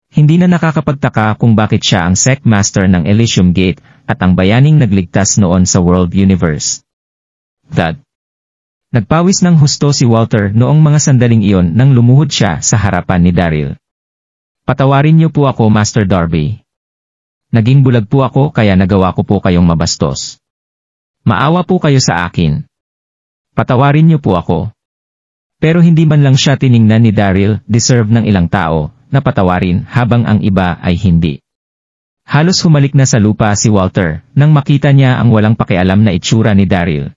Hindi na nakakapagtaka kung bakit siya ang sect master ng Elysium Gate at ang bayaning nagligtas noon sa World Universe. Dad. Nagpawis ng husto si Walter noong mga sandaling iyon nang lumuhod siya sa harapan ni Daryl. Patawarin niyo po ako, Master Darby. Naging bulag po ako kaya nagawa ko po kayong mabastos. Maawa po kayo sa akin. Patawarin niyo po ako. Pero hindi man lang siya tiningnan ni Daryl, deserve ng ilang tao na patawarin habang ang iba ay hindi. Halos humalik na sa lupa si Walter nang makita niya ang walang pakialam na itsura ni Daryl.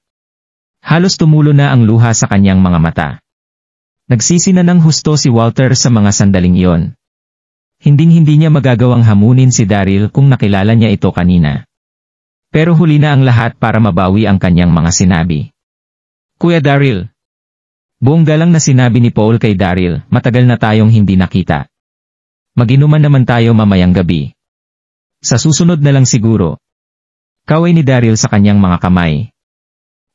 Halos tumulo na ang luha sa kanyang mga mata. Nagsisi na ng husto si Walter sa mga sandaling iyon. Hinding-hindi niya magagawang hamunin si Daryl kung nakilala niya ito kanina. Pero huli na ang lahat para mabawi ang kanyang mga sinabi. Kuya Daryl. Buong galang na sinabi ni Paul kay Daryl, matagal na tayong hindi nakita. Mag-inuman naman tayo mamayang gabi. Sa susunod na lang siguro. Kaway ni Daryl sa kanyang mga kamay.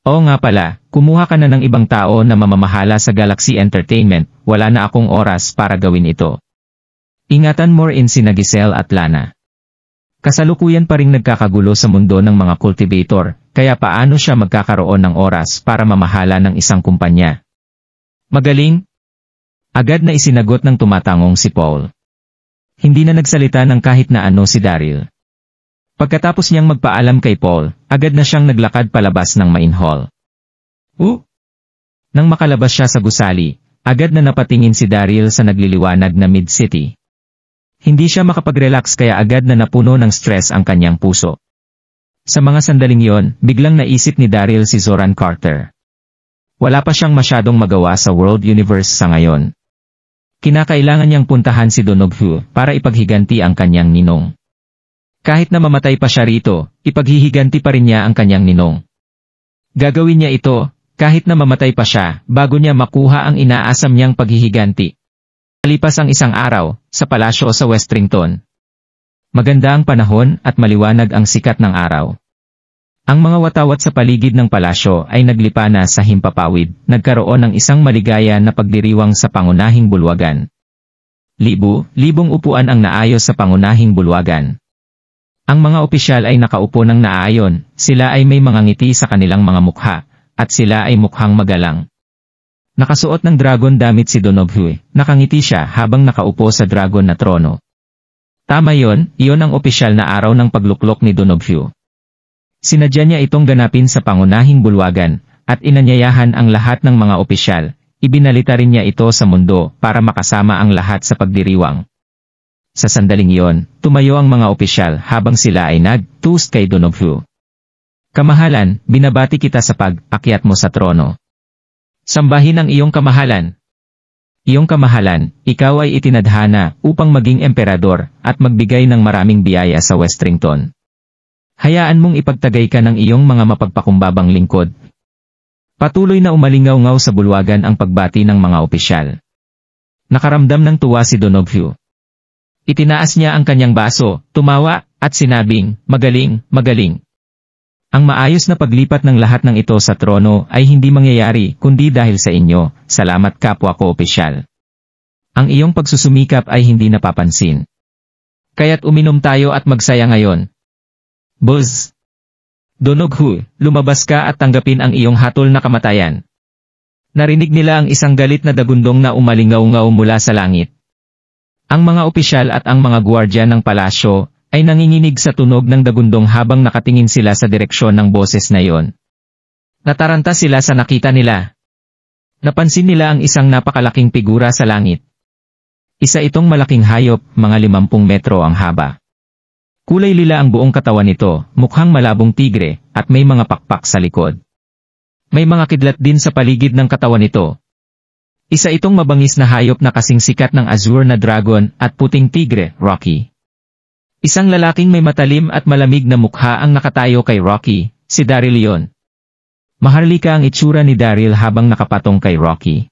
Oo nga pala, kumuha ka na ng ibang tao na mamamahala sa Galaxy Entertainment, wala na akong oras para gawin ito. Ingatan mo rin sina Giselle at Lana. Kasalukuyan pa ring nagkakagulo sa mundo ng mga cultivator, kaya paano siya magkakaroon ng oras para mamahala ng isang kumpanya? Magaling? Agad na isinagot ng tumatangong si Paul. Hindi na nagsalita ng kahit na ano si Daryl. Pagkatapos niyang magpaalam kay Paul, agad na siyang naglakad palabas ng main hall. Nang makalabas siya sa gusali, agad na napatingin si Daryl sa nagliliwanag na Mid-City. Hindi siya makapag-relax kaya agad na napuno ng stress ang kanyang puso. Sa mga sandaling yon, biglang naisip ni Daryl si Zoran Carter. Wala pa siyang masyadong magawa sa World Universe sa ngayon. Kinakailangan niyang puntahan si Donoghu para ipaghiganti ang kanyang ninong. Kahit na mamatay pa siya rito, ipaghihiganti pa rin niya ang kanyang ninong. Gagawin niya ito, kahit na mamatay pa siya, bago niya makuha ang inaasam niyang paghihiganti. Kalipas ang isang araw, sa palasyo sa Westrington. Maganda ang panahon at maliwanag ang sikat ng araw. Ang mga watawat sa paligid ng palasyo ay naglipa na sa himpapawid, nagkaroon ng isang maligaya na pagdiriwang sa pangunahing bulwagan. Libong upuan ang naayos sa pangunahing bulwagan. Ang mga opisyal ay nakaupo ng naayon, sila ay may mga ngiti sa kanilang mga mukha, at sila ay mukhang magalang. Nakasuot ng dragon damit si Donoghu, nakangiti siya habang nakaupo sa dragon na trono. Tama iyon ang opisyal na araw ng pagluklok ni Donoghu. Sinadya niya itong ganapin sa pangunahing bulwagan, at inanyayahan ang lahat ng mga opisyal, ibinalita rin niya ito sa mundo para makasama ang lahat sa pagdiriwang. Sa sandaling iyon, tumayo ang mga opisyal habang sila ay nag-toast kay Donoghu. Kamahalan, binabati kita sa pag-akyat mo sa trono. Sambahin ang iyong kamahalan. Iyong kamahalan, ikaw ay itinadhana upang maging emperador at magbigay ng maraming biyaya sa Westrington. Hayaan mong ipagtagay ka ng iyong mga mapagpakumbabang lingkod. Patuloy na umalingaw-ngaw sa bulwagan ang pagbati ng mga opisyal. Nakaramdam ng tuwa si Donoghu. Itinaas niya ang kanyang baso, tumawa, at sinabing, magaling, magaling. Ang maayos na paglipat ng lahat ng ito sa trono ay hindi mangyayari kundi dahil sa inyo, salamat kapwa ko opisyal. Ang iyong pagsusumikap ay hindi napapansin. Kaya't uminom tayo at magsaya ngayon. Buzz! Donoghu, lumabas ka at tanggapin ang iyong hatol na kamatayan. Narinig nila ang isang galit na dagundong na umalingaw-ngaw mula sa langit. Ang mga opisyal at ang mga gwardiya ng palasyo ay nanginginig sa tunog ng dagundong habang nakatingin sila sa direksyon ng boses na iyon. Nataranta sila sa nakita nila. Napansin nila ang isang napakalaking figura sa langit. Isa itong malaking hayop, mga 50 metro ang haba. Kulay lila ang buong katawan nito, mukhang malabong tigre, at may mga pakpak sa likod. May mga kidlat din sa paligid ng katawan nito. Isa itong mabangis na hayop na kasing sikat ng azure na dragon at puting tigre, Rocky. Isang lalaking may matalim at malamig na mukha ang nakatayo kay Rocky, si Daryl iyon. Maharlika ang itsura ni Daryl habang nakapatong kay Rocky.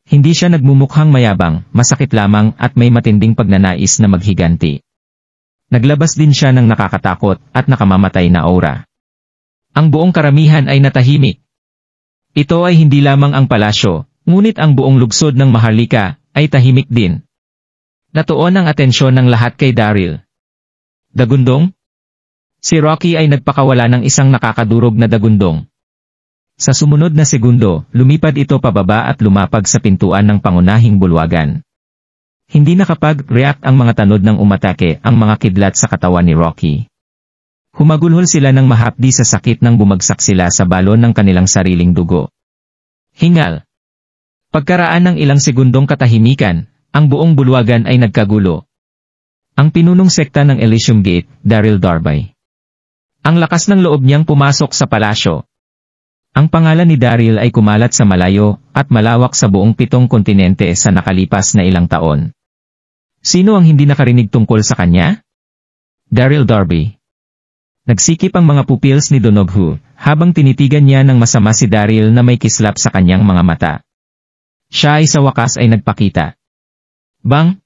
Hindi siya nagmumukhang mayabang, masakit lamang at may matinding pagnanais na maghiganti. Naglabas din siya ng nakakatakot at nakamamatay na aura. Ang buong karamihan ay natahimik. Ito ay hindi lamang ang palasyo, ngunit ang buong lungsod ng Maharlika ay tahimik din. Natuon ang atensyon ng lahat kay Daryl. Dagundong? Si Rocky ay nagpakawala ng isang nakakadurog na dagundong. Sa sumunod na segundo, lumipad ito pababa at lumapag sa pintuan ng pangunahing bulwagan. Hindi nakapag-react ang mga tanod ng umatake ang mga kidlat sa katawan ni Rocky. Humagulhol sila ng mahapdi sa sakit nang bumagsak sila sa balon ng kanilang sariling dugo. Hingal. Pagkaraan ng ilang segundong katahimikan, ang buong bulwagan ay nagkagulo. Ang pinunong sekta ng Elysium Gate, Daryl Darby. Ang lakas ng loob niyang pumasok sa palasyo. Ang pangalan ni Daryl ay kumalat sa malayo at malawak sa buong 7 kontinente sa nakalipas na ilang taon. Sino ang hindi nakarinig tungkol sa kanya? Daryl Darby. Nagsikip ang mga pupils ni Donoghu habang tinitigan niya ng masama si Daryl na may kislap sa kanyang mga mata. Siya ay sa wakas ay nagpakita. Bang!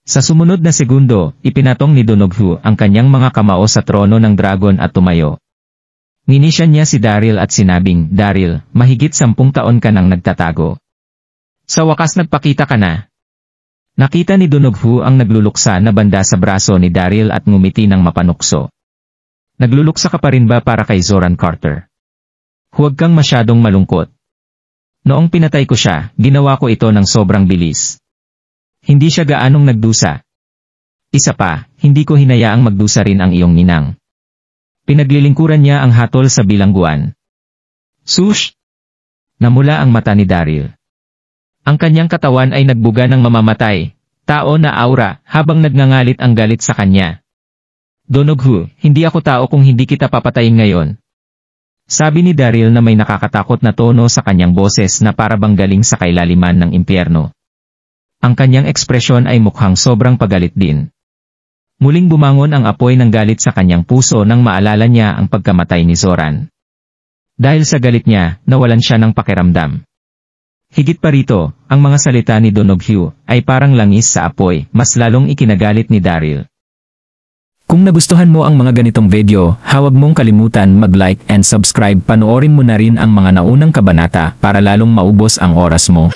Sa sumunod na segundo, ipinatong ni Donoghu ang kanyang mga kamao sa trono ng dragon at tumayo. Nginisyan niya si Daryl at sinabing, Daryl, mahigit 10 taon ka nang nagtatago. Sa wakas nagpakita ka na. Nakita ni Donoghu ang nagluluksa na banda sa braso ni Daryl at ngumiti ng mapanukso. Nagluluksa ka pa rin ba para kay Zoran Carter? Huwag kang masyadong malungkot. Noong pinatay ko siya, ginawa ko ito ng sobrang bilis. Hindi siya gaanong nagdusa. Isa pa, hindi ko hinayaang magdusa rin ang iyong ninang. Pinaglilingkuran niya ang hatol sa bilangguan. Sush! Namula ang mata ni Daryl. Ang kanyang katawan ay nagbuga ng mamamatay, tao na aura, habang nagngangalit ang galit sa kanya. Donoghu, hindi ako tao kung hindi kita papatayin ngayon. Sabi ni Daryl na may nakakatakot na tono sa kanyang boses na parabang galing sa kailaliman ng impyerno. Ang kanyang ekspresyon ay mukhang sobrang pagalit din. Muling bumangon ang apoy ng galit sa kanyang puso nang maalala niya ang pagkamatay ni Zoran. Dahil sa galit niya, nawalan siya ng pakiramdam. Higit pa rito, ang mga salita ni Donoghu ay parang langis sa apoy, mas lalong ikinagalit ni Daryl. Kung nagustuhan mo ang mga ganitong video, huwag mong kalimutan mag-like and subscribe. Panoorin mo na rin ang mga naunang kabanata para lalong maubos ang oras mo.